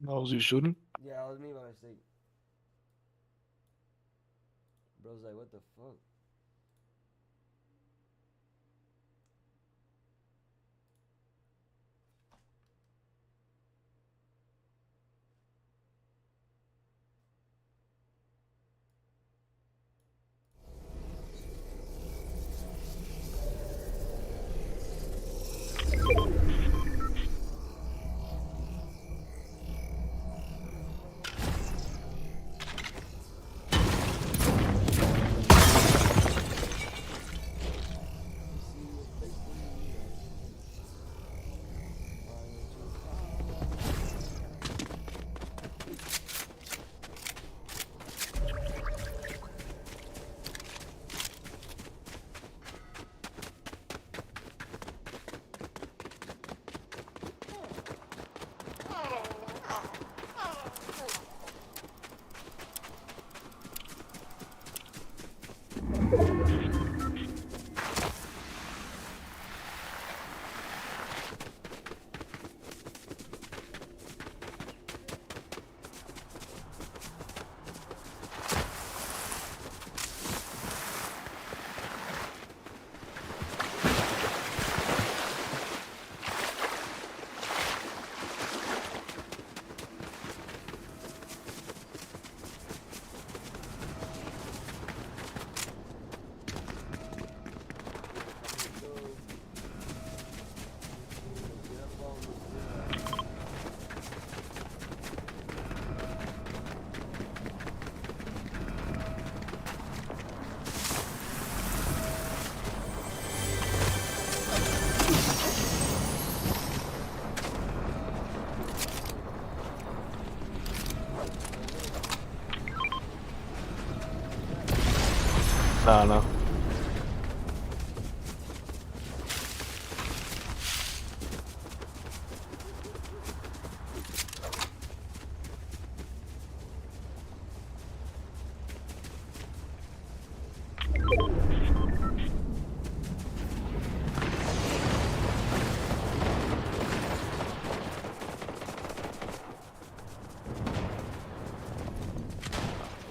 How was you shooting? Yeah, that was me by mistake. Bro's like, what the fuck? You see a place for me, why don't you call? Let's go. Let's get up on this bitch. Who's that? Nah, no.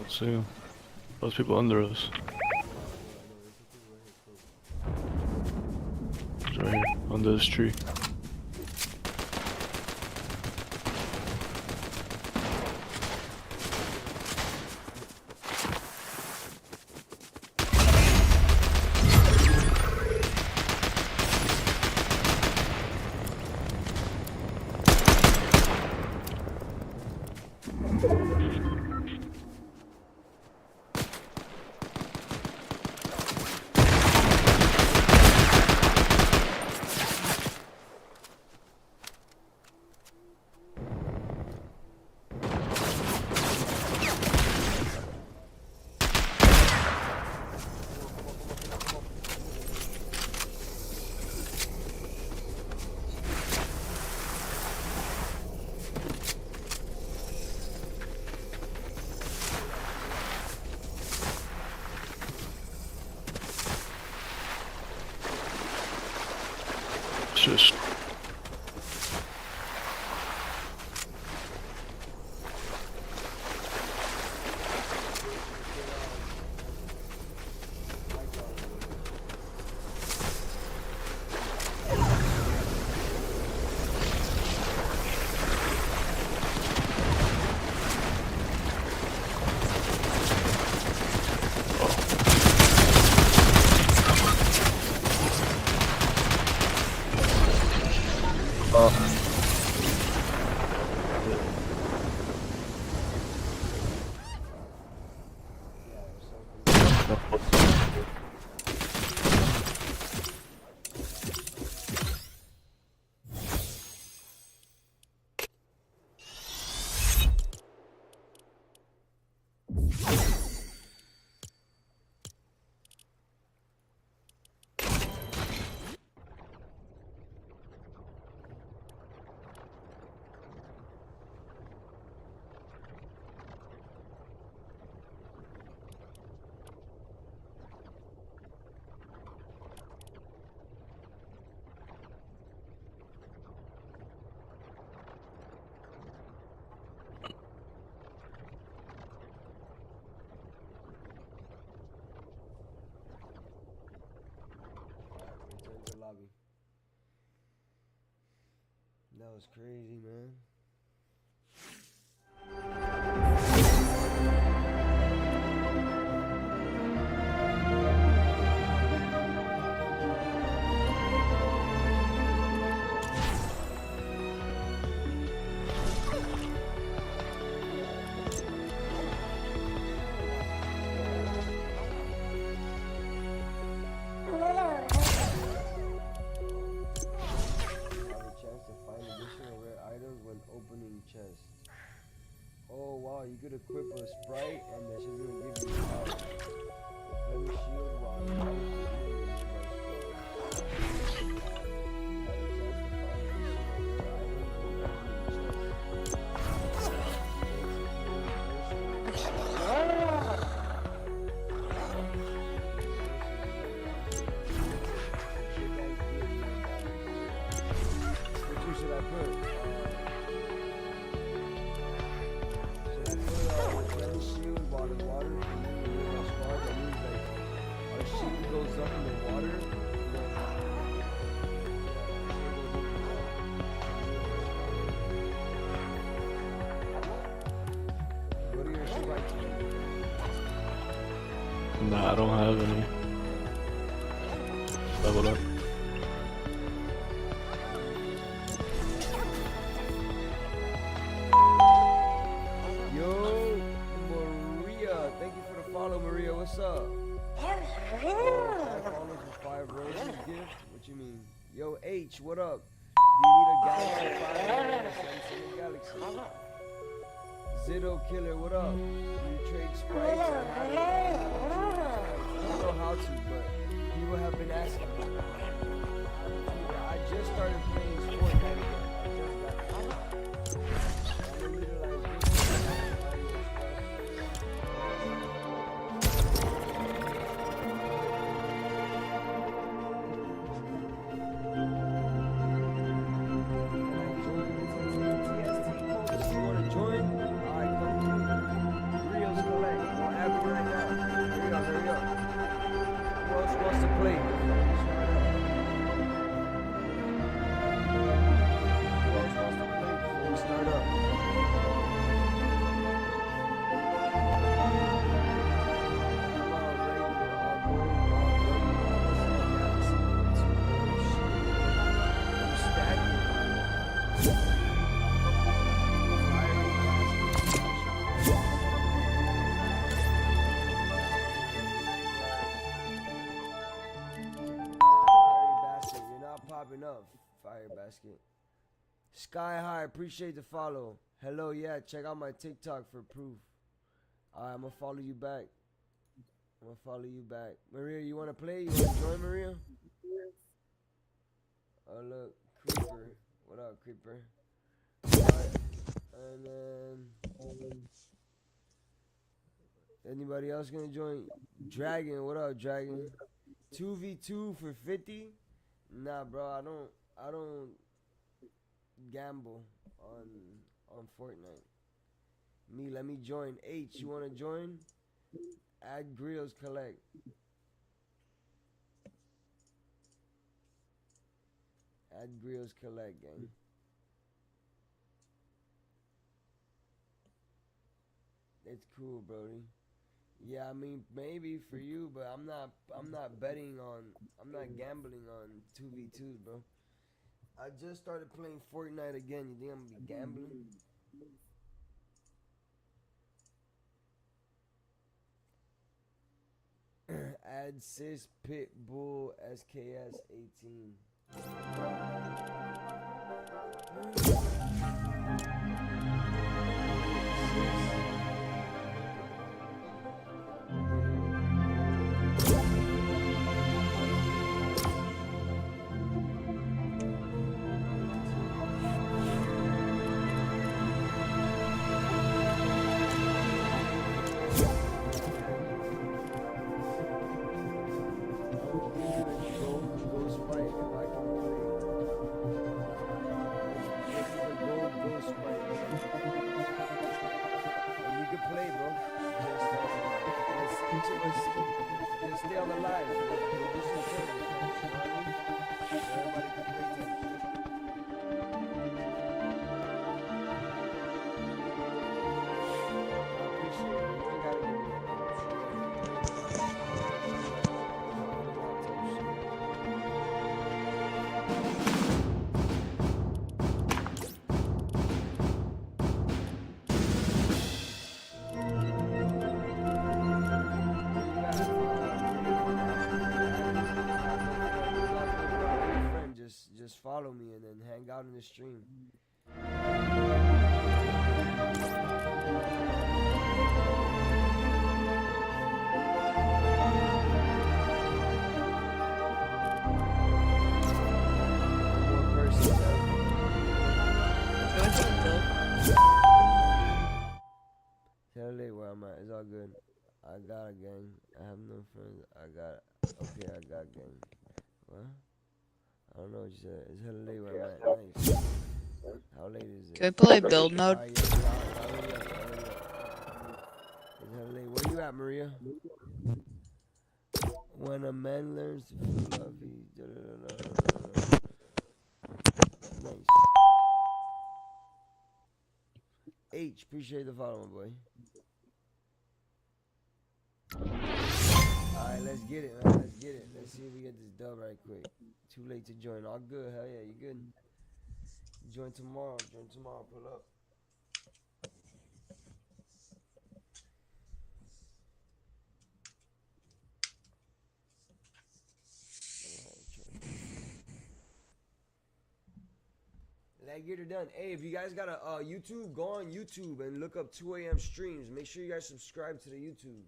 Let's see. Those people under us. I know. There's some people right here close. It's right here, under this tree. Come on, come on, come on, come on, come on. It's just Let's get lights out over there. uh, Yeah, there's some coming up. was crazy, man. Chest. Oh wow, you could equip a sprite and then she's gonna give you power. Let me shield while you have a chance to find additional rare items What you should I put? Shield while the water and then we realize far that means like our shield goes up in the water. What are your strikes? Nah, I don't have any. Level up. Follow Maria, what's up? 5 followers with 5 roses gift? What you mean? Yo, H, what up? Do you need a Galaxy 5 Samsung Galaxy? Zitto Killer, what up? Do you trade sprites? I don't know how to, but people have been asking me. I just started playing Fortnite again. Enough fire basket. Sky High, appreciate the follow. Hello, yeah, check out my TikTok for proof. Alright, I'm gonna follow you back. Maria, you wanna play? You wanna join, Maria? Oh look, Creeper. What up, Creeper? Alright. And then anybody else gonna join? Dragon, what up, Dragon? 2v2 for 50? Nah, bro, I don't gamble on Fortnite. Let me join. H, you wanna join? Add Grills Collect. Add Grills Collect, gang. It's cool, Brody. Yeah, I mean maybe for you, but I'm not betting on, I'm not gambling on 2v2s, bro. I just started playing Fortnite again. You think I'm gonna be gambling? Add Sis Pitbull SKS 18. hang out in the stream. One more person, tell Lee where I'm at. It's all good. I got a gang. I have no friends. Okay, I got gang. What? I don't know what you said. It's hella late where I'm at. Nice. How late is it? Can we play build mode? Alright, yeah, I'll hurry up. It's hella late. Where you at, Maria? When a man learns to feel love, he... Nice. H, appreciate the follow, my boy. Alright, let's get it, man. Let's get it. Let's see if we get this dub right quick. Too late to join. All good. Hell yeah, you good? Join tomorrow. Pull up. Let's get it done. Hey, if you guys got a YouTube, go on YouTube and look up 2 a.m. streams. Make sure you guys subscribe to the YouTube.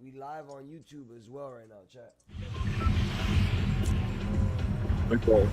We live on YouTube as well right now, chat. Okay.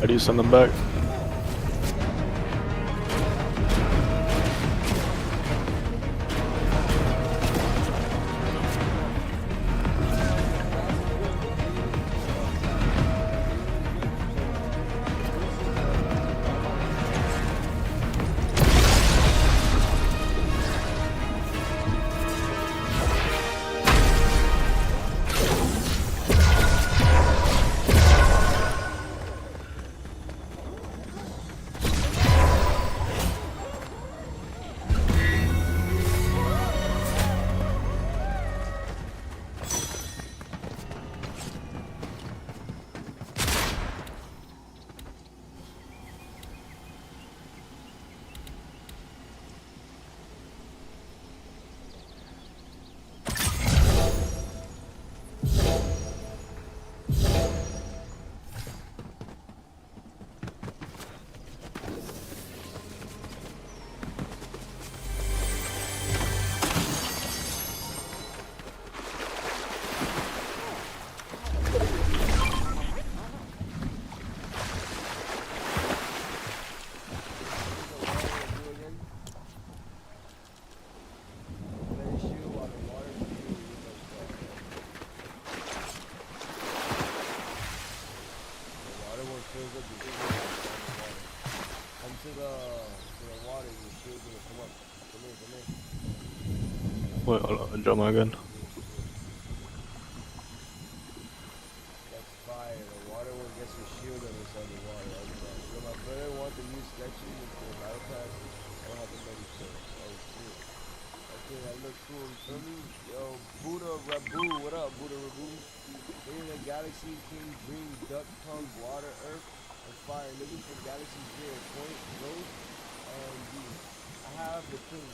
How do you send them back? Wait, hold on, drop my gun. That's fire. The water one gets your shield on this underwater. So my brother wants to use sketchy for the battle pass. I don't have the money for it. Oh shit. Okay, that looks cool. You feel me? Yo, Buddha Rabu, what up, Buddha Rabu? In the galaxy, King Green, Duck Tongue, Water, Earth, and Fire. Looking for Galaxy 0, Point, Ghost, and D. I have the king.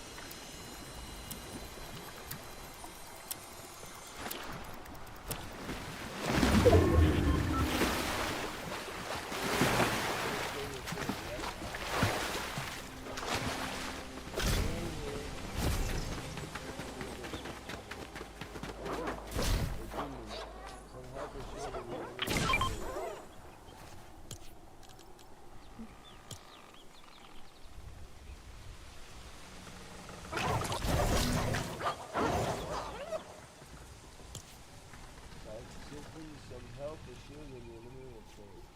Some help or shield in the eliminated phase.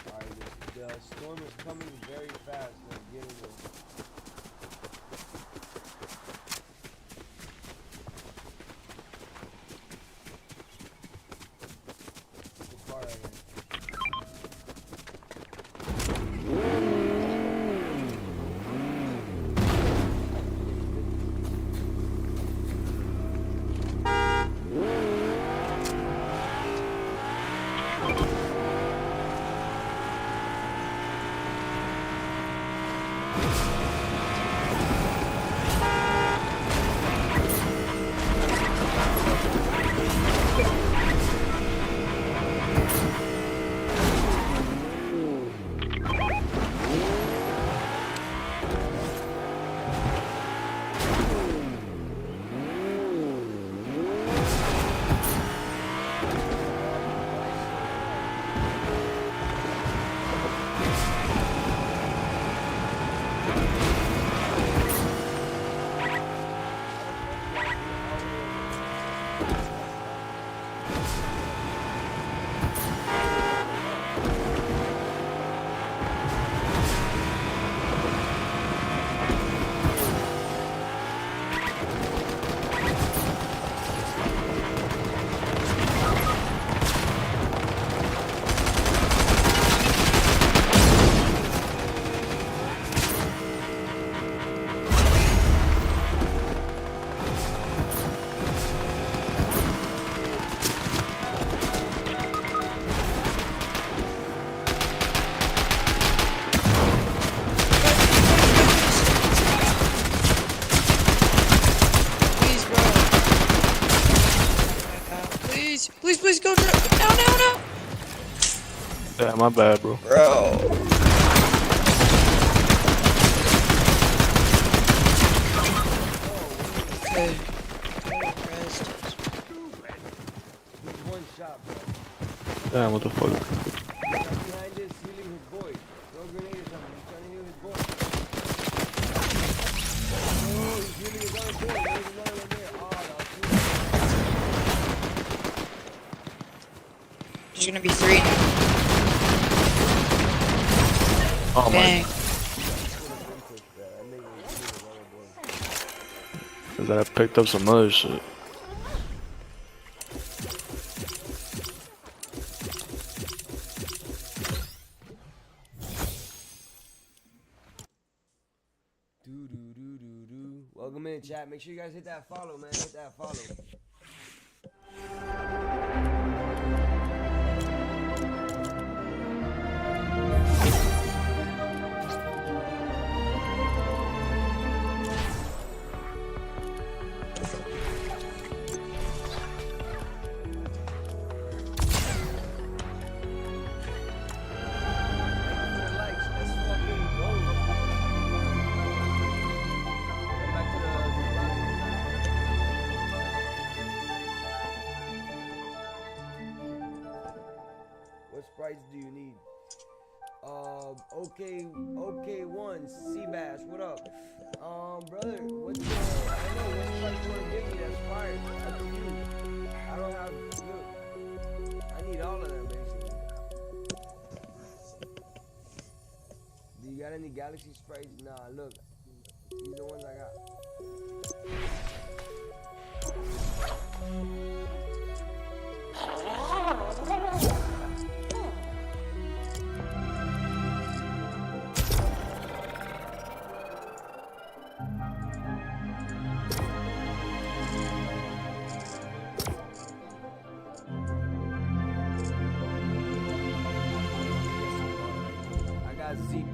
Alright, the storm is coming very fast. I'm getting it. Yeah, my bad, bro. Bro. Okay. Rest. Just one shot, bro. Damn, what the fuck? He's behind this, healing his boy. Throw a grenade or something. He's trying to heal his boy. Oh, he's healing his other boy. There's another one there. Oh, There's gonna be 3 now. Oh Dang. my. Cause I picked up some other shit. Welcome in, chat. Make sure you guys hit that follow, man. Hit that follow. What sprites do you need? Okay, one, Seabass, what up? Brother, what's your, I don't know, what sprite you want to give me that's fire? Up to you. I don't have, look, I need all of them, basically. Do you got any Galaxy sprites? Nah, look, these are the ones I got. I got ZP.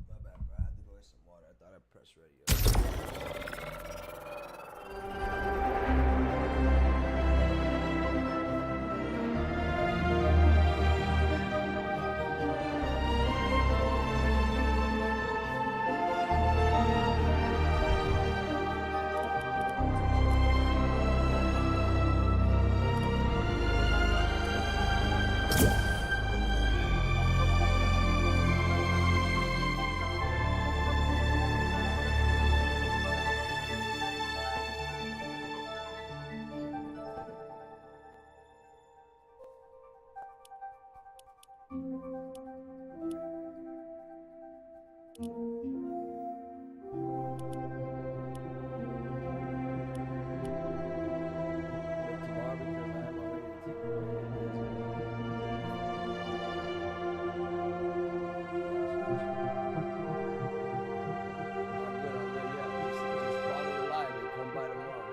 My bad, bro. I had to go get some water. I thought I pressed tomorrow because I am already to take away I'm good, yeah. Just follow the live and come by tomorrow.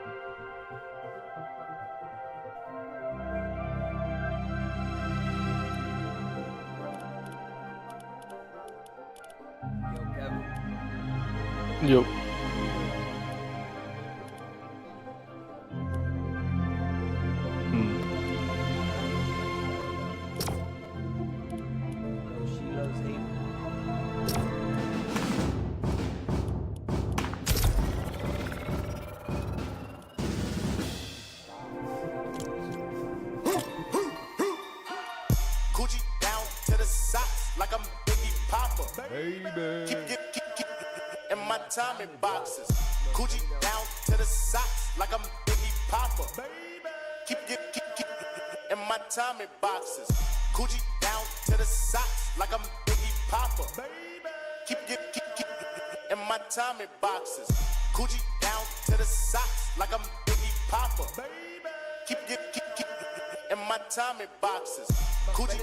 Yup. Hmm. Oh, she loves hating. Gucci down to the socks like I'm Biggie Papa. Baby. Keep in my Tommy boxes. Gucci down to the socks like I'm Biggie Papa. Baby. Keep in my Tommy boxes. Gucci down to the socks like I'm Biggie Papa. Baby. Keep in my Tommy boxes. Gucci down to the socks like I'm Biggie Papa. Baby. Keep in my Tommy boxes. Gucci.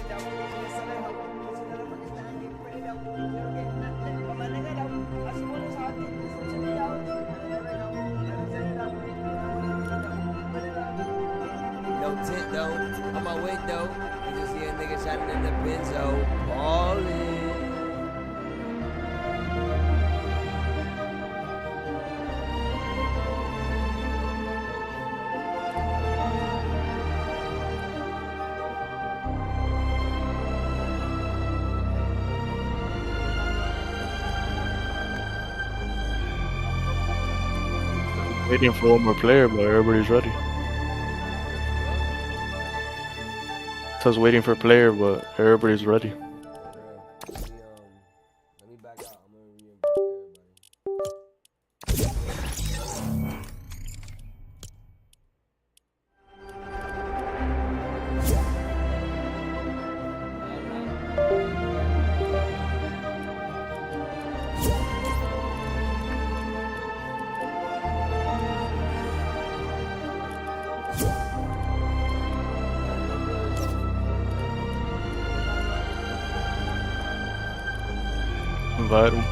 No tint though, on my window. You just see a nigga shining in the benzo. Ballin'. Waiting for one more player, but everybody's ready. So I was waiting for a player, but everybody's ready. Let me back out. I'm gonna re-invite everybody. Invite him.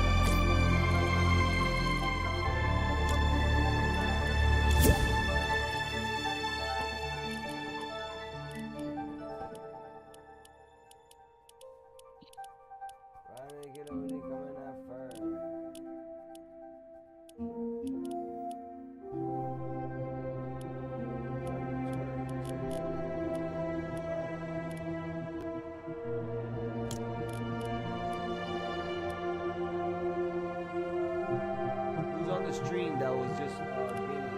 Why did they get over there coming that far? Who's on the stream that was just gaming?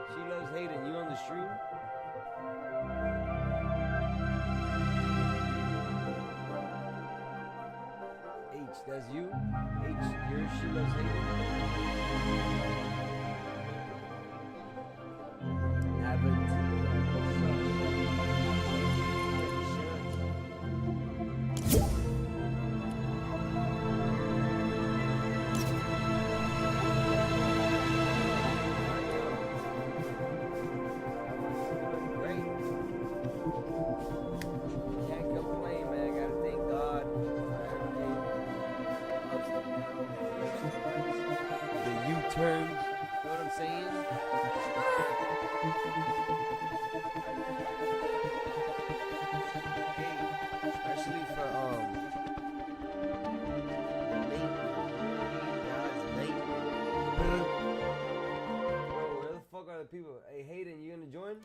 She loves hating. You on the stream? H, that's you? H, yours, she loves hating. Great. Can't complain, man. Gotta thank God for everything. Ups and downs, the U-turns. You know what I'm saying? Hey, especially for late. God's late. Bro, where the fuck are the people? Hey, Hayden, you gonna join?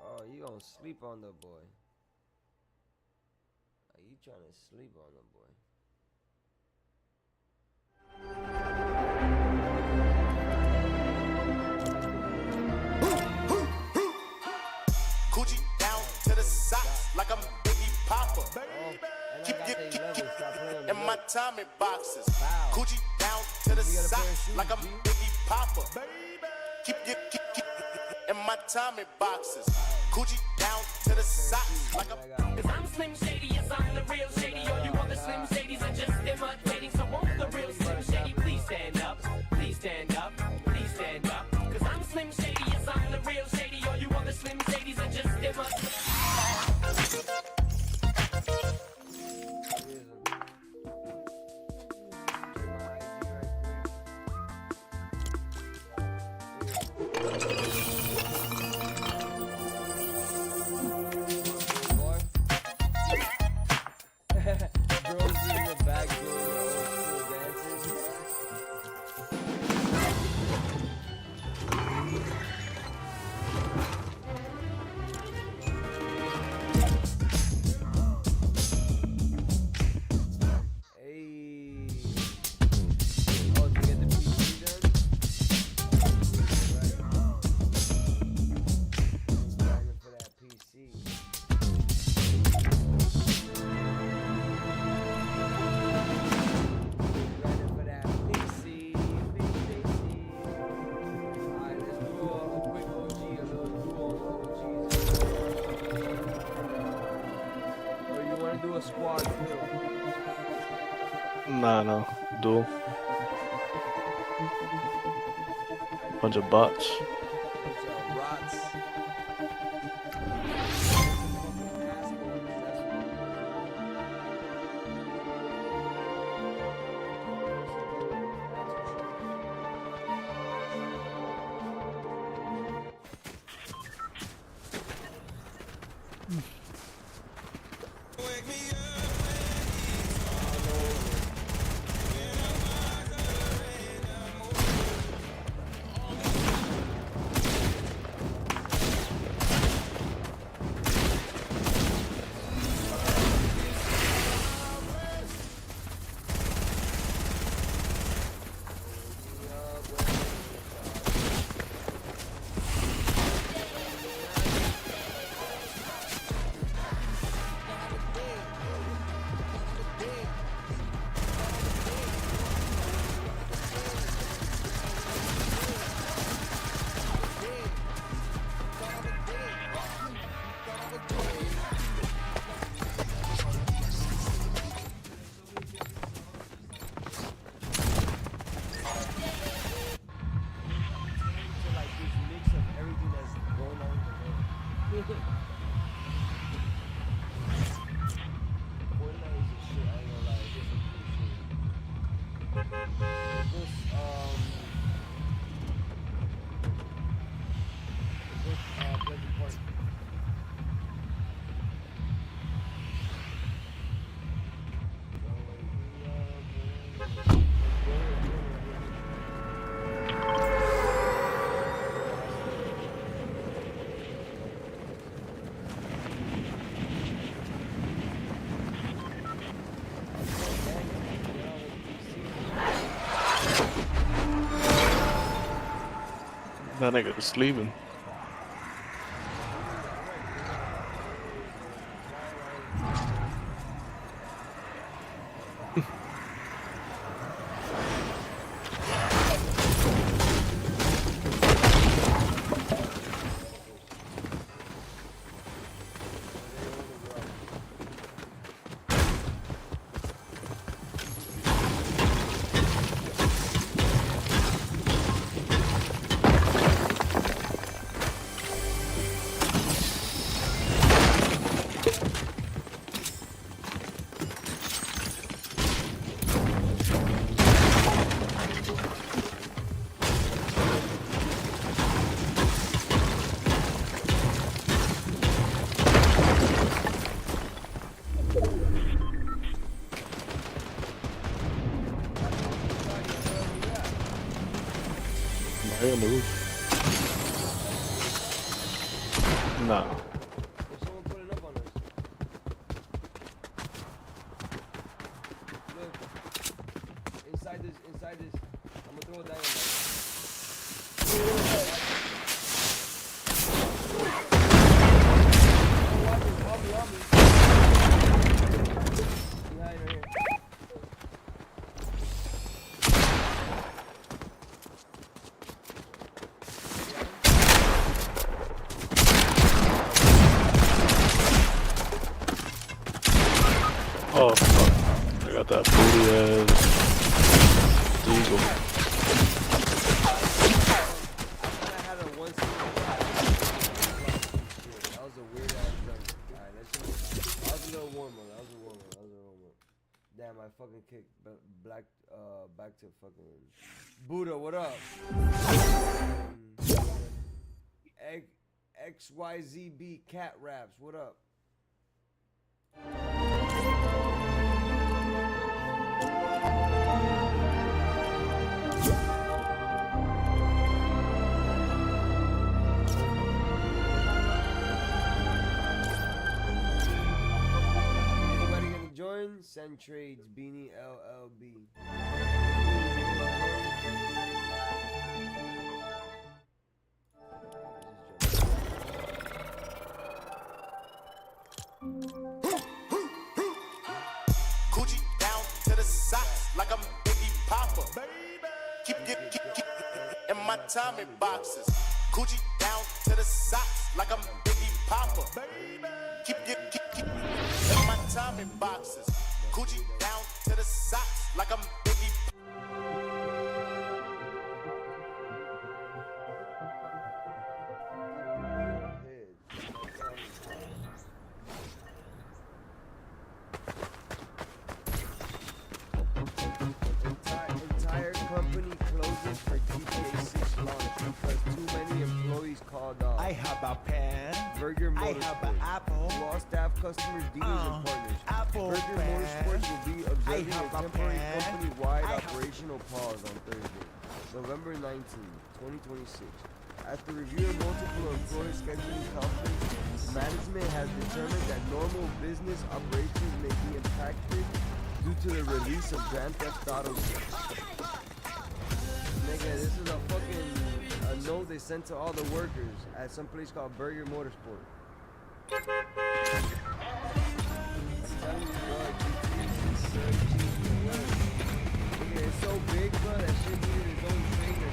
Oh, you gonna sleep on the boy. Are you trying to sleep on the boy? Gucci Tommy boxes. Wow. Coochie down to the You got a pair of socks shoes, like I'm G? Biggie Papa. Keep in my Tommy boxes. Coochie down to the socks like I'm. Cause I'm Slim Shady, yes, I'm the real Shady. All you other Slim Shadys are just imitating. So won't the real Slim Shady please stand up? Please stand up, please stand up. Cause I'm Slim Shady, yes, I'm the real Shady. All you other Slim Shadys are just imitating. Girls in the back doing the old school dances. Hey. Oh, to get the PC done? Right. Grinding for that PC. Grinding for that PC. Alright, let's do a quick OG, a little duo OGs. Or you wanna do a squad too? Nah, no. Duel. Bunch of bots. Bunch of rots. That nigga was sleeping. Right on the roof. Nah. There's someone pulling up on us. Look. Inside this. I'm gonna throw a dynamite. On me. Behind right here. Oh fuck! I got that booty ass eagle. I had a one single that was a weird ass dunk. Alright, that was a little warm one. That was a warm one. Damn, I fucking kicked black back to fucking Buddha. What up? XYZB cat raps. What up? Anybody gonna join? Send trades, Beanie LLB. Coochie down to the socks like I'm Biggie Papa. Keep in my Tommy boxes. Coochie down to the socks like I'm Biggie Papa. Keep in my Tommy boxes. Coochie down to the socks like I'm Biggie. Entire company closes for GTA 6 launch because too many employees called off. I have a pen. Burger I have an Motorsports. apple. To all staff, customers, dealers, and partners. Apple Burger pen. Motorsports will be observing I a have a temporary pen. company-wide I have- operational pause on Thursday, November 19, 2026. After reviewing multiple employee scheduling conflicts, management has determined that normal business operations may be impacted due to the release of Grand Theft Auto 6. Nigga, this is a note they sent to all the workers at some place called Burger Motorsport. I'm telling you, bro, GTA 6 nigga, it's so big, bro, that shit needed its own trailer.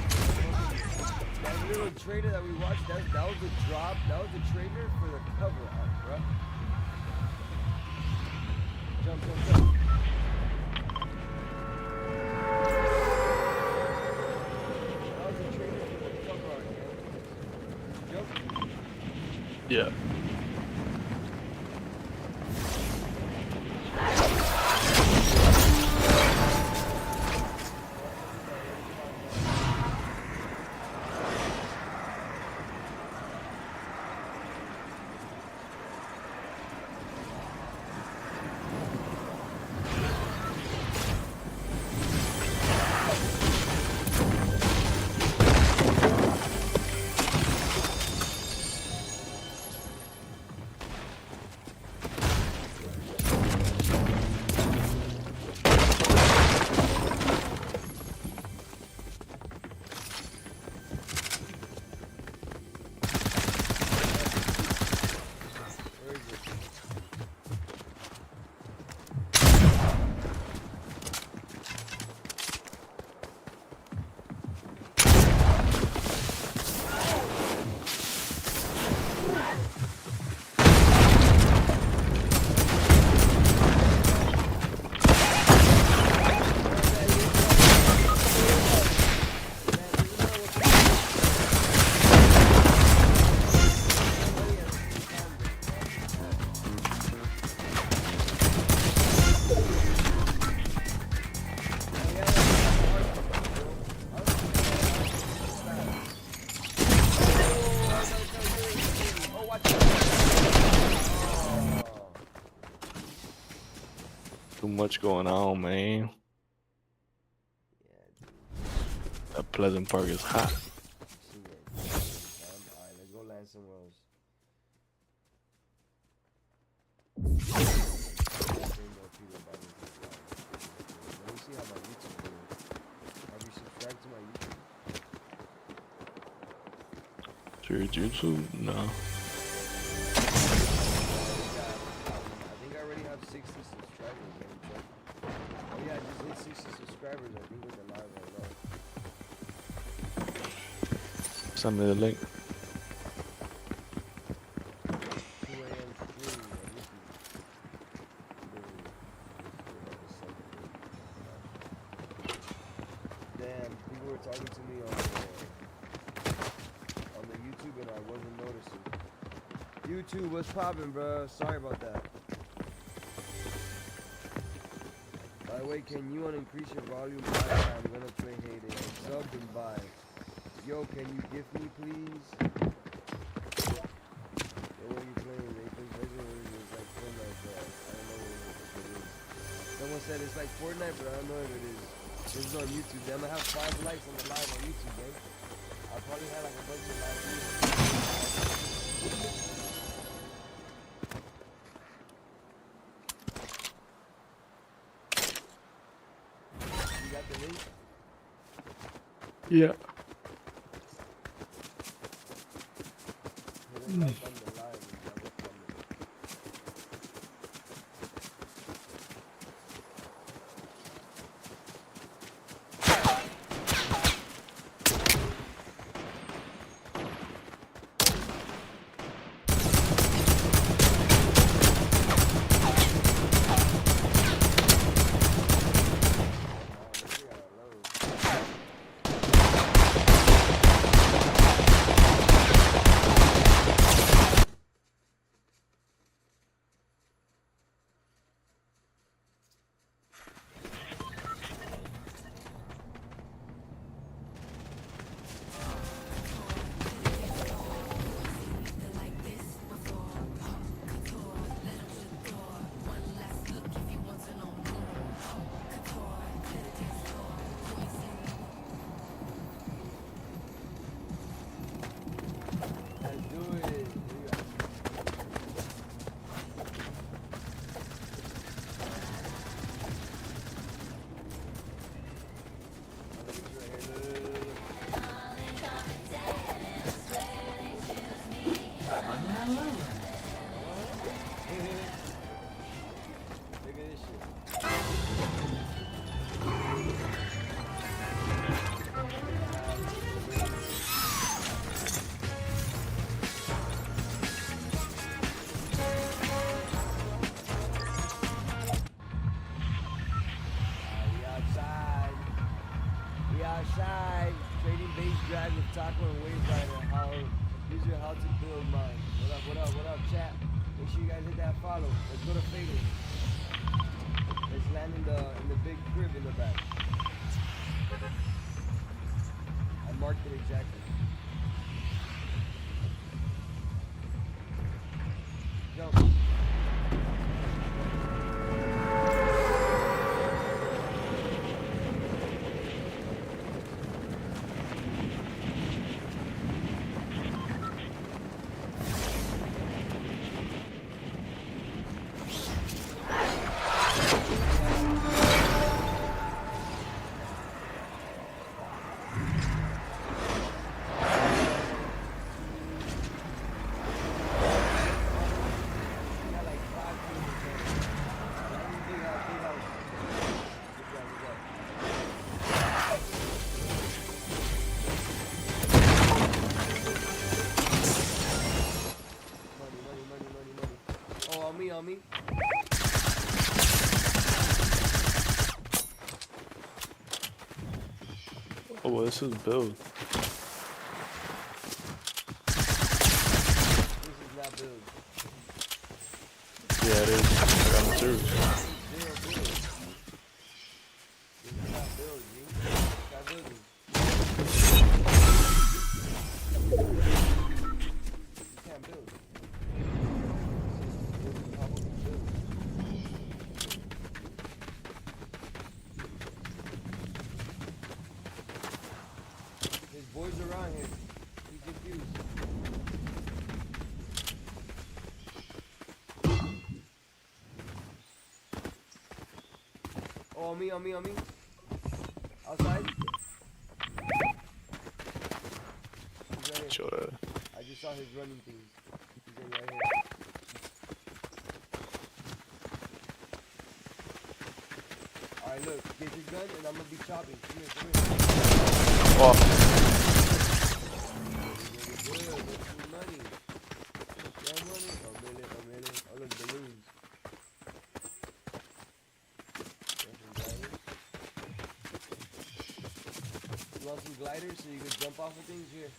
That little trailer that we watched, that was the drop, that was the trailer for the cover art, bro. Jump. That was the trailer for the cover art, man. Jump. Yeah. Where is it? Too much going on, man. That Pleasant Park is hot. Alright, let's go land somewhere else. Let me see how my YouTube doing. Have you subscribed to my YouTube? To your YouTube? No. I think I already have 60 subscribers. Let me check. Oh yeah, I just hit 60 subscribers. I think with the live right now. Send me the link. 2 a.m. stream on YouTube. me on the YouTube and I wasn't noticing. YouTube, what's poppin', bro? Sorry about that. By the way, can you increase your volume? I'm gonna play Heyday. Sub and buy. Yo, can you gift me, please? Yo, what are you playing? Apex Legends is like Fortnite, but I don't know what it is. Someone said it's like Fortnite, but I don't know if it is. This is on YouTube. I'm gonna have 5 likes on the live on YouTube, man. I probably had like a bunch of live views. You got the link? Yeah. Hit a like on the live and drop a comment. Outside, trading base drag with Taco and Wave Rider. How to build mine. What up, chat? Make sure you guys hit that follow. Let's go to Fatal. Let's land in the big crib in the back. I marked it exactly. Jump. On me. Oh, well, this is build. This is not build. Yeah, it is. I got materials. Zero build. This is not build, G. It's not building. You can't build. This is probably build. His boys around here. He's confused. Oh, on me. Outside. He's right here. Show that. I just saw his running thing. He's in right here. Alright, look. Get your gun and I'm gonna be chopping. Come here. Oh, Good. Let's do money. Yeah, money. A minute. Oh, look, balloons. You want some gliders so you you can jump off of things here.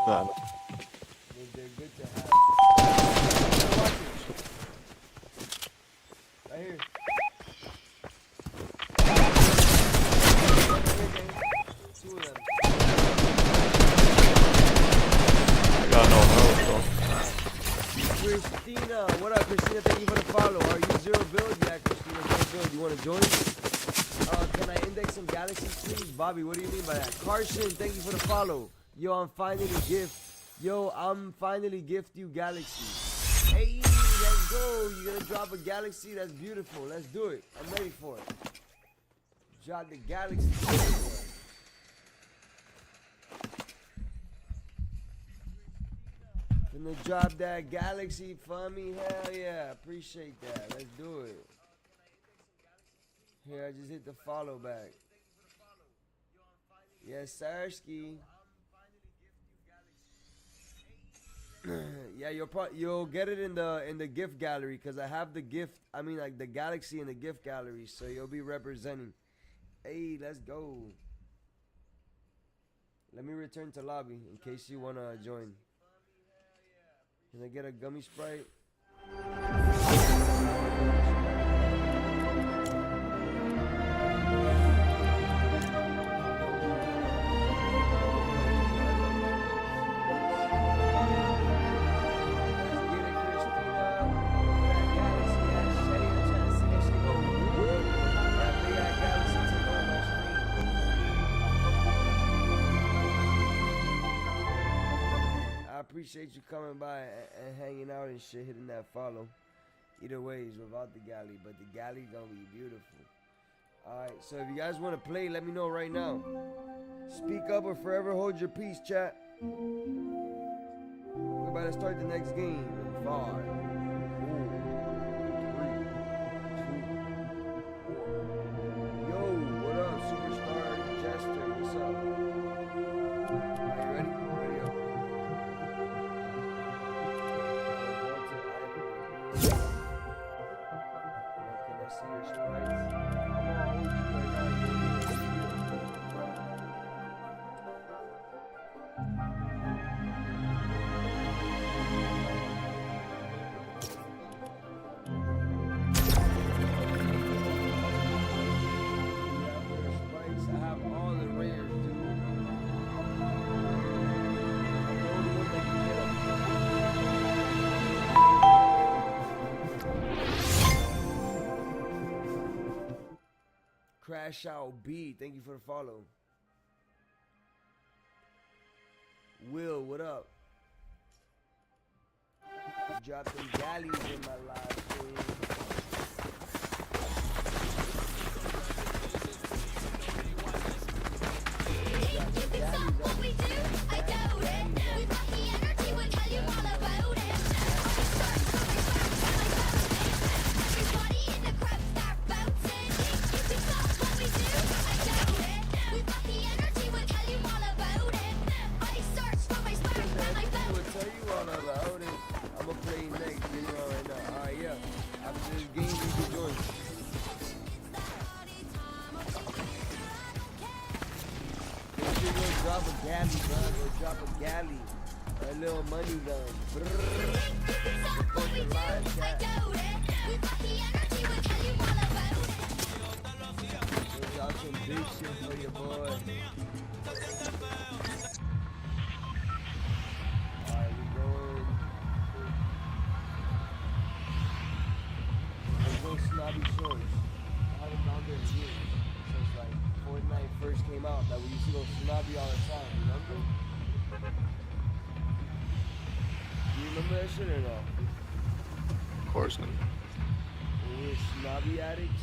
Nah, nah. They're good to have. Watch it. Right here. Two of them. I got no health, bro. Christina, what up, Christina? Thank you for the follow. Are you zero build? Yeah, Christina, zero build. You want to join? Can I index some galaxies, please? Bobby, what do you mean by that? Carson, thank you for the follow. Yo, I'm finally gift you galaxies. Hey, let's go. You're gonna drop a galaxy? That's beautiful. Let's do it. I'm ready for it. Drop the galaxy. Gonna drop that galaxy for me? Hell yeah. Appreciate that. Let's do it. Here, I just hit the follow back. Yes, Sirski. Yeah, you'll get it in the gift gallery because I have the gift. I mean, like the galaxy in the gift gallery, so you'll be representing. Hey, let's go. Let me return to lobby in case you wanna join. Can I get a gummy Sprite? Appreciate you coming by and hanging out and shit, hitting that follow. Either ways, without the galley, but the galley gonna be beautiful. Alright, so if you guys want to play, let me know right now. Speak up or forever hold your peace, chat. We're about to start the next game in 5, 4, 3, 2, 1. Yo, what up, Superstar Jester? What's up? Are you ready? Ready up. Crash Out B, thank you for the follow. Will, what up? Drop them galleys in my live stream. Drop a galley, a little money gun. Drop some big shit for your boy. Alright, we going. Let's go Snobby Shores. I haven't gone there in years. Since like Fortnite first came out, that we used to go Snobby all the time, remember? Do you remember that shit or no? Of course not. When we were Snobby addicts?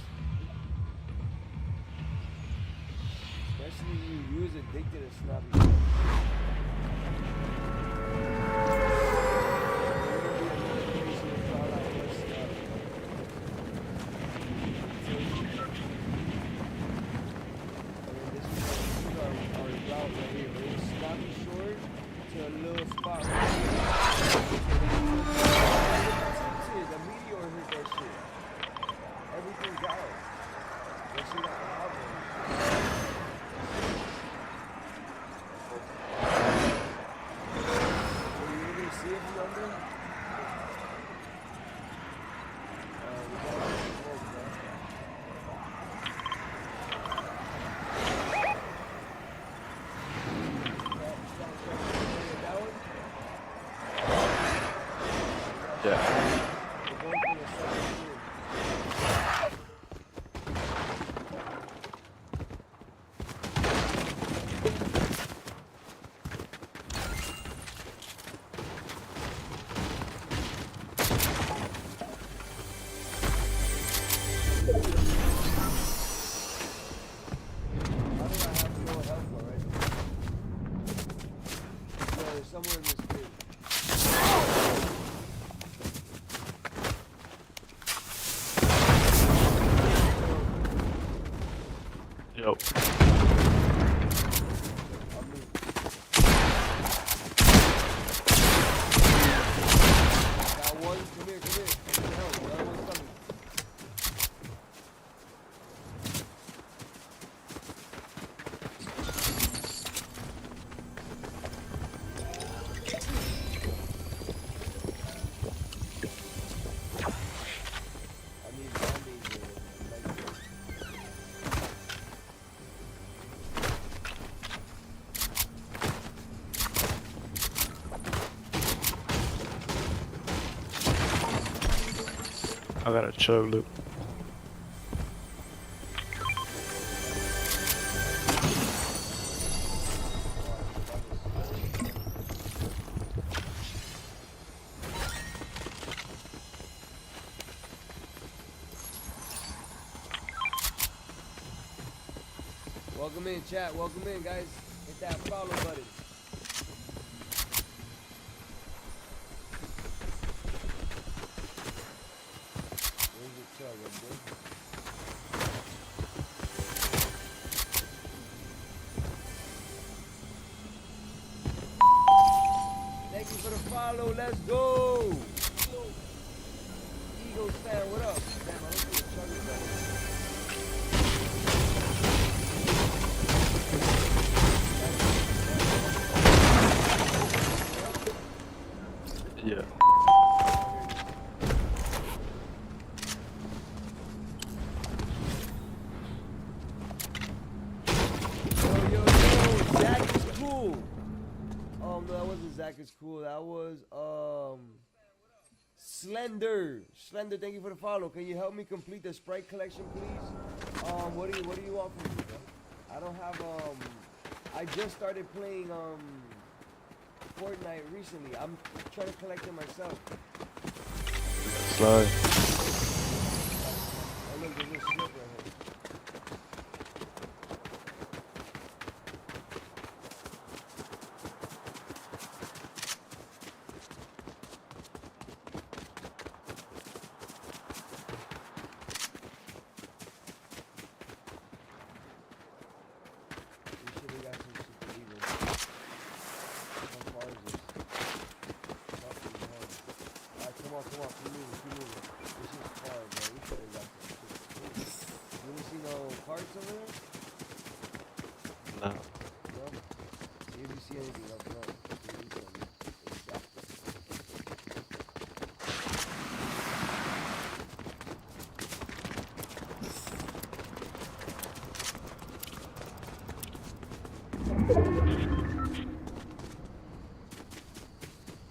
Especially you was addicted to Snobby. Yeah. We're going for the second kill. How do I have no health already? No, there's somewhere in this kid. Yo. I'll move. Got one. Come here, come here. Come here, help. The other one's coming. I need bandage or like I got a chug loop. Welcome in, chat. Welcome in, guys. Hit that follow button. Where's your chug, okay? Thank you for the follow. Let's go. Eagles fan, what up? Damn, I don't see a chug in there. Yeah. Yo, Zach is cool. No, that wasn't Zach is cool. That was Slender. Slender, thank you for the follow. Can you help me complete the Sprite collection, please? What do you want from me, bro? I don't have I just started playing Fortnite recently. I'm trying to collect it myself. Slide. Oh look, there's a slip right here. We should have got some super evil. How far is this? Fucking hell. Alright, come on, keep moving. This is far, bro. We should have got some super evil. You ever see no carts over there? No. No? See if you see anything up front. See if you see anything. Exactly.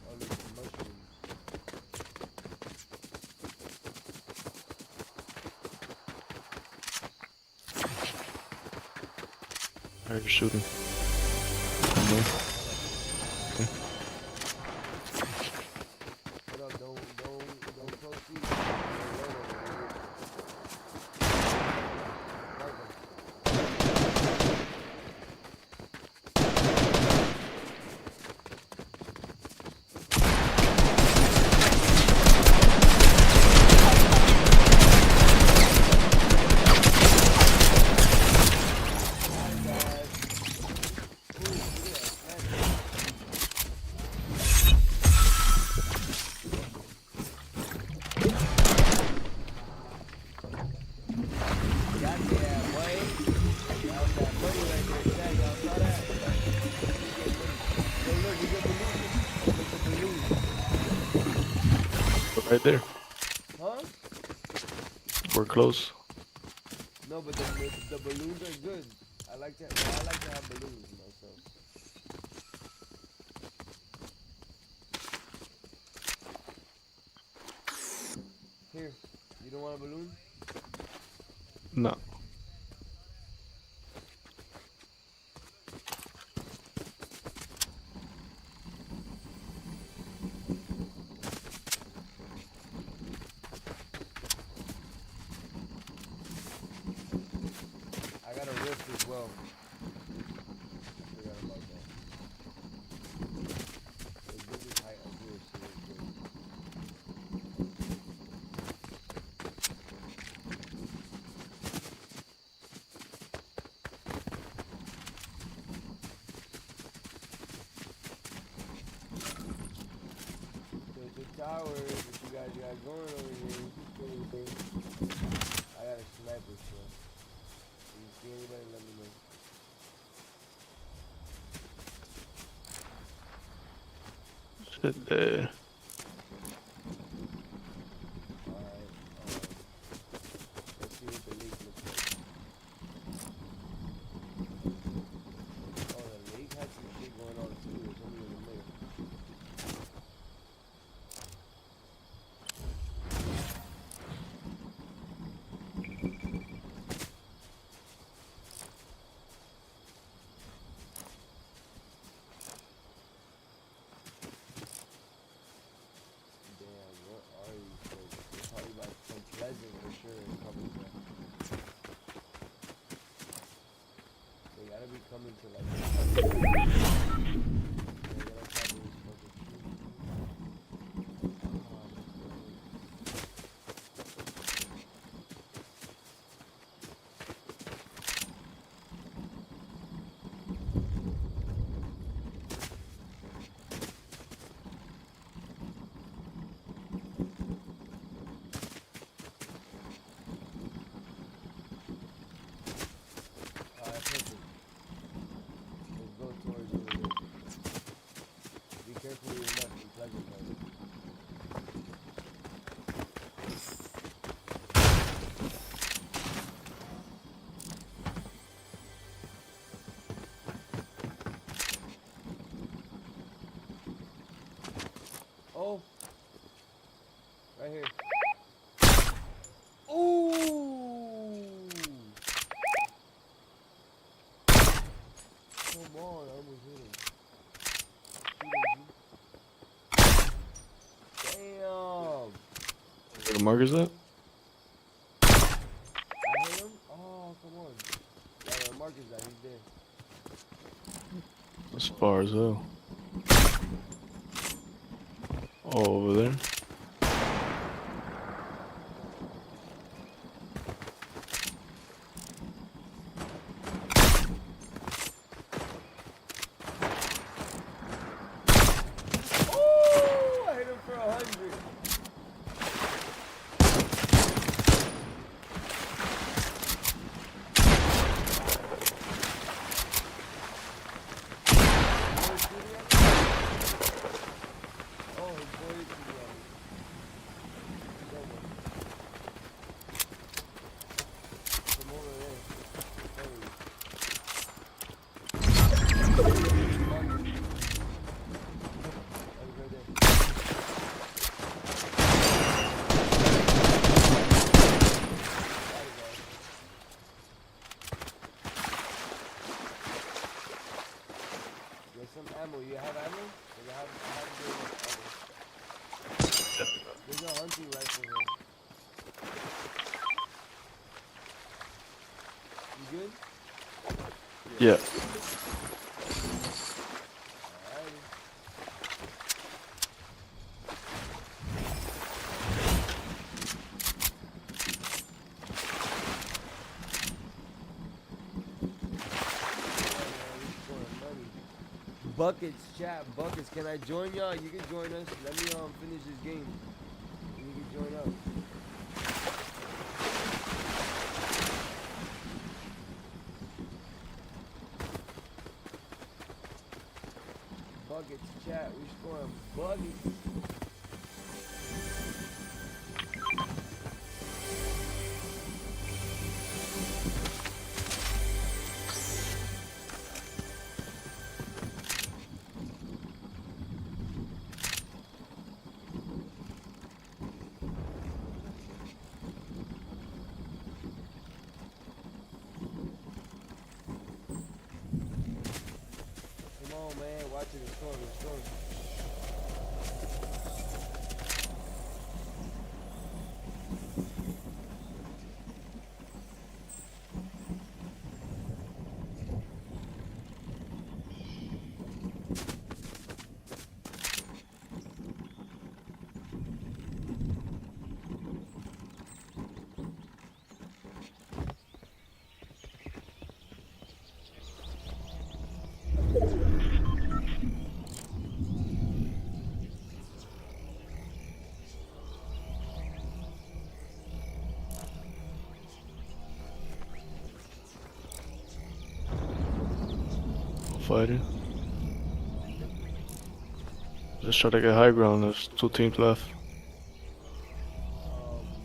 Oh, look, some mushrooms. I heard you shooting. What up? Don't proceed. Right there. Huh? We're close. No, but the balloons are good. I like to have balloons myself. want a balloon? No. I got a rift as well. I forgot about that. This is height up here, so it's good. There's the tower that you guys got going over here. I got a sniper shot. If you see anybody, let me know. Sit there. Alright, let's see what the lake looks like. Oh, the lake had some shit going on too. There's only in the middle. Damn, what are you folks? They're probably like from Pleasant for sure and coming back. They gotta be coming to like. They gotta cover this fucking tree. Alright, perfect. Let's go towards over there. Be careful with your left and Pleasant Park. Oh! Right here. Ooh! Come on, I almost hit him. Damn! Where the marker's at? I hit him? Oh, come on. Yeah, the Marcus that he's there. As far as hell. Oh, over there. Oh! I hit him for 100. Oh, his boy is shooting at me. Someone. Come over there. Hurry. Marcus. Oh, he's right there. Got it, guys. Get some ammo. You have ammo? 'Cause I have very much ammo. There's a hunting rifle here. You good? Yeah. Alrighty. Buckets, chat, buckets. Can I join y'all? You can join us. Let me finish this game. You can join up. Buckets, chat. We scoring buckets. watch it. It's storm. It's storm. Fighting. Just try to get high ground. There's 2 teams left.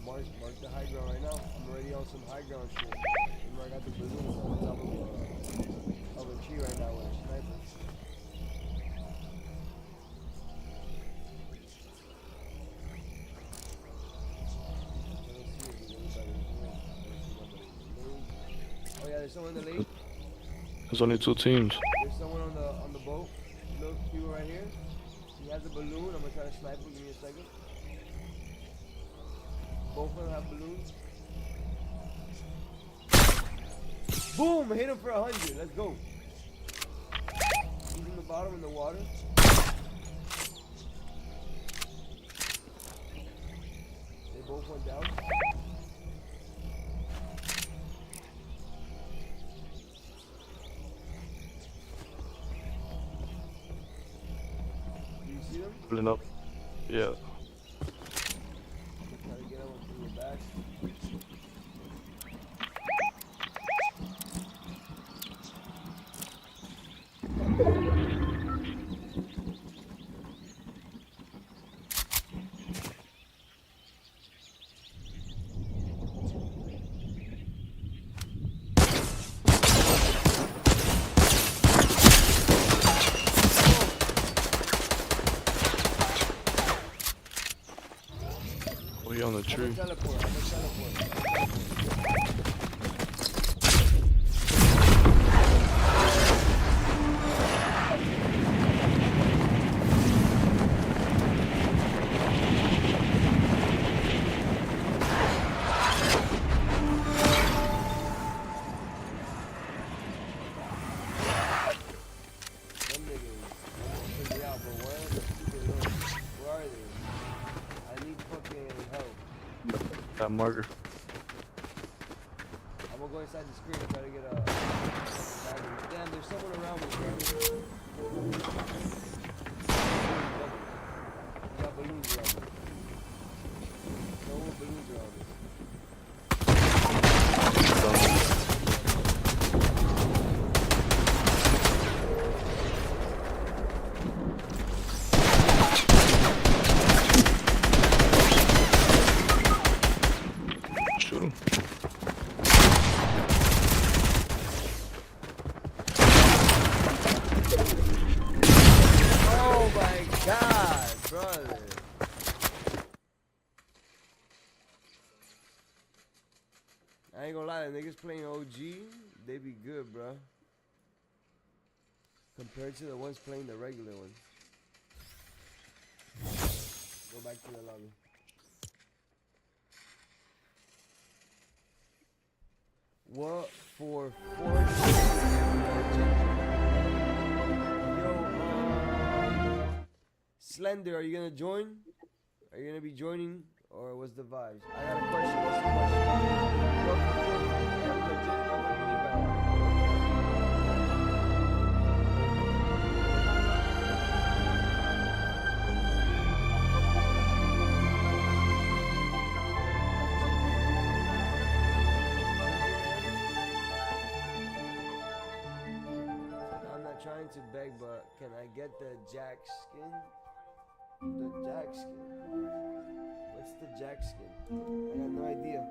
Mark the high ground right now. I'm already on some high ground shit. Remember, I got the balloons on top of a tree right now with a sniper. Oh yeah, there's someone in the lake. There's only 2 teams. There's someone on the boat. Look, people right here. He has a balloon. I'm gonna try to snipe him. Give me a second. Both of them have balloons. Boom! Hit him for 100. Let's go. He's in the bottom in the water. They both went down. Do you see them? Pulling up. Yeah. Try to get him from your back. We on the tree. Teleport. I'm gonna teleport. Them niggas almost took me out, but where the stupid little, where are they? I need fucking help. That marker. I'm gonna go inside the screen and try to get a battery. Damn, there's someone around me, bro. You got balloons around me. No balloons around me. Shoot him. Oh my god, brother. I ain't gonna lie, the niggas playing OG, they be good, bro. Compared to the ones playing the regular one. Go back to the lobby. What for Yo, Slender, are you gonna join? Are you gonna be joining, or what's the vibes? I got a question. What's the question? What for I'm not trying to beg, but can I get the Jack skin? The Jack skin. What's the Jack skin? I got no idea.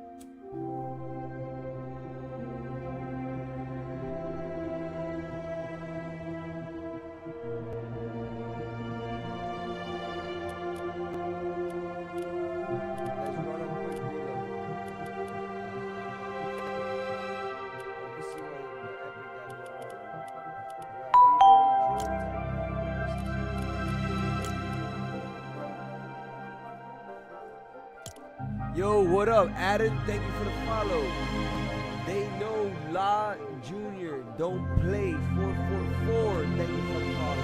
Let's run up quick, Buddha. Let me see what the epic got going on. We got reload, Yo, what up, Adam? Thank you for the follow. They know La Junior don't play 444. Thank you for the follow.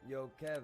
Yo, Kev.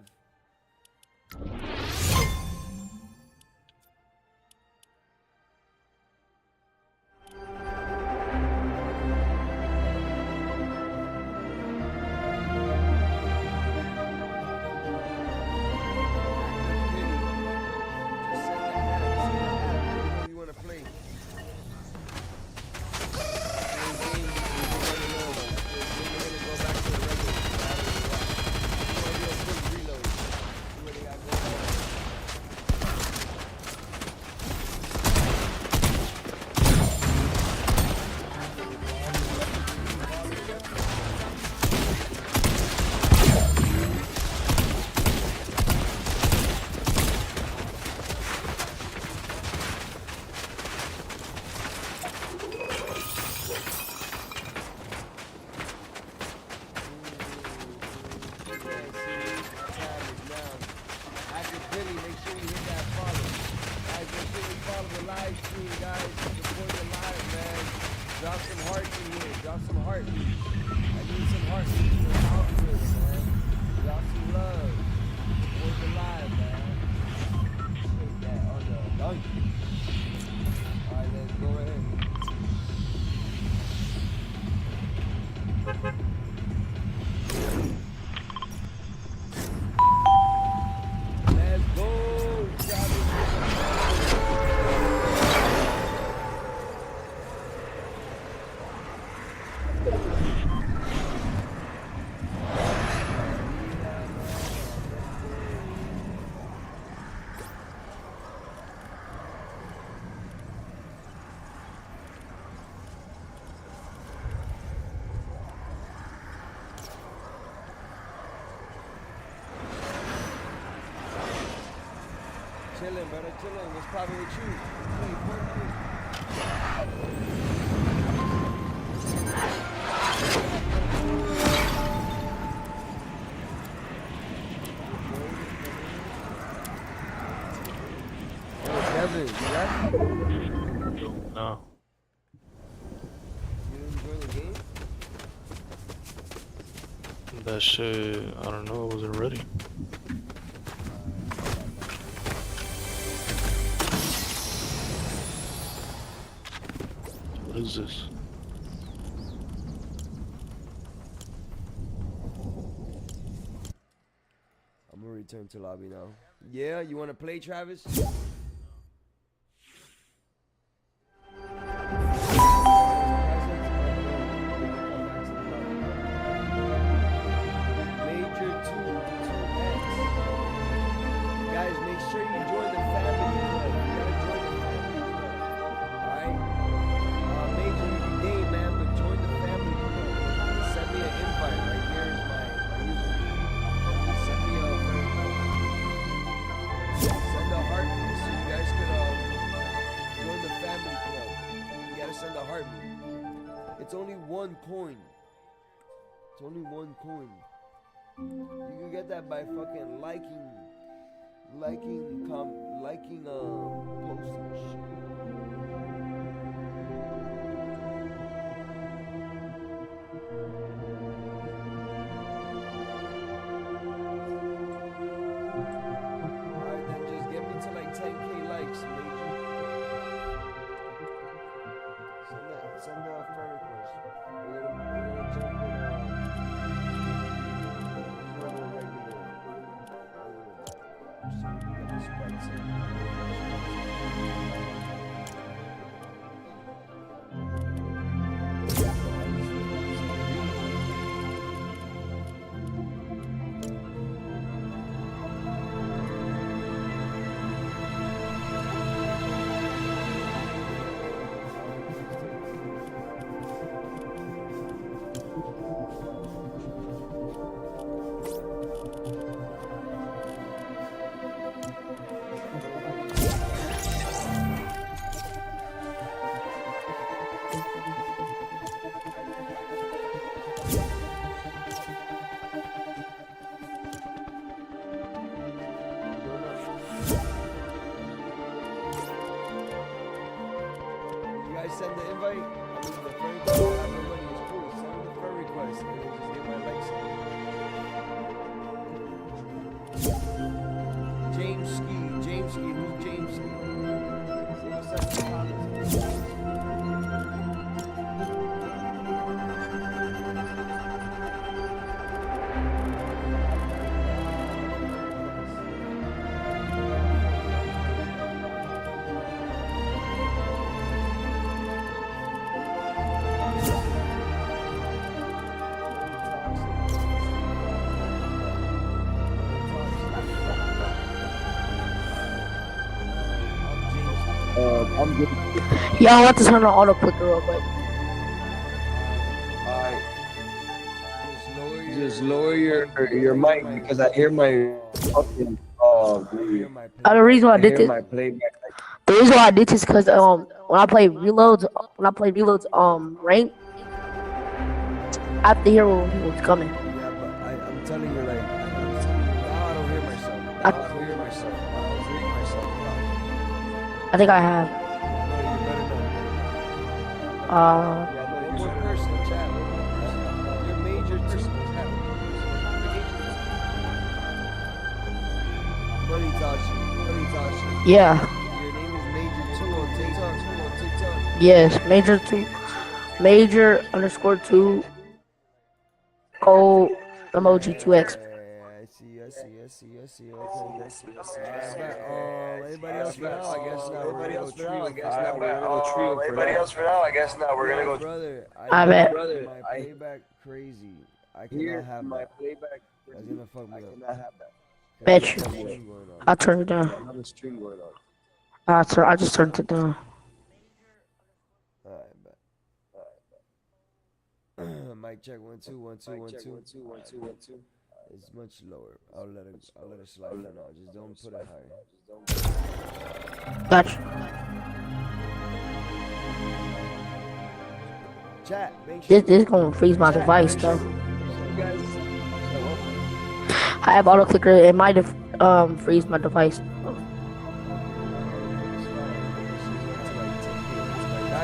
Chilling, brother, chilling. What's poppin' with you? Hey, Fortnite. Kevin, you left? No. You didn't enjoy the game? That shit, I don't know, it wasn't ready. What is this? I'm gonna return to lobby now. Yeah, you wanna play, Travis? Major 2X. Guys, make sure you join the family club. You gotta join the family club. Alright? Major, you can game, man, but join the family club. Send me an invite. Right here is my username. Send me a very it's only 1 coin. It's only 1 coin. You can get that by fucking liking posts and shit. Alright, then just get me to like 10k likes, Major. Send a friend request. We're gonna jump in, so we can get the spreads in. Send the invite. I mean, the friend request. Everybody is cool. Send the friend request and then just get my likes in. James Ski. Who's James Ski? Say what's up in the comments. I'm good. Yeah, I want to turn on auto clicker real quick. Alright. Just lower your mic because I hear my fucking The reason why I did this, my playback. the reason why I did this, cause when I play reloads, rank, I have to hear when people's coming. Yeah, but I'm telling you, like, now I don't hear myself. Now I don't hear myself. I was hearing myself. I think I have. Yeah, no, one person, chat. Your major person, chat. Funny Tashi. Yeah. Your name is Major 2 on TikTok. Yes. Major_2. Code emoji 2x. I see. Okay. Anybody else for now? I guess not. We're gonna go trio. Brother, I bet. My playback crazy. I cannot have my playback. That's gonna fuck me up. Bet you. I'll turn it down. Another stream going on. I just turned it down. Alright, bet. Mic check 1 2 1 2 1 2 1 2 1 2. It's much lower. I'll let it slide for now. Just don't put it higher. Gotcha. Chat, make sure. This is gonna freeze my device though. I have auto clicker. It might have freeze my device. Guys,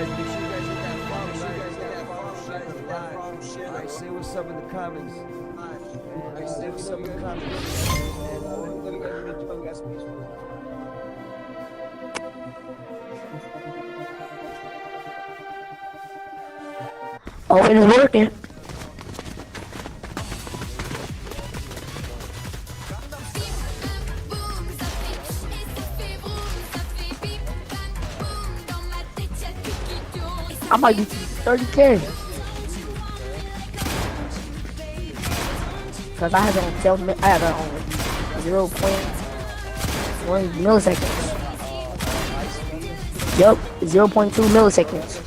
make sure you guys hit that follow. Alright, say what's up in the comments. Say what's up in the comments. And let me guys join guys, please. Oh, it is working. I might do 30K. Cause I have it on I have it on 0.1 milliseconds. Yup, 0.2 milliseconds.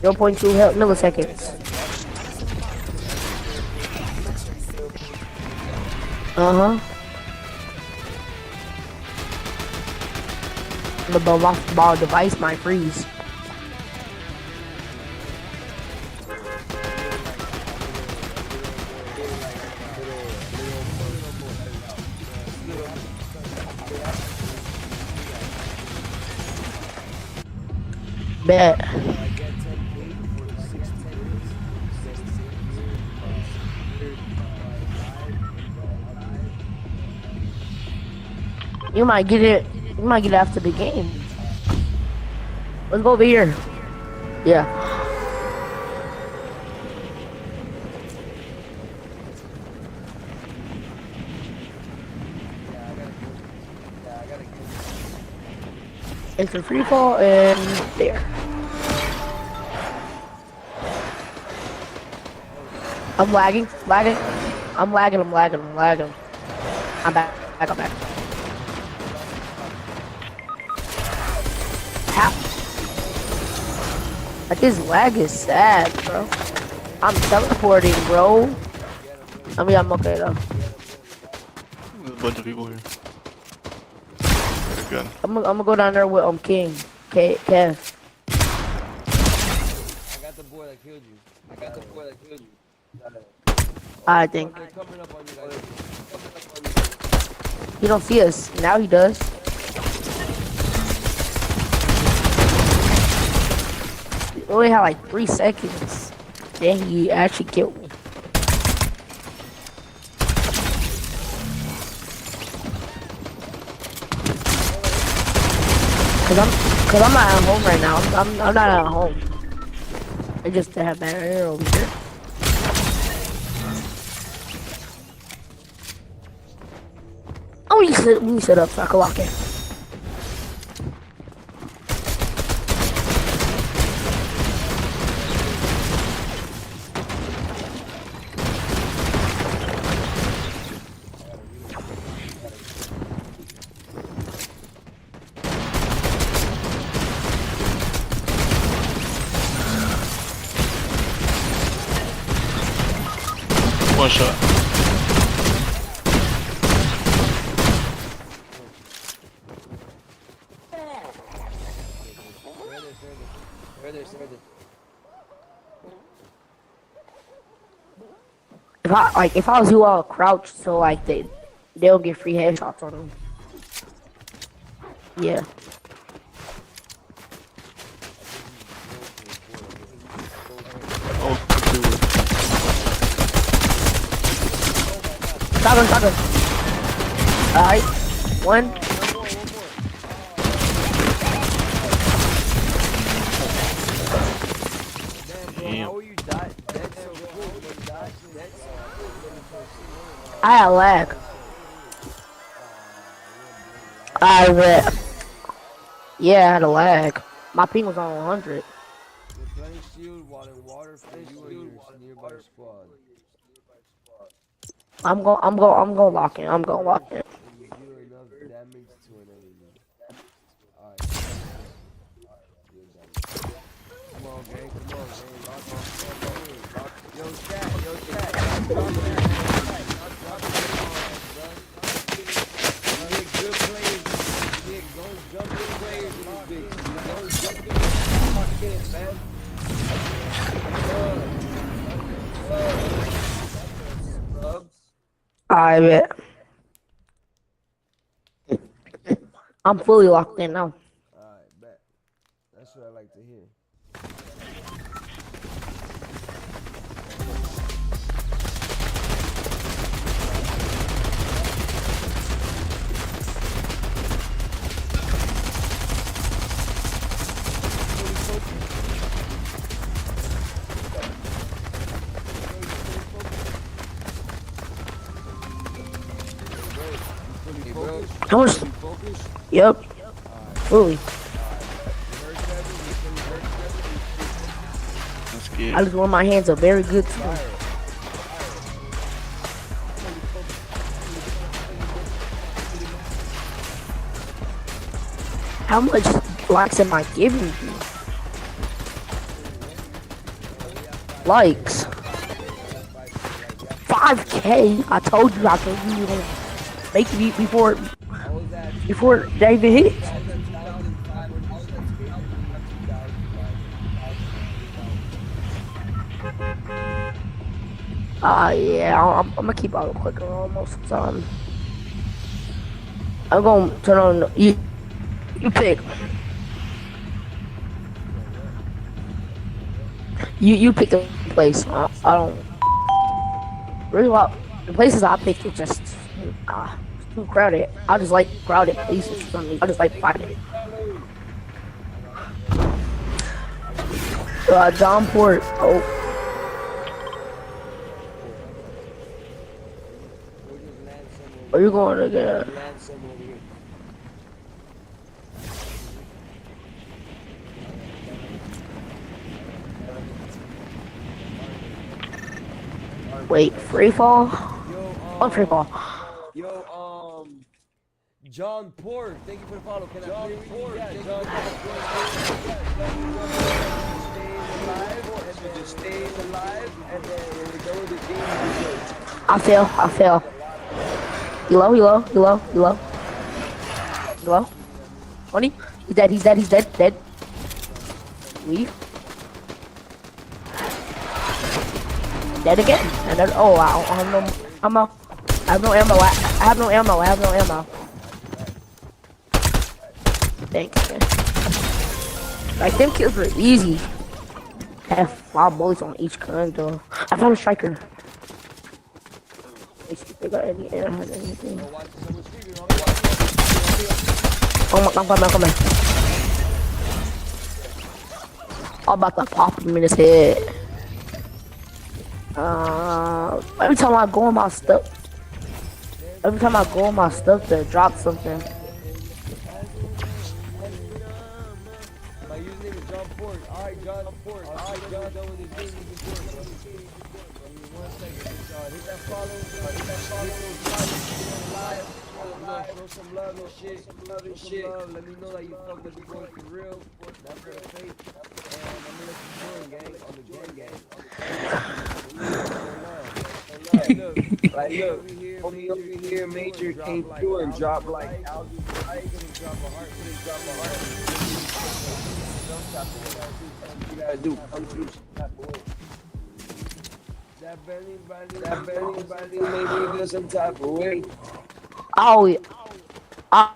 0.2 milliseconds. But my device might freeze. Bet. Like get 10K for the 60 wins, get the same gear, You might get it. You might get it after the game. Let's go over here. Yeah. It's a free fall and there. I'm lagging. I'm lagging. I'm back. I'm back. How? Like this lag is sad, bro. I'm teleporting, bro. I mean, I'm okay though. There's a bunch of people here. Good. I'm gonna go down there with King, Kev. I got the boy that killed you. I think They're coming up on you guys. he don't see us now. He does. We only had like 3 seconds. Then he actually killed me. Cause I'm not at home right now. I'm not at home. I just have better air over here. Oh, you sit up so I can lock it. One shot. If I was you all crouched so like they'll get free headshots on them. Yeah. Oh, dude. Shotgun. Alright. One. Damn. I had lag. Yeah, I had a lag. My ping was on 100. Replenish shield while in water for you and your nearby squad. I'm gonna lock in. I'm gonna lock in. And you deal enough damage to an enemy. Alright. Come on, gang. Lock on. Yo, chat. Drop it. Good players. Don't jump in players in this bitch. Don't jump in. Fuck it, man. I bet. I'm fully locked in now. Alright, bet. That's what I like to hear. How much? Yep. Fully. That's good. I just want my hands up very good too. How much likes am I giving you? Likes. 5K. I told you I can you make it before David hits. Yeah, I'm gonna keep auto clicker on most of the time. I'm gonna turn on you pick. You pick the place. I don't. Really well. The places I picked are just it's too crowded. I just like crowded places. For some reason. I just like fighting. John Port. Oh, We'll just land some over where you here. going again? Land some over here. Wait, free fall? Yo, On free fall. Yo, John Port, thank you for the follow. Can I hear you? Yeah, John Port. Just stay alive, and then when we go to the game, I fail. You low. 20? He's dead. Leave. Dead again. And then, oh wow, I have no ammo. Thanks, man. Like, them kills were easy. I have 5 bullets on each gun, though. I found a striker. Let's see if they got any air, has anything. Oh my, I'm coming. I'm about to pop him in his head. Every time I go on my stuff, they drop something. my username is John Port. Alright, John Port. Alright, John, done with this game. You can do it. Give me 1 second. Hit that follow. Show some love and shit. Let me know that you fuck with the boy for real. Not for the fake. And I'm gonna let you join, gang. On the gang. Look, homie over here, Major came through and dropped like algae. I ain't gonna drop a heart. You gotta do. Come through some type of way. That Benny made me feel some type of way. I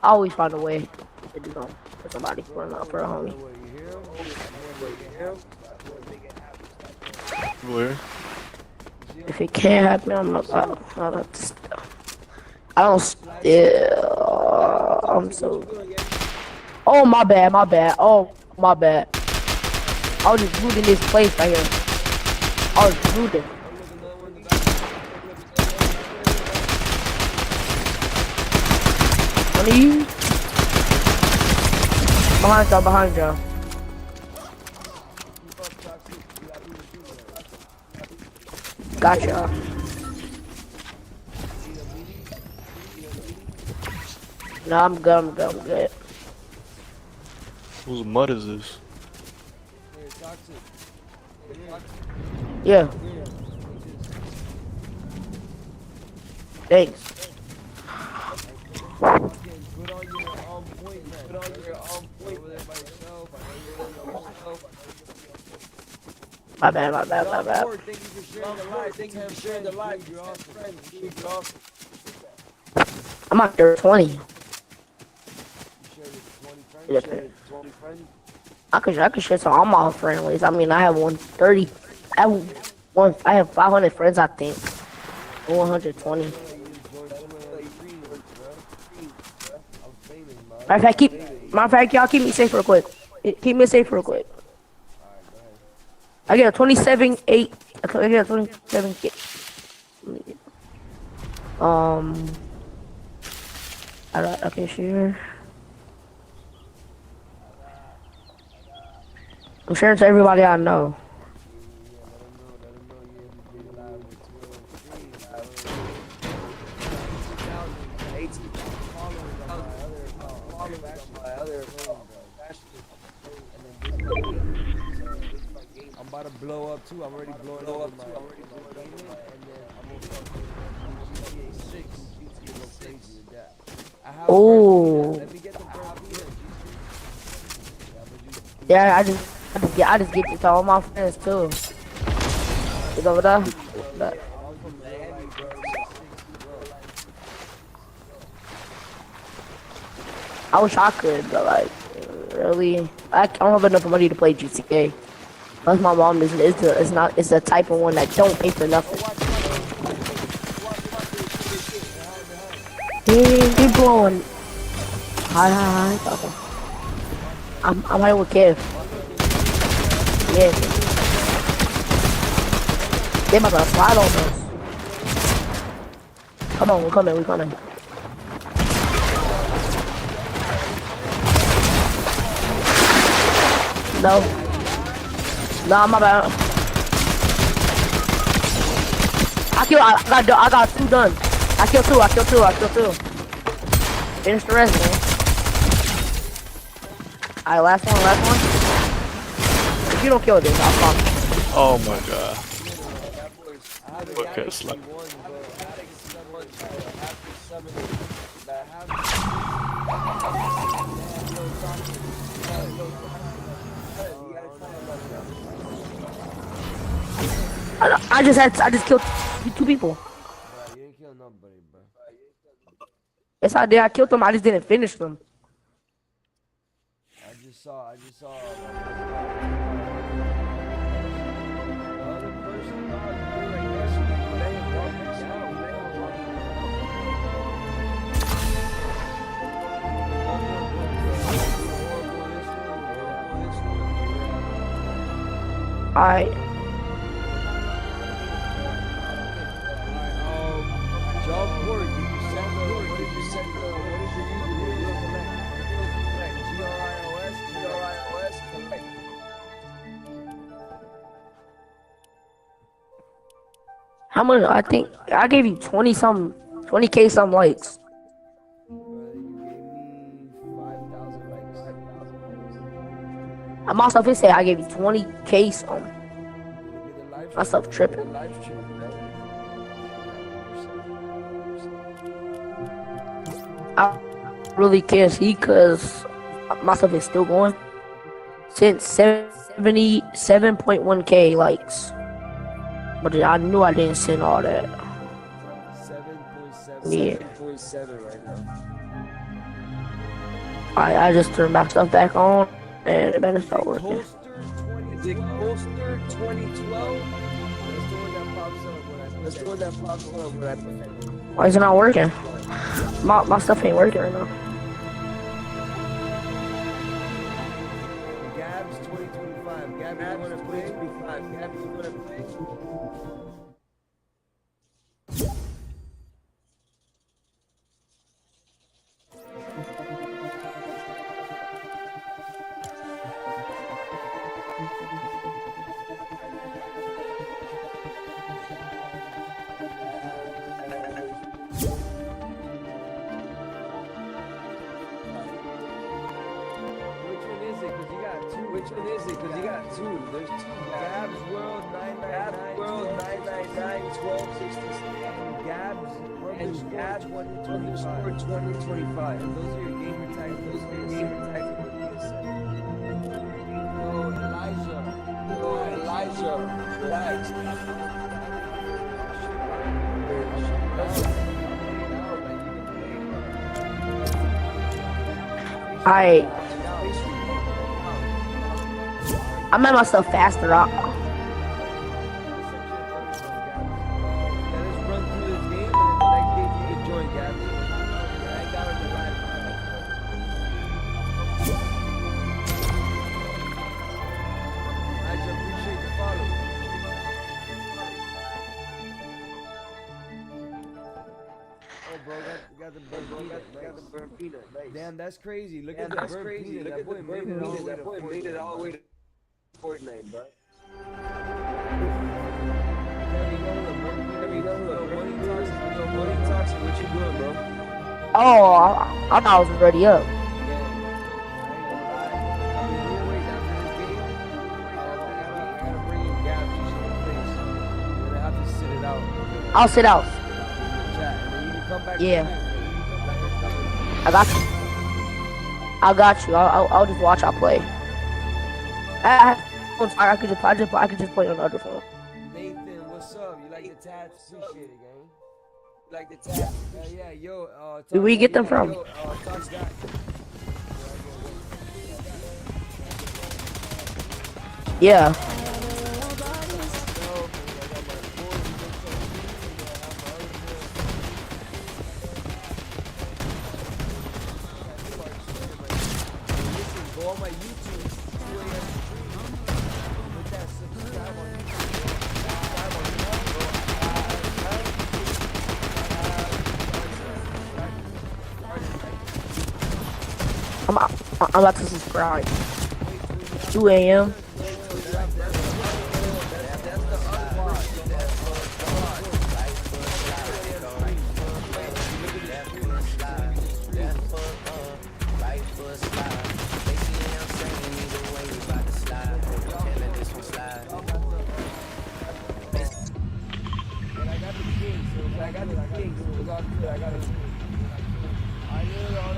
always find a way to do something for somebody, for a homie. Where? If it can't happen, I don't still. I'm so. Oh my bad. Oh my bad. I was just looting this place right here. I was looting. One of you. Behind y'all. Gotcha. No, I'm good. Whose mud is this? Yeah. Thanks. Put on your point, man. Put on your point there by yourself. My bad. Thank you for sharing the live. You're awesome. I'm out there 20. You shared it to 20 friends. I could share some all my friendlies. I mean, I have 130. I have 500 friends, I think. 120. Matter of fact, y'all keep me safe real quick. I get a 27-8. I get a 27 kit. Okay, sure. I'm sharing to everybody I know. I'm about to blow up too. I'm already blowing up. And then I'm gonna fucking GTA 6. GTA go crazy with that. Oh. Let me get the Yeah, I just get to tell all my friends too. It's over there. I wish I could, but like, really, I don't have enough money to play GTA. Plus my mom is the type of one that don't pay for nothing. He blowing. Hi. Okay. I'm here with Kev. Yeah. They about to slide on us. Come on, we're coming. No, my bad. I got 2 done. I killed two. Finish the rest, man. Alright, last one. If you don't kill this, I'll fuck. Oh my god. Look at Slap. I just killed 2 people. Bro, you didn't kill nobody, bro. Yes, I did. I killed them. I just didn't finish them. I just saw. The other person, dog, you like that shit, you let him walk next down. Alright. Job work. Did you send the? What is your username? GRIOS. Collect. How much? I think I gave you 20K some likes. You gave me 5,000 likes. I myself say I gave you 20K some. Myself tripping. I really can't see because my stuff is still going. Since 77.1K likes. But I knew I didn't send all that. 7.7 right now. I just turned my stuff back on and it better start working. Is it Holster 2012? That's the one that pops up when I put that. Why is it not working? My stuff ain't working right now. Gabs 2025. Gabs, you wanna play? Gabs, you wanna play? Which one is it? Because you got 2. There's 2. Gabs World 999 1266. Gabs Gabs 2025. And those are your gamer tags. Yo, Elijah. Relax. I made myself faster up. Let's run through this game and then the next game you can join, Gabs. I got it live. I just appreciate the follow. Oh, bro, got the burnt peanut. Nice. Damn, that's crazy. Look at the burnt peanut. That boy made it all the way to Fortnite, bro. Money toxic, what you doing, bro? Oh, I thought I was already up. I'll sit out. Yeah. I got you. I'll just watch. I'll play. I could just play on the other phone. Nathan, what's up? You like the tats? Appreciate it, gang. You like the tats? Yeah, yo. Where we get them from? Yeah. I'm about to subscribe. 2 a.m.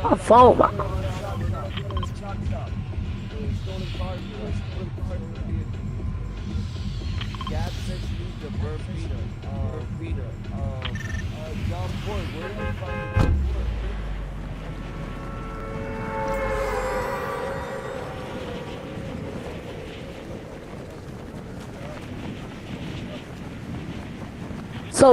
My phone. Gab says she needs the burnt peanut. John Boy, where did you find the burnt peanut? So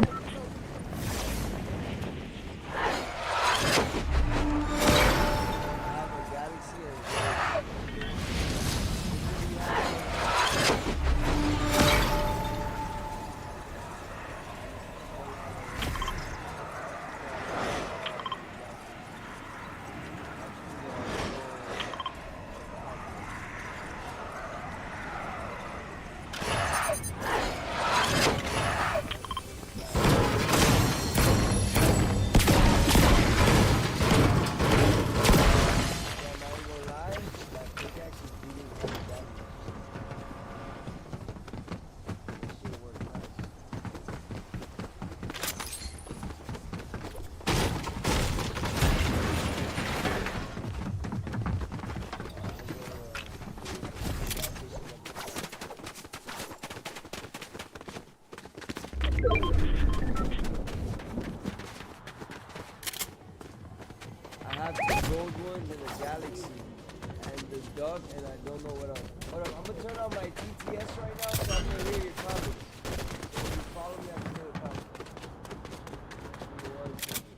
I have the gold ones and the galaxy and the duck and I don't know what else. Hold up, I'm gonna turn on my TTS right now so I can hear your comments. If you follow me, I can hear the comments. Give me 1 second.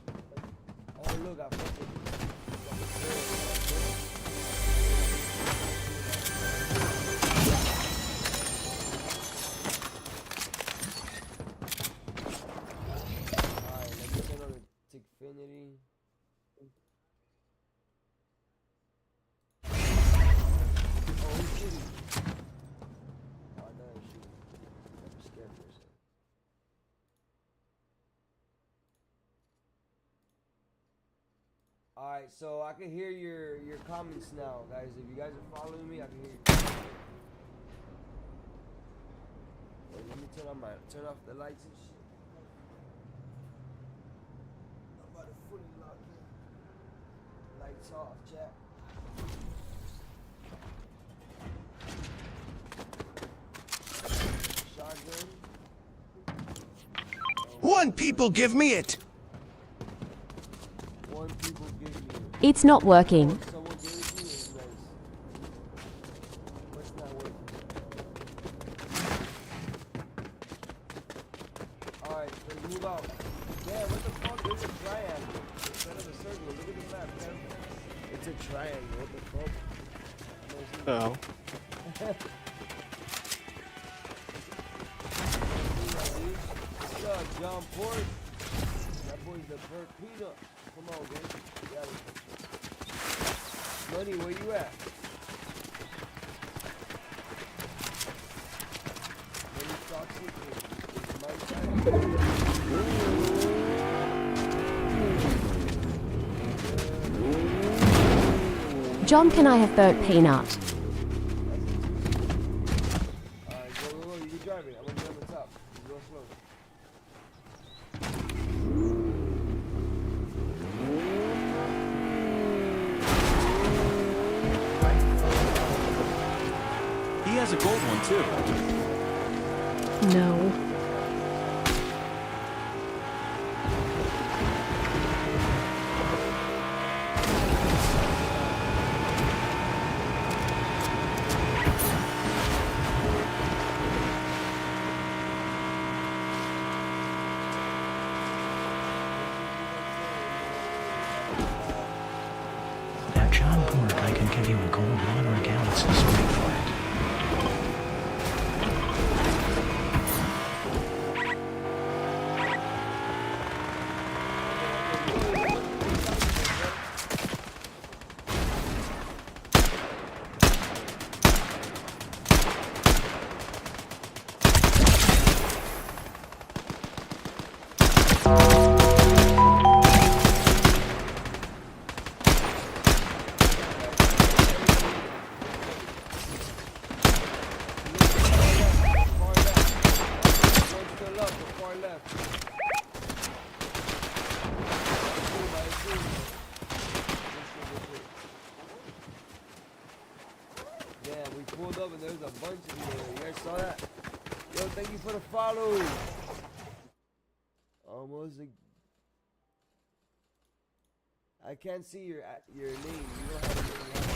Oh look, I fucking Alright, let me turn on the Tickfinity. Alright, so I can hear your comments now, guys. If you guys are following me, I can hear you. Wait, let me turn off the lights and shit. I'm about to fully lock in. Lights off, chat. Shotgun. One people give me it. One people give me it. It's not working. Someone gave it to you, it's nice. What's not working? Alright, let's move out. Damn, what the fuck? There's a triangle instead of a circle. Look at the map, man. It's a triangle. What the fuck? Oh. What's up, John Port? That boy's the burnt peanut. Come on, man. Yeah. Money, where you at? Money toxic. It's my time. John, can I have burnt peanut? Alright, go. You can drive it. I'm gonna be on the top. Just go slow. He has a gold one too. No. That John Pork, I can give you a gold one or a galaxy straight for it. Damn, we pulled up and there's a bunch of you. You guys saw that? Yo, thank you for the follow. Almost. I can't see your name. You don't have a name.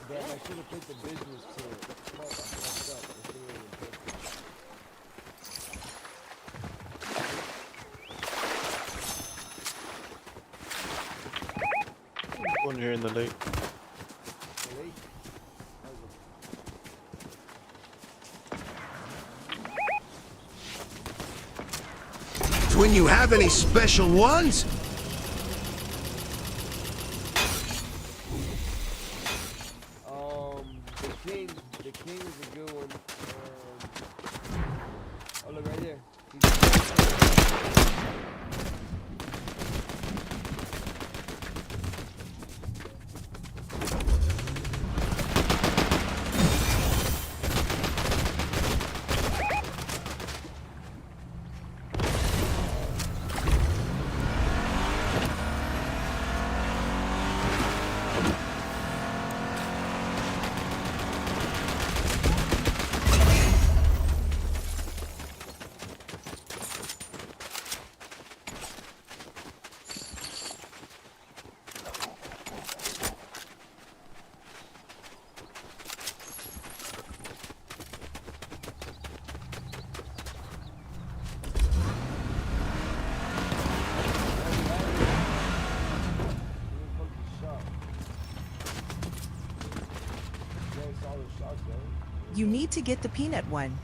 Damn, I should have picked the business to fuck, I fucked up. I should've even picked it. One here in the lake. The lake? Twin, you have any special ones? The king is a good one. Oh, look right there. You need to get the peanut one.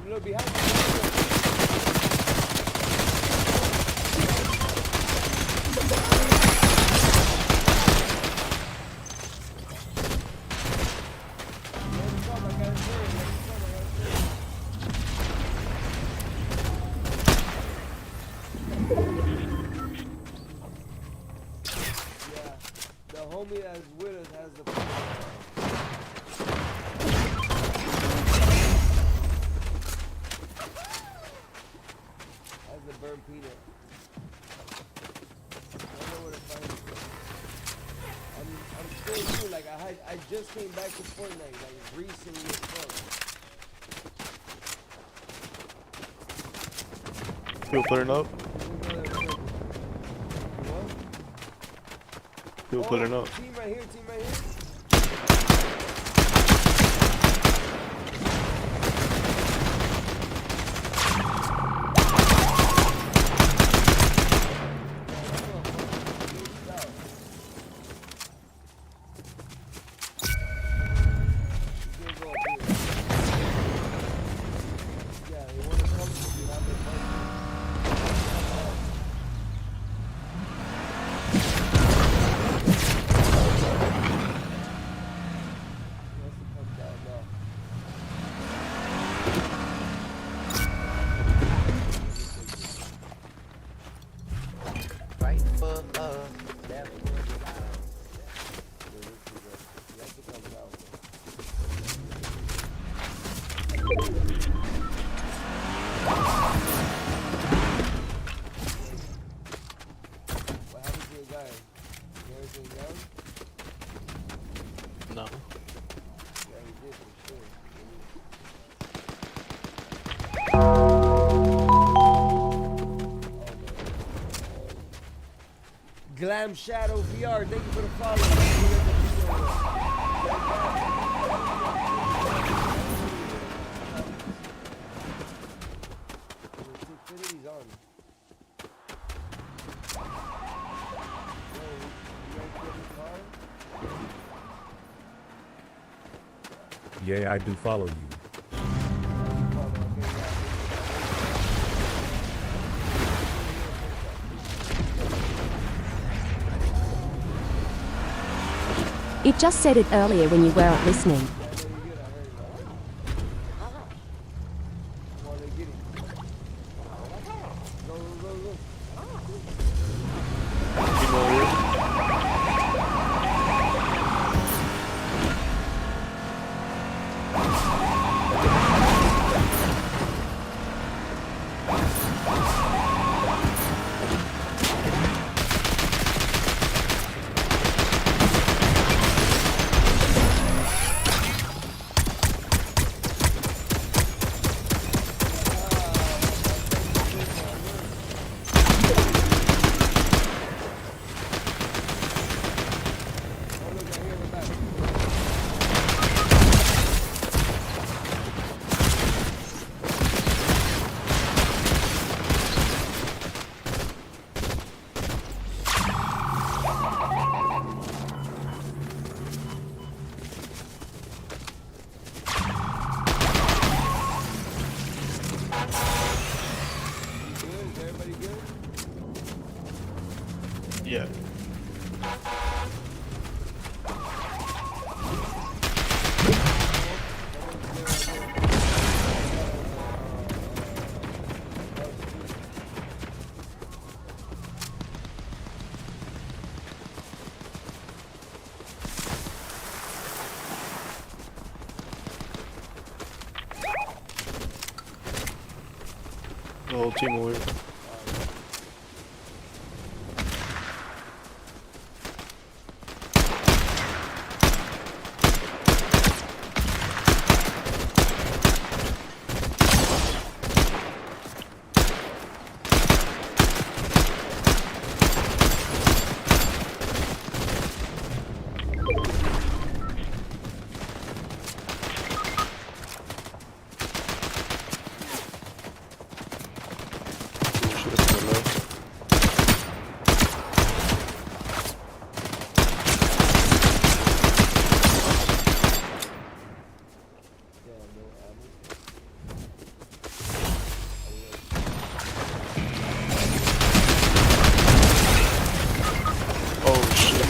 Look behind you. Yeah, the homie that's with us has the. Burn peanut. I don't know where to find it. I'm still new. Like I just came back to Fortnite like recently as fuck. People putting up. What? People putting up. Team right here. Team right here. No. Glam Shadow VR, thank you for the follow. Yeah, I do follow you. It just said it earlier when you weren't listening. Yeah, I know you're good. I heard it. Come on, let's get it. Go, go, go, go. Team over here. Oh, look, I hear it back. You good? Is everybody good? Yeah. The whole team over here. Shoot up to the left. Yeah, no ammo. Oh shit.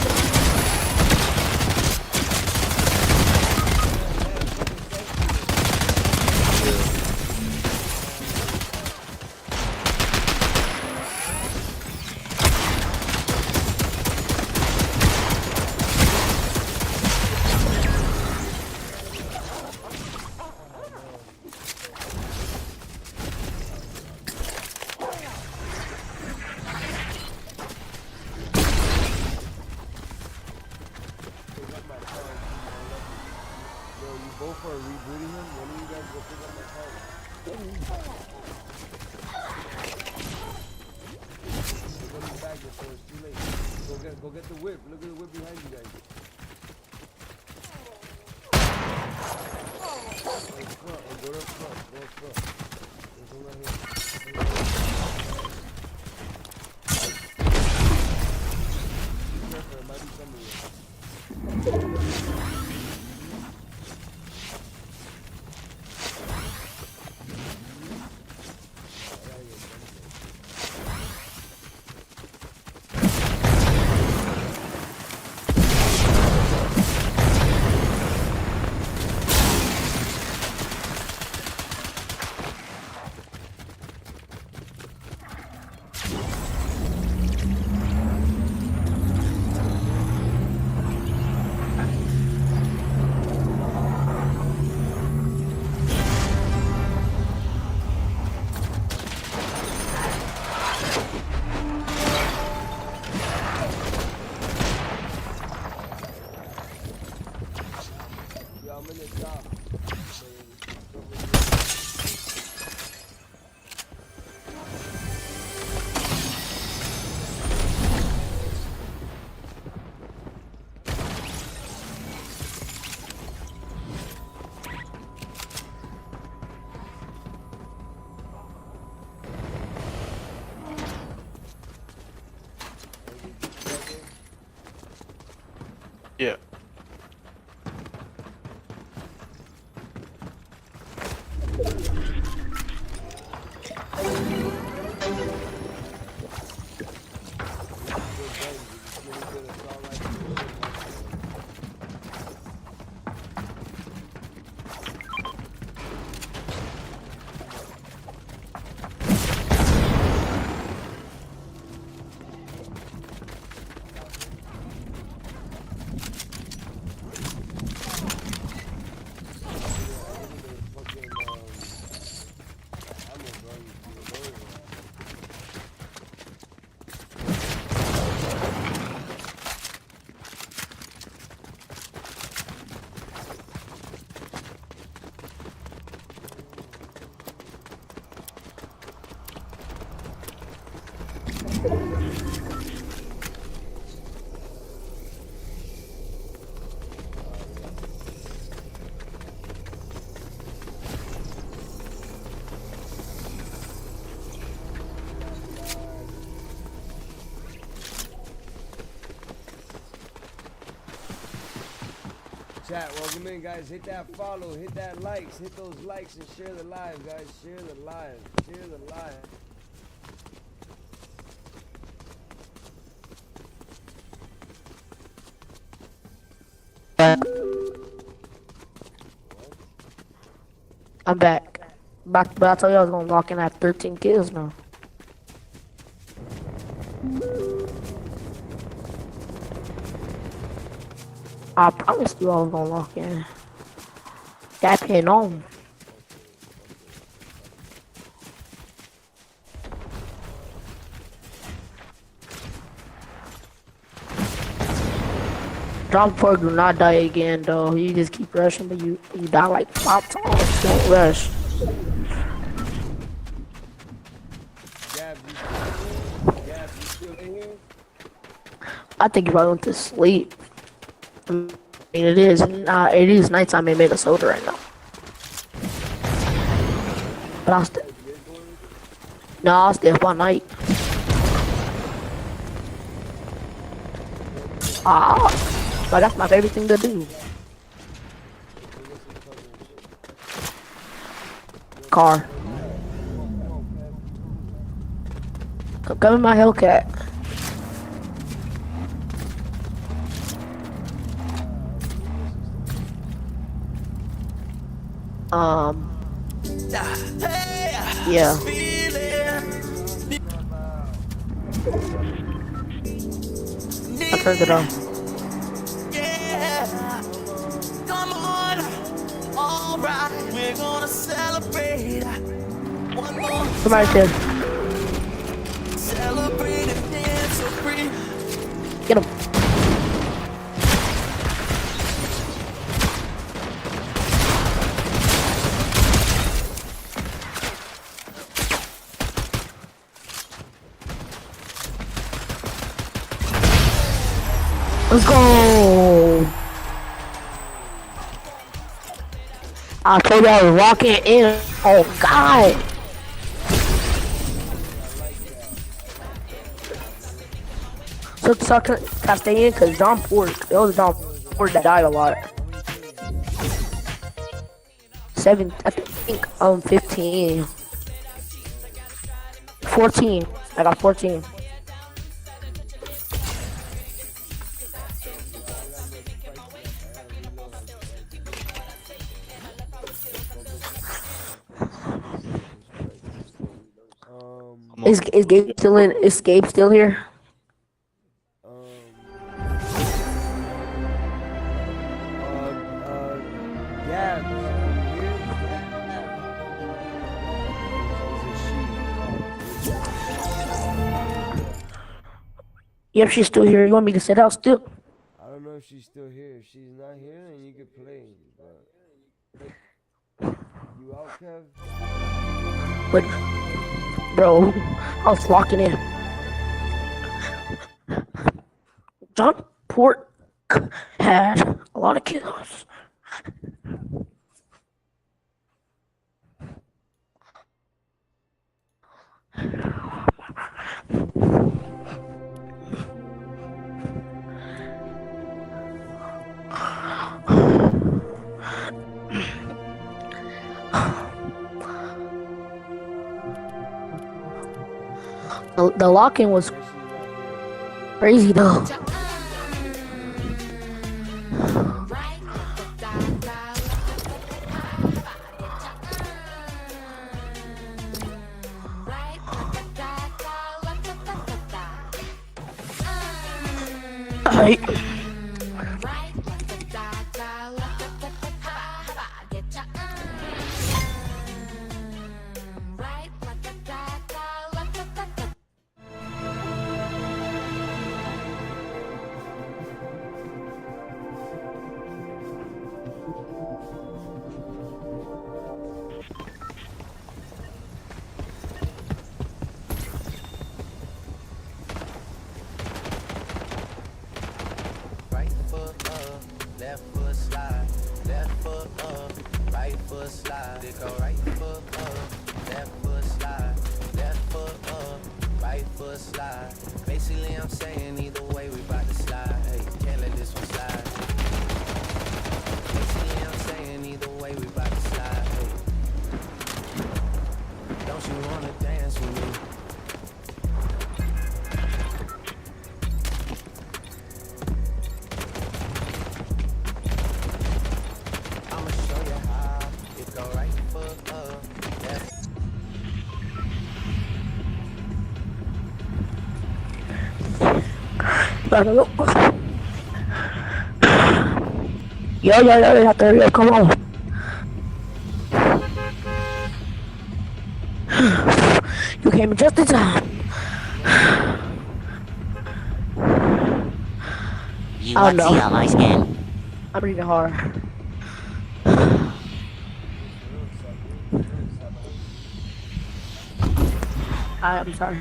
Pick up my car and see my lucky. Yo, you both are rebooting him? When are you guys go pick up my car? They're coming back before it's too late. Go get the whip. Look at the whip behind you guys. Go to the front. Or go to the front. Go up front. There's one right here. Be careful, there might be somebody here. Yo, I'm in the top. Yeah. Chat, welcome in, guys. Hit that follow, hit that likes, hit those likes, and share the live, guys. Share the live, share the live. I'm back. Back, but I told you I was gonna lock in at 13 kills now. I promised you I was gonna lock in. That pin on. Drop four, do not die again though. You just keep rushing, but you die like 5 times. Don't rush. Gabs, you still in here? I think if I went to sleep. I mean, it is nighttime in Minnesota right now. But I'll stay. No, I'll stay up all night. But that's my favorite thing to do. Car. Come in my Hellcat. Yeah. I turned it on. Come on, alright, we're gonna celebrate. One more Somebody said, celebrate and dance so free. get him. Let's go. I told you I was walking in. Oh God. So can I stay in? Cause John Pork, it was John Pork that died a lot. 7, I think 15. 14. I got 14. Is Gabe still in? Is Gabe still here? Gabs, Yep, she's still here. You want me to sit out still? I don't know if she's still here. If she's not here, then you can play. But you out, Kev? But, bro, I was locking in. John Pork had a lot of kills. The lock-in was crazy though. Alright. Left foot slide, left foot up, right foot slide. It go right foot up, left foot slide, left foot up, right foot slide. Basically, I'm saying either way we bout to slide. Hey, can't let this one slide. Yo, you have to hurry up, come on. You came in just in time. You want to see all my skin? I'm breathing hard. I'm sorry.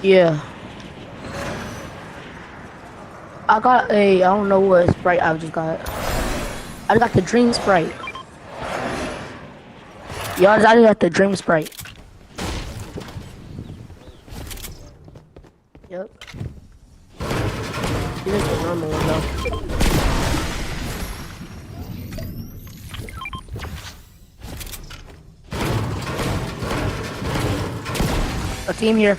Yeah. I got I don't know what Sprite I just got. I got the Dream Sprite. Y'all, I just got the Dream Sprite. Yep. This is the normal one though. A team here.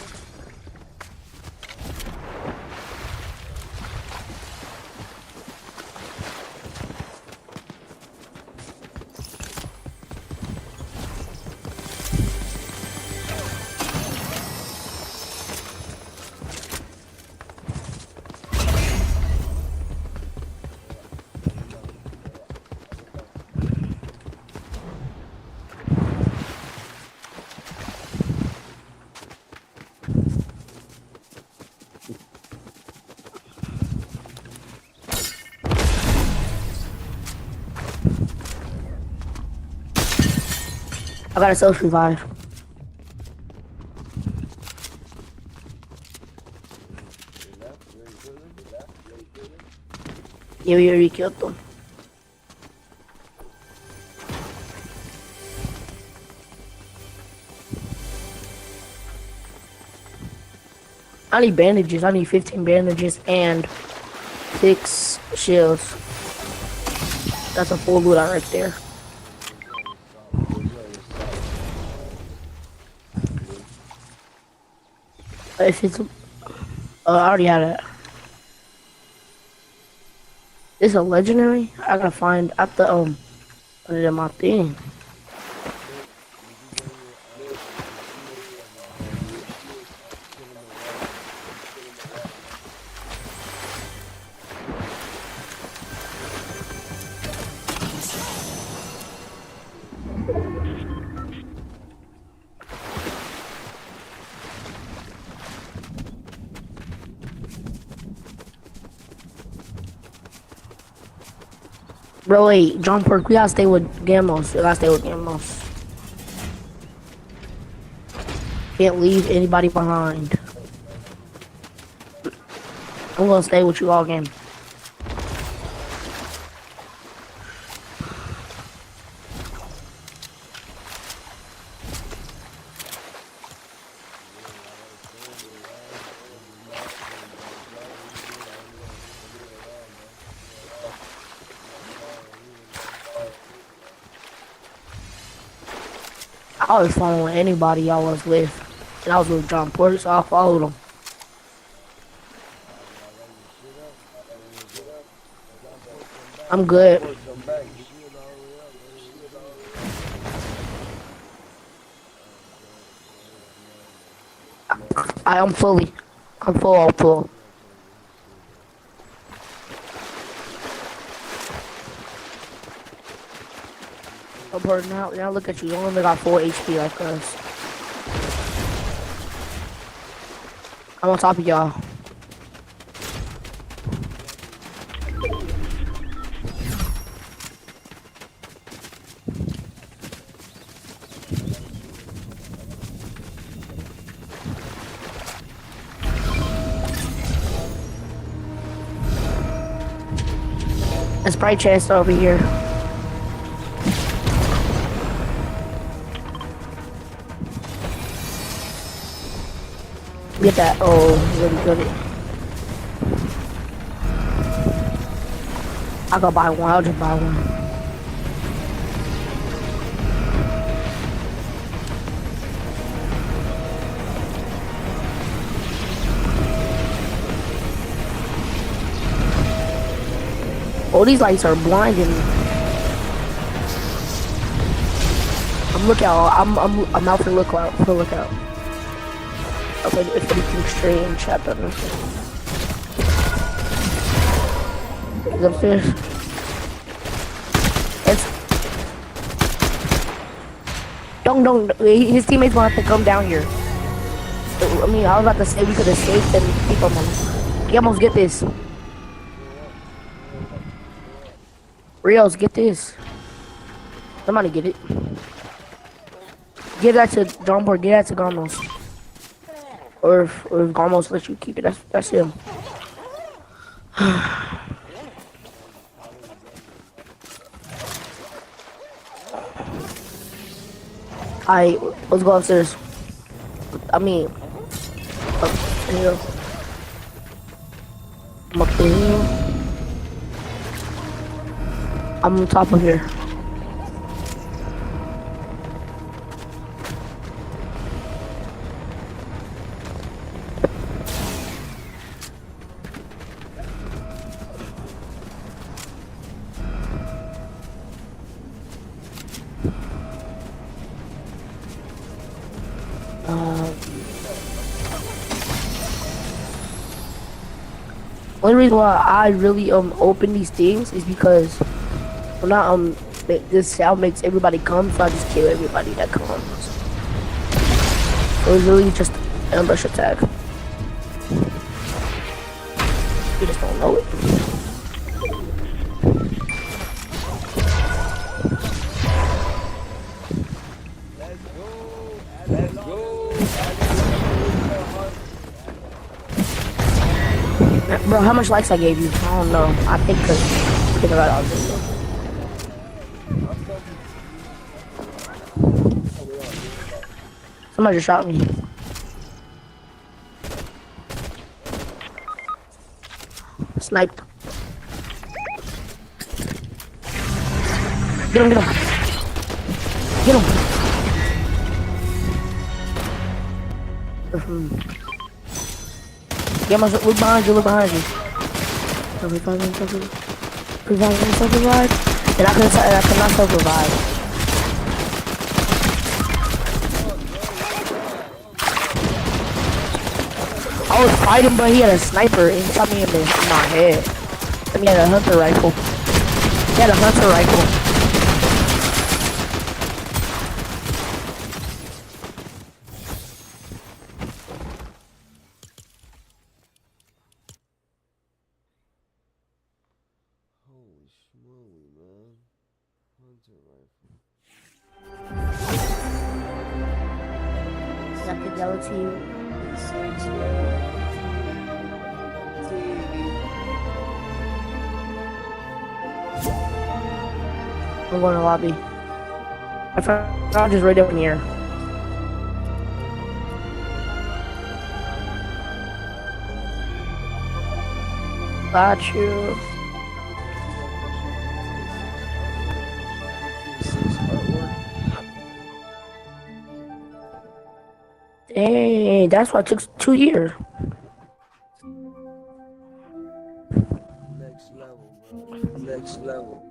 I got a self revive. Yeah, we already killed them. I need bandages. I need 15 bandages and 6 shields. That's a full loadout right there. If it's, I already had it. It's a legendary. I gotta find at the put it in my thing. Bro, wait, John Perk, we gotta stay with Gamos. We gotta stay with Gamos. Can't leave anybody behind. I'm gonna stay with you all game. I was following anybody I was with. And I was with John Porter, so I followed him. I'm good. I'm full. I'm full. But now look at you. You only got 4 HP like us. I'm on top of y'all. A Sprite chest over here. Get that. Oh, really good. I gotta buy one. I'll just buy one. Oh, these lights are blinding me. I'm looking out. I'm out for lookout. For lookout. Okay, if anything strange happens. He's upstairs. Don't. His teammates gonna have to come down here. I mean, I was about to say we could have saved them people. He almost get this. Rios, get this. Somebody get it. Give that to John Boy. Give that to Gamos. Or if Gamos lets you keep it, that's him. Alright, let's go upstairs. I mean, up here. I'm up here. I'm on top of here. Only reason why I really open these things is because when I this sound makes everybody come, so I just kill everybody that comes. So it's really just an ambush attack. You just don't know it. Bro, how much likes I gave you? I don't know. I think because right out of somebody just shot me. Sniped. Get him. Get him. Yeah, look behind you. Revive. And I cannot self-revive. I was fighting, but he had a sniper and he shot me in my head. And he had a hunter rifle. Holy schmoly, man. Hunter rifle. Is that the yellow team? I'm going to lobby. I found just right up in here. Got you. Dang, that's why it took 2 years. Next level, bro. Next level.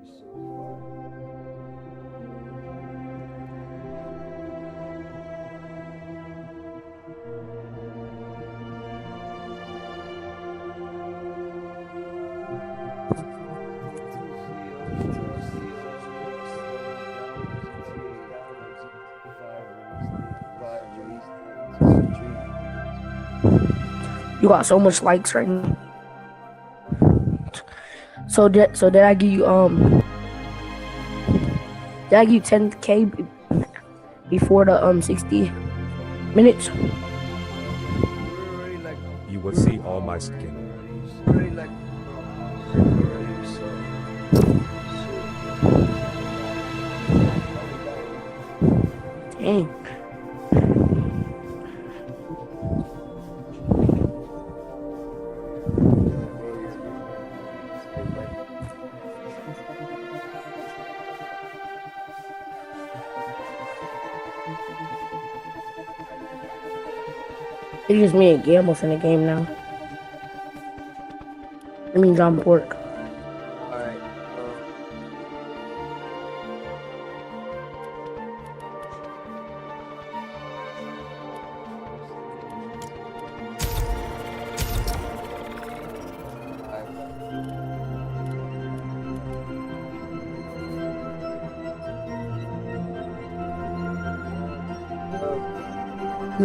You got so much likes right now. So did I give you did I give you 10K before the 60 minutes? You will see all my skin. Dang. It's just me and Gamos in the game now. I mean John Pork. Alright.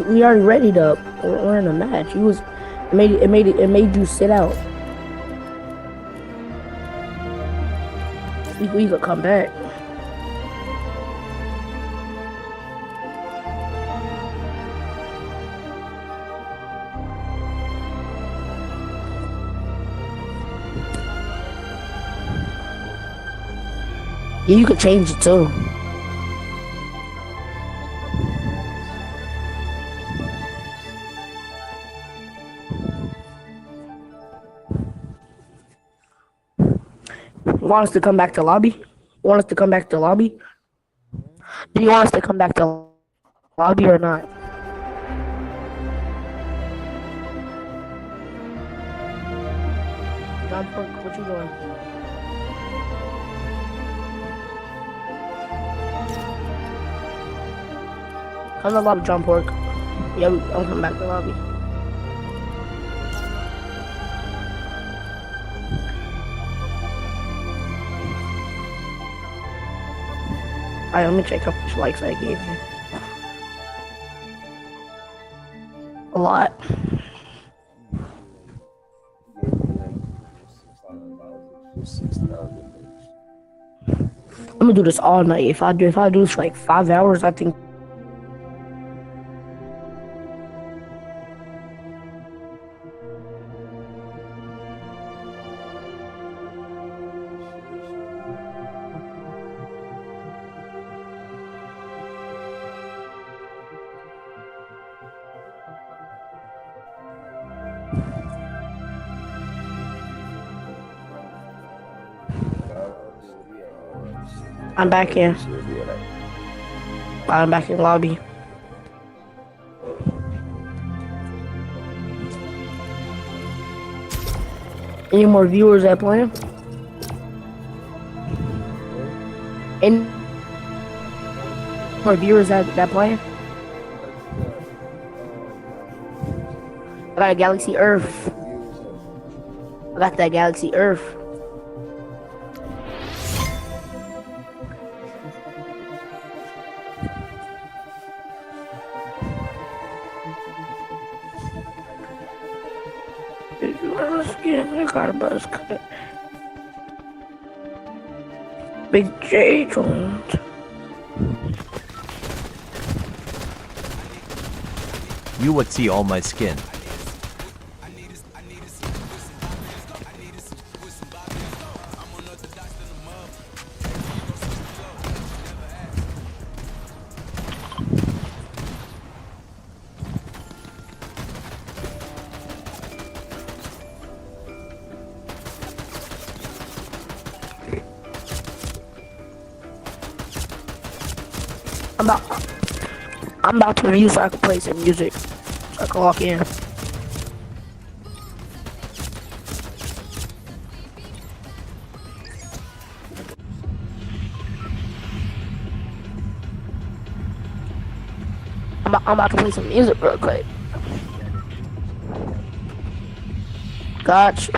We already readied up. We're in a match. It made you sit out. We could come back. Yeah, you could change it too. Want us to come back to lobby? Want us to come back to lobby? Do you want us to come back to lobby or not? John Pork, what you doing? Come to lobby, John Pork. Yeah, I'll come back to lobby. Alright, let me check how much likes I gave you. A lot. I'm gonna do this all night. If I do this for like 5 hours, I think. I'm back in. I'm back in lobby. Any more viewers that playing? Any more viewers that playing? I got a Galaxy Earth. I got that Galaxy Earth. I got a buzz cut. Big J joined. You would see all my skin. I'm about to review so I can play some music. So I can walk in. I'm about to play some music real quick. Gotcha.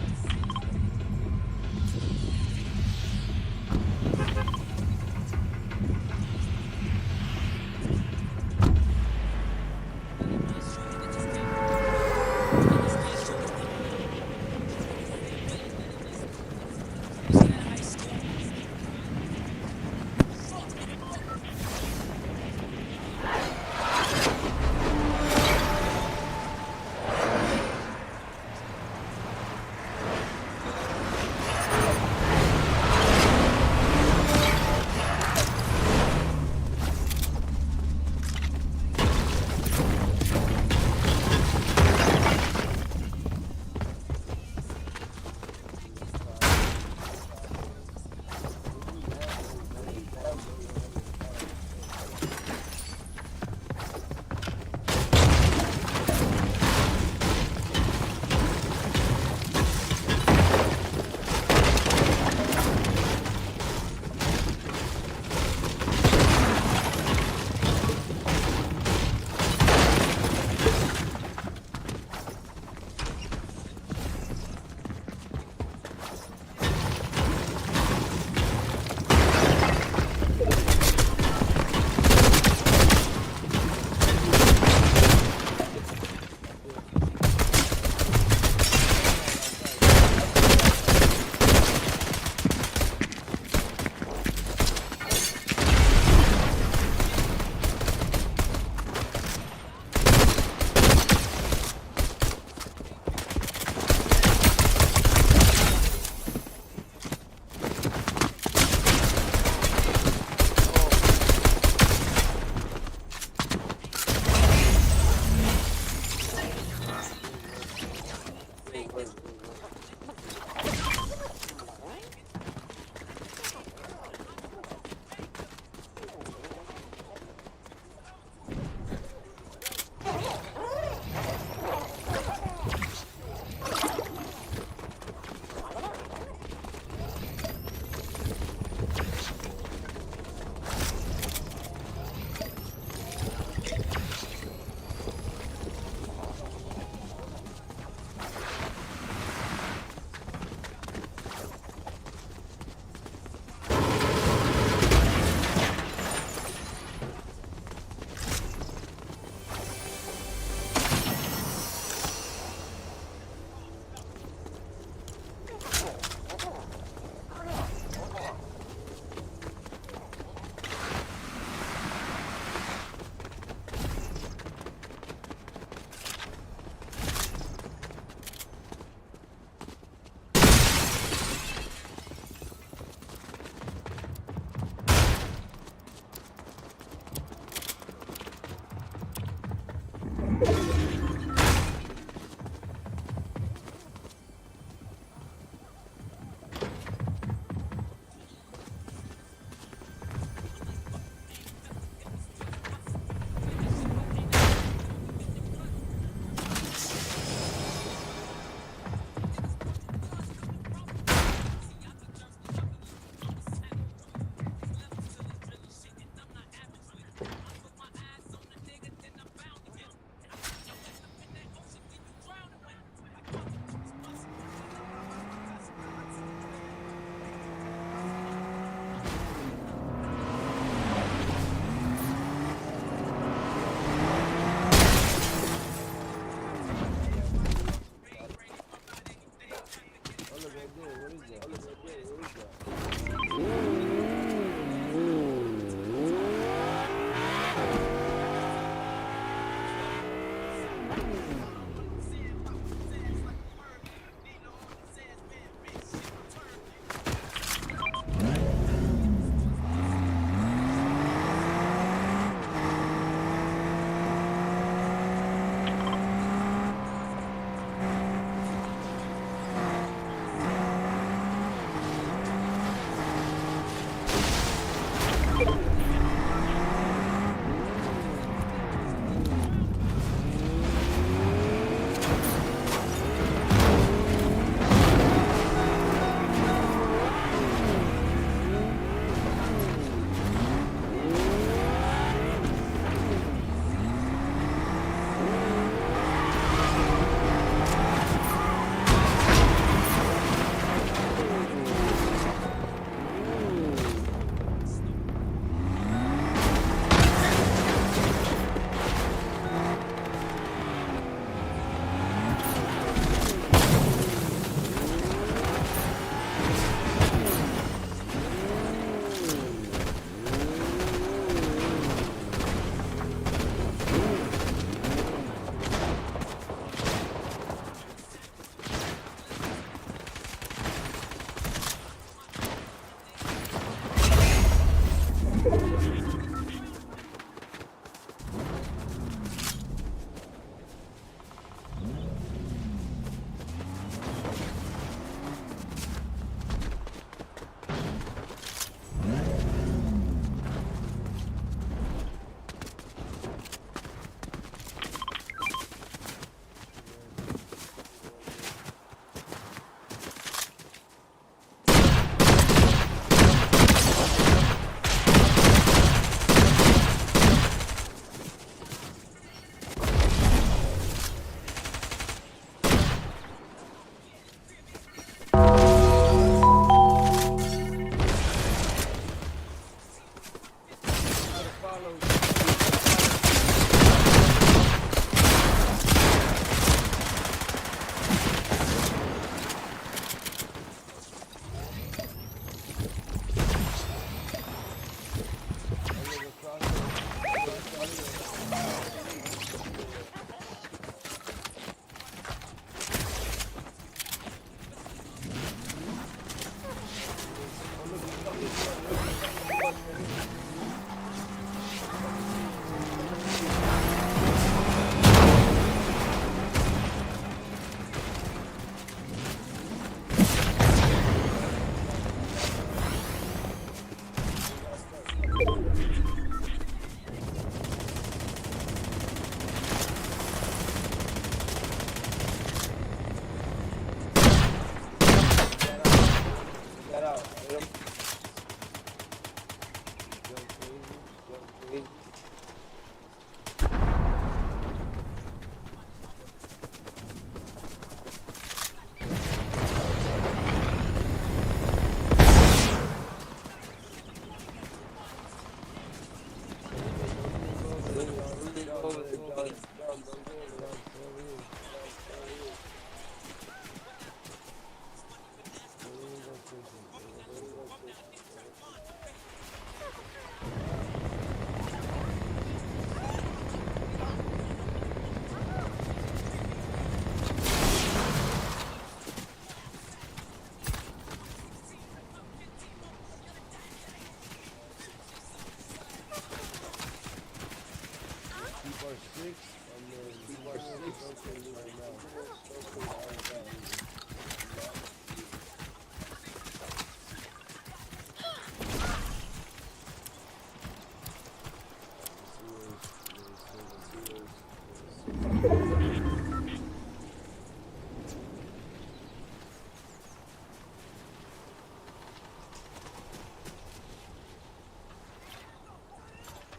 2 bar 6, and then 2 bar 6, okay, right now.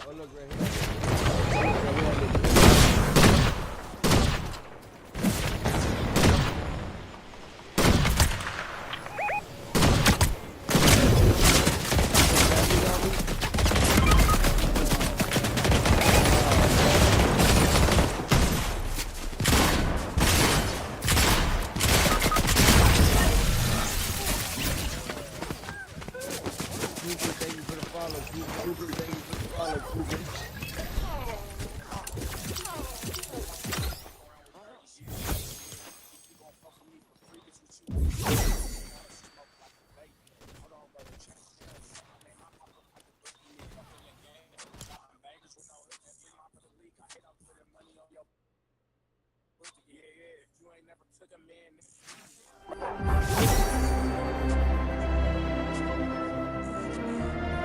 Oh, look right here. Cooper, thank you for the follow. Cooper, thank you for the follow. Cooper.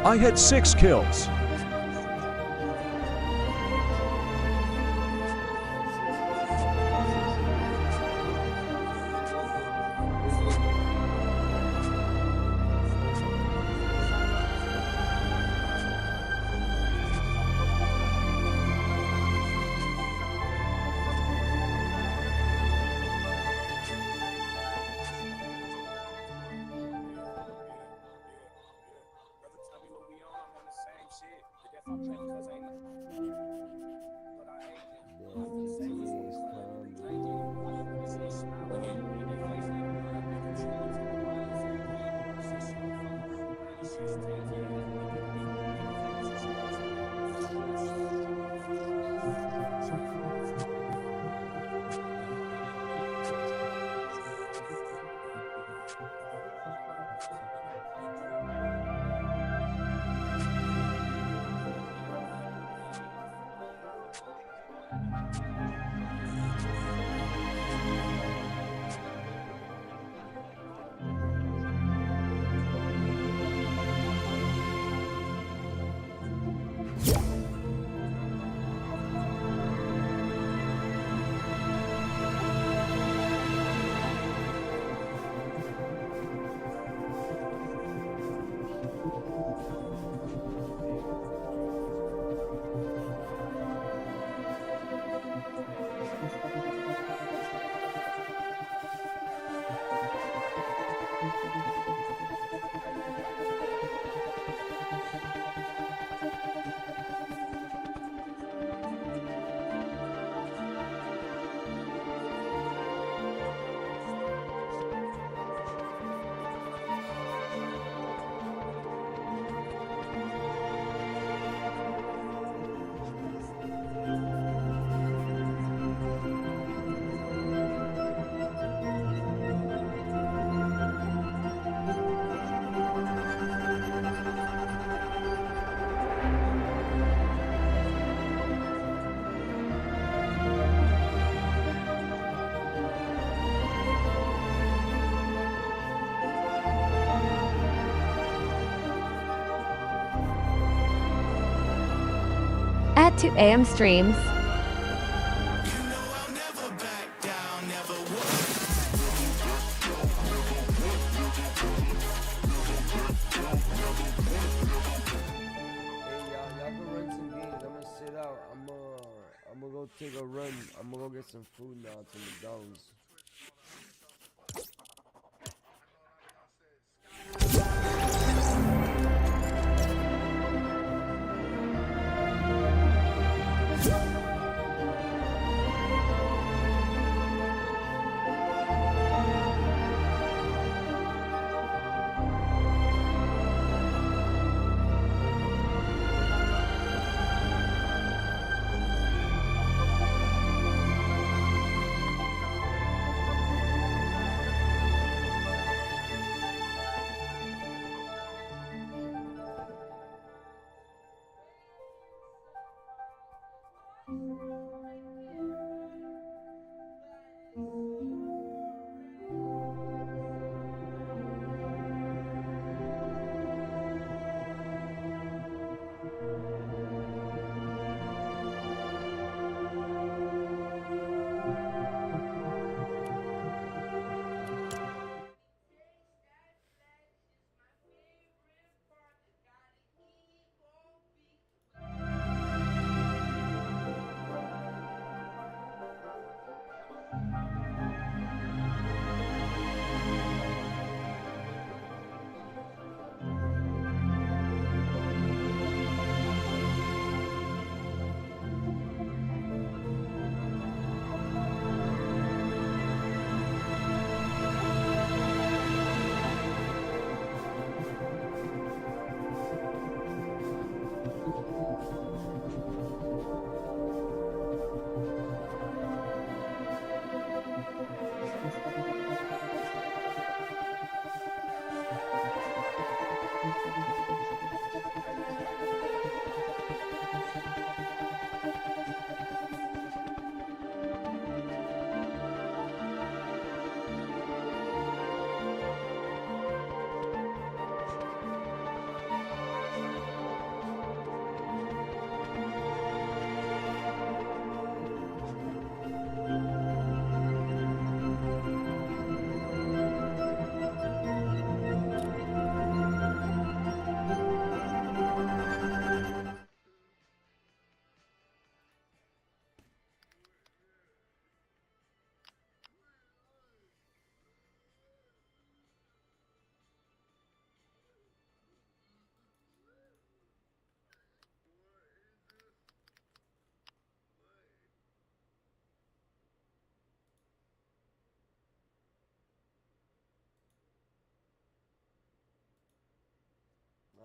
I had 6 kills. Add to AM streams. I'm gonna go take a run. I'm gonna go get some food now to McDonald's.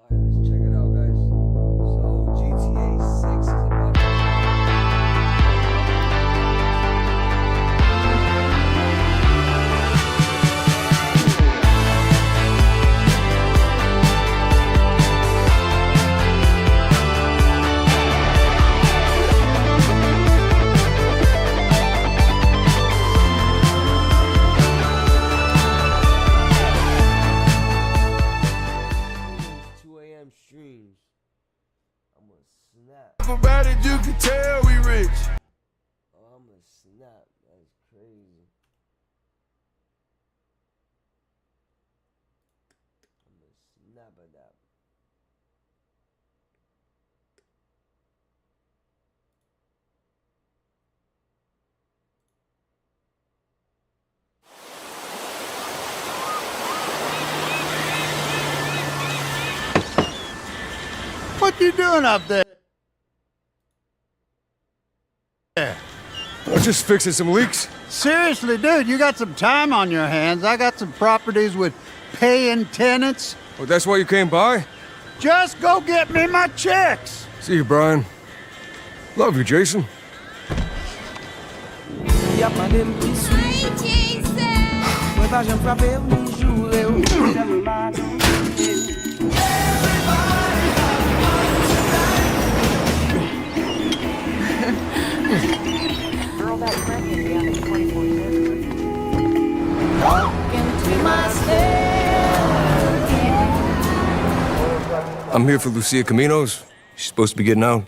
Alright, let's check it out, guys. So GTA 6 is about to streams. I'm gonna snap. About it, you can tell we rich. Oh, I'm gonna snap. That's crazy. I'm gonna snap at that. What you doing up there? I'm just fixing some leaks. Seriously, dude, you got some time on your hands. I got some properties with paying tenants. Oh, that's why you came by? Just go get me my checks. See you, Brian. Love you, Jason. Girl, that crank can be on it 24/7. Walk into my I'm here for Lucia Caminos. She's supposed to be getting out.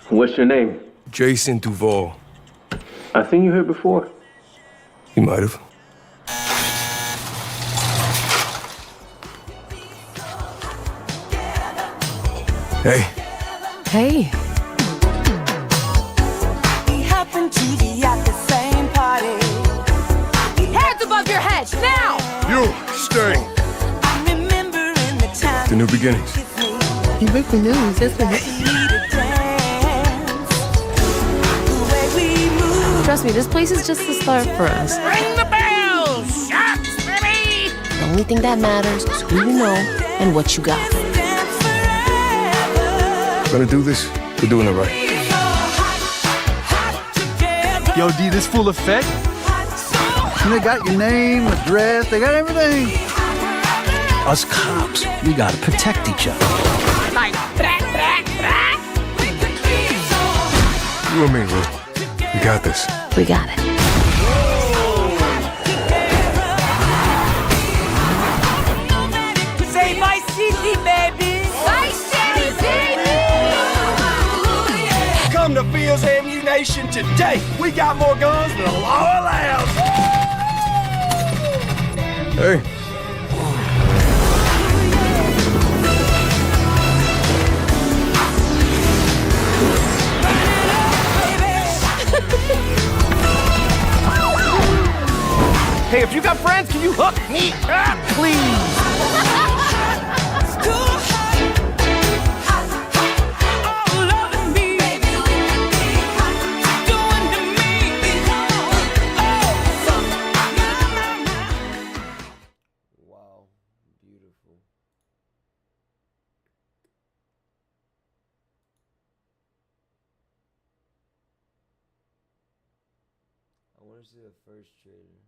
What's your name? Jason Duval. I seen you here before. You might have. Hey. Hey. We happened to be at the same party. Hands above your head, now! You, stay. I remember in the time The new beginnings. You break the news, isn't it? Trust me, this place is just the start for us. Ring the bell! Shots, baby! The only thing that matters is who you know and what you got. Gonna do this? We're doing it right. Yo, D, this full effect? And they got your name, address, they got everything. Us cops, we gotta protect each other. Like, You and me, Lou. We got this. We got it. Say Vice City, baby. Vice City, baby. Come to Fields Ammunition today. We got more guns than the law allows. Hey. Hey, if you got friends, can you hook me up, please? Wow, beautiful. I want to see the first trailer.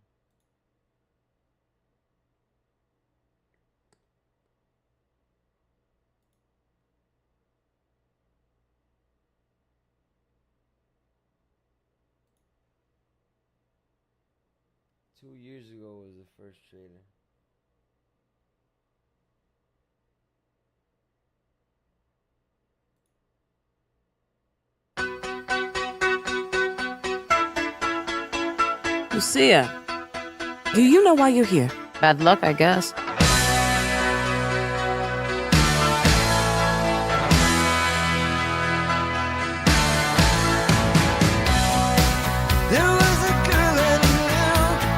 Two years ago was the first trailer. Lucia, do you know why you're here? Bad luck, I guess. There was a girl I knew.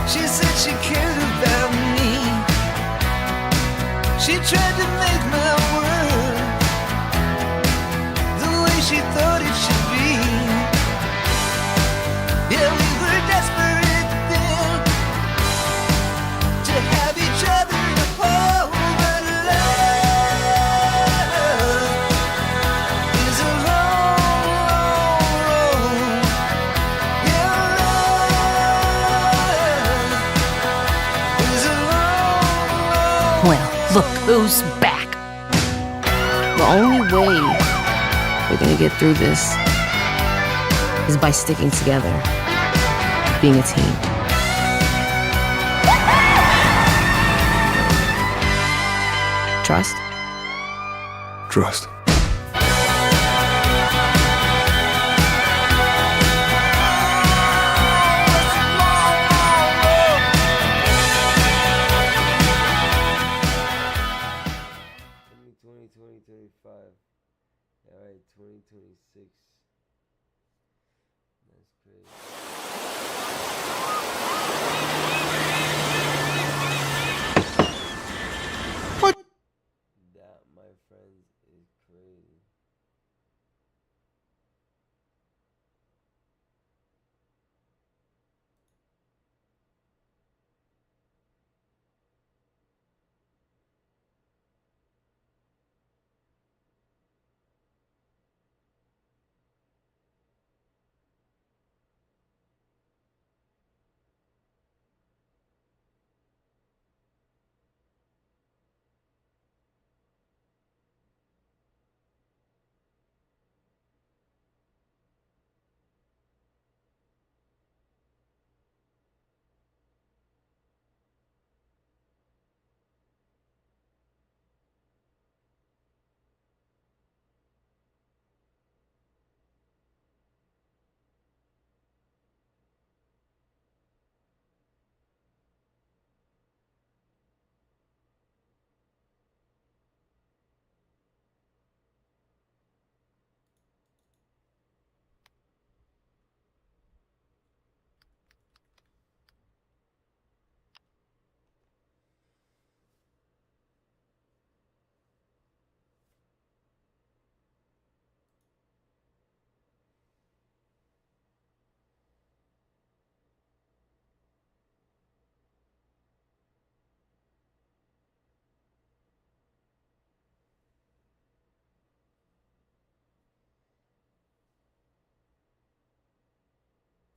She said she cared about me. She tried to make my world the way she thought it should be. Yeah, we were desperate then to have each other to hold, but love is a long, long road. Yeah, love is a long, long Well, look who's back. The only way we're gonna get through this is by sticking together, being a team. Trust? Trust. All right, 2026. That's crazy. What? That, my friends, is crazy.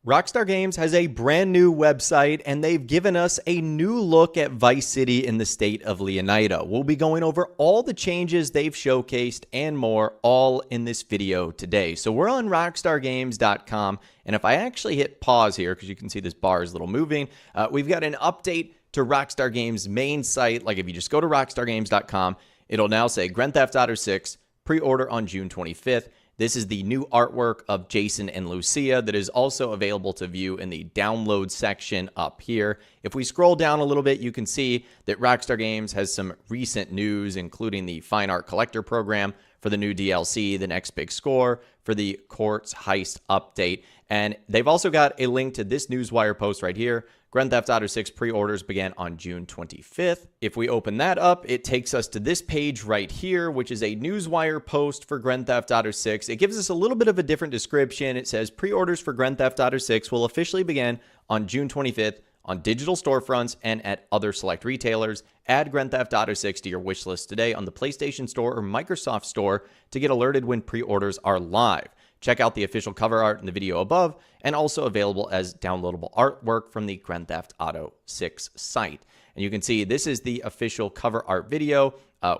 Rockstar Games has a brand new website, and they've given us a new look at Vice City in the state of Leonida. We'll be going over all the changes they've showcased and more, all in this video today. So we're on rockstargames.com, and if I actually hit pause here, because you can see this bar is a little moving, we've got an update to Rockstar Games' main site. Like if you just go to rockstargames.com, it'll now say Grand Theft Auto 6, pre-order on June 25th. This is the new artwork of Jason and Lucia that is also available to view in the download section up here. If we scroll down a little bit, you can see that Rockstar Games has some recent news, including the Fine Art Collector program for the new DLC, the next big score, for the Courts Heist update. And they've also got a link to this Newswire post right here. Grand Theft Auto 6 pre-orders began on June 25th. If we open that up, it takes us to this page right here, which is a Newswire post for Grand Theft Auto 6. It gives us a little bit of a different description. It says pre-orders for Grand Theft Auto 6 will officially begin on June 25th on digital storefronts and at other select retailers. Add Grand Theft Auto 6 to your wish list today on the PlayStation Store or Microsoft Store to get alerted when pre-orders are live. Check out the official cover art in the video above, and also available as downloadable artwork from the Grand Theft Auto 6 site. And you can see this is the official cover art video.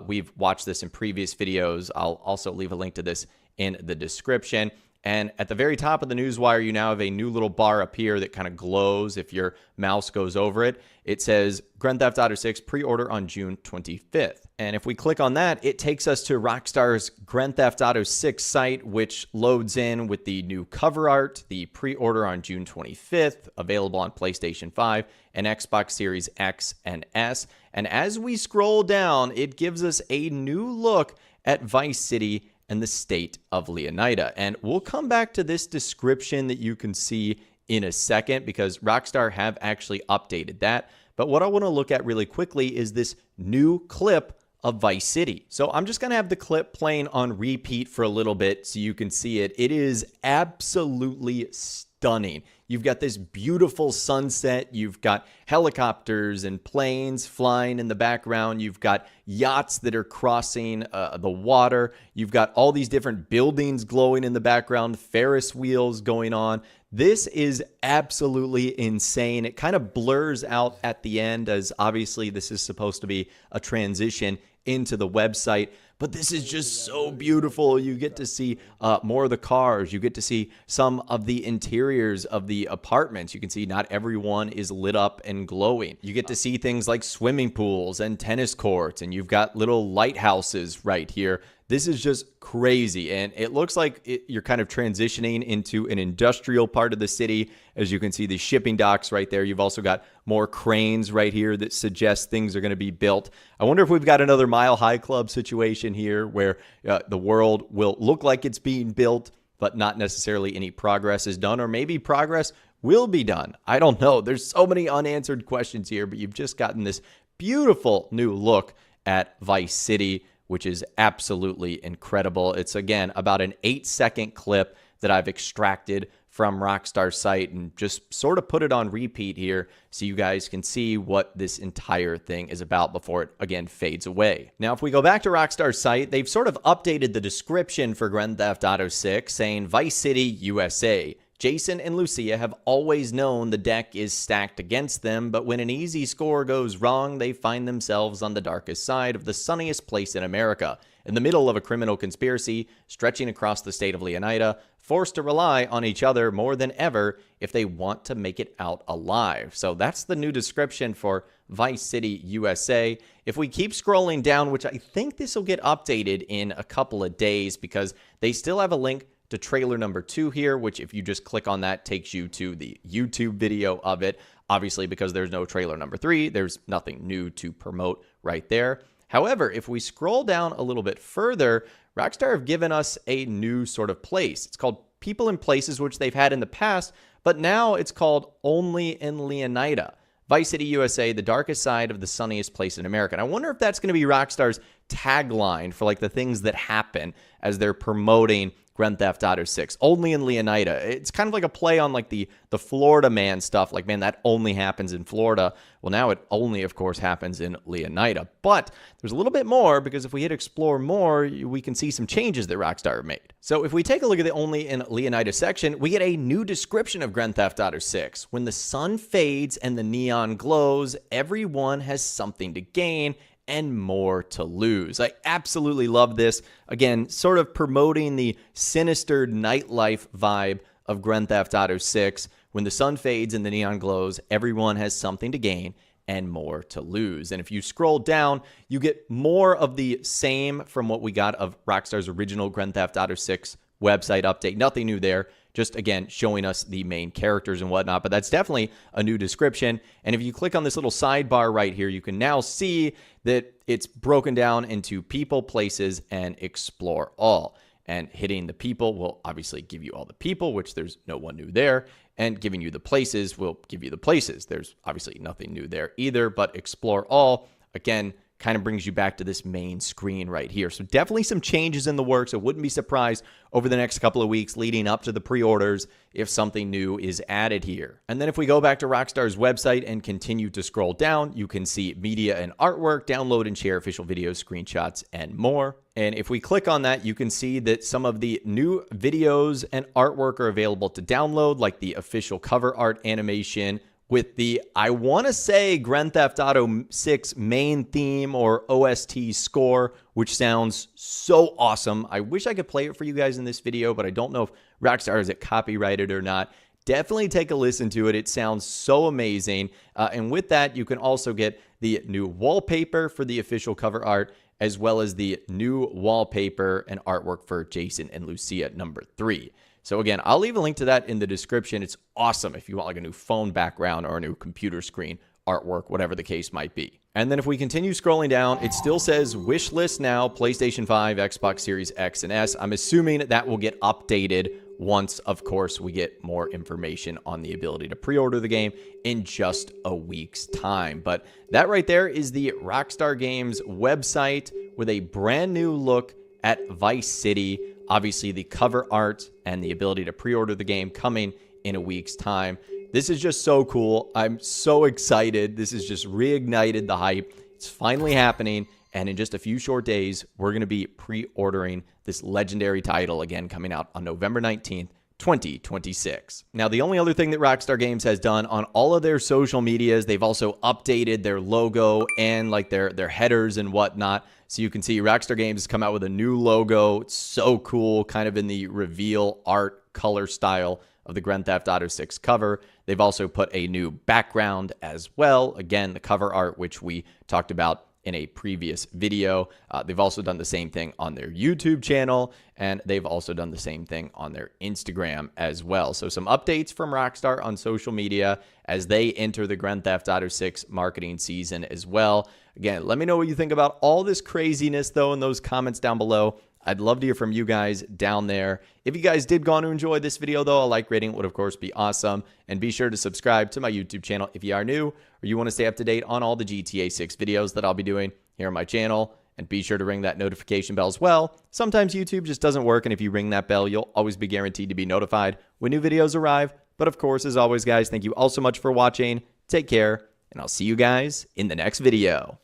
We've watched this in previous videos. I'll also leave a link to this in the description. And at the very top of the Newswire, you now have a new little bar up here that kind of glows if your mouse goes over it. It says Grand Theft Auto 6 pre-order on June 25th. And if we click on that, it takes us to Rockstar's Grand Theft Auto 6 site, which loads in with the new cover art, the pre-order on June 25th, available on PlayStation 5 and Xbox Series X and S. And as we scroll down, it gives us a new look at Vice City and the state of Leonida. And we'll come back to this description that you can see in a second, because Rockstar have actually updated that. But what I want to look at really quickly is this new clip of Vice City. So I'm just going to have the clip playing on repeat for a little bit so you can see it. It is absolutely stunning. You've got this beautiful sunset. You've got helicopters and planes flying in the background. You've got yachts that are crossing the water. You've got all these different buildings glowing in the background, Ferris wheels going on. This is absolutely insane. It kind of blurs out at the end, as obviously this is supposed to be a transition into the website. But this is just so beautiful. You get to see more of the cars. You get to see some of the interiors of the apartments. You can see not everyone is lit up and glowing. You get to see things like swimming pools and tennis courts, and you've got little lighthouses right here. This is just crazy, and it looks like you're kind of transitioning into an industrial part of the city. As you can see, the shipping docks right there. You've also got more cranes right here that suggest things are going to be built. I wonder if we've got another Mile High Club situation here where the world will look like it's being built, but not necessarily any progress is done, or maybe progress will be done. I don't know. There's so many unanswered questions here, but you've just gotten this beautiful new look at Vice City, which is absolutely incredible. It's, again, about an 8-second clip that I've extracted from Rockstar's site and just sort of put it on repeat here so you guys can see what this entire thing is about before it, again, fades away. Now, if we go back to Rockstar's site, they've sort of updated the description for Grand Theft Auto 6, saying Vice City, USA. Jason and Lucia have always known the deck is stacked against them, but when an easy score goes wrong, they find themselves on the darkest side of the sunniest place in America, in the middle of a criminal conspiracy stretching across the state of Leonida, forced to rely on each other more than ever if they want to make it out alive. So that's the new description for Vice City, USA. If we keep scrolling down, which I think this will get updated in a couple of days, because they still have a link to trailer number 2 here, which if you just click on that takes you to the YouTube video of it. Obviously, because there's no trailer number 3, there's nothing new to promote right there. However, if we scroll down a little bit further, Rockstar have given us a new sort of place. It's called People and Places, which they've had in the past, but now it's called Only in Leonida. Vice City, USA, the darkest side of the sunniest place in America. And I wonder if that's going to be Rockstar's tagline for like the things that happen as they're promoting Grand Theft Auto 6, only in Leonida. It's kind of like a play on like the Florida man stuff, like, man, that only happens in Florida. Well, now it only, of course, happens in Leonida. But there's a little bit more, because if we hit explore more, we can see some changes that Rockstar made. So if we take a look at the only in Leonida section, we get a new description of Grand Theft Auto 6. When the sun fades and the neon glows, everyone has something to gain and more to lose. I absolutely love this. Again, sort of promoting the sinister nightlife vibe of Grand Theft Auto 6. When the sun fades and the neon glows, everyone has something to gain and more to lose. And if you scroll down, you get more of the same from what we got of Rockstar's original Grand Theft Auto 6 website update. Nothing new there. Just, again, showing us the main characters and whatnot. But that's definitely a new description. And if you click on this little sidebar right here, you can now see that it's broken down into people, places, and explore all. And hitting the people will obviously give you all the people, which there's no one new there. And giving you the places will give you the places. There's obviously nothing new there either. But explore all, again, kind of brings you back to this main screen right here. So definitely some changes in the works. I wouldn't be surprised over the next couple of weeks leading up to the pre-orders if something new is added here. And then if we go back to Rockstar's website and continue to scroll down, you can see media and artwork, download and share official videos, screenshots, and more. And if we click on that, you can see that some of the new videos and artwork are available to download, like the official cover art animation, with the, I want to say, Grand Theft Auto 6 main theme or OST score, which sounds so awesome. I wish I could play it for you guys in this video, but I don't know if Rockstar has it copyrighted or not. Definitely take a listen to it. It sounds so amazing. And with that, you can also get the new wallpaper for the official cover art, as well as the new wallpaper and artwork for Jason and Lucia #3. So again, I'll leave a link to that in the description. It's awesome if you want like a new phone background or a new computer screen artwork, whatever the case might be. And then if we continue scrolling down, it still says wish list now, PlayStation 5, Xbox Series X and S. I'm assuming that will get updated once, of course, we get more information on the ability to pre-order the game in just a week's time. But that right there is the Rockstar Games website with a brand new look at Vice City. Obviously, the cover art and the ability to pre-order the game coming in a week's time. This is just so cool. I'm so excited. This has just reignited the hype. It's finally happening. And in just a few short days, we're going to be pre-ordering this legendary title, again, coming out on November 19th, 2026. Now, the only other thing that Rockstar Games has done on all of their social medias, they've also updated their logo and like their headers and whatnot. So you can see Rockstar Games has come out with a new logo. It's so cool, kind of in the reveal art color style of the Grand Theft Auto 6 cover. They've also put a new background as well. Again, the cover art, which we talked about in a previous video. They've also done the same thing on their YouTube channel, and they've also done the same thing on their Instagram as well. So some updates from Rockstar on social media as they enter the Grand Theft Auto 6 marketing season as well. Again, let me know what you think about all this craziness, though, in those comments down below. I'd love to hear from you guys down there. If you guys did go on to enjoy this video, though, a like rating would, of course, be awesome. And be sure to subscribe to my YouTube channel if you are new or you want to stay up to date on all the GTA 6 videos that I'll be doing here on my channel. And be sure to ring that notification bell as well. Sometimes YouTube just doesn't work, and if you ring that bell, you'll always be guaranteed to be notified when new videos arrive. But of course, as always, guys, thank you all so much for watching. Take care, and I'll see you guys in the next video.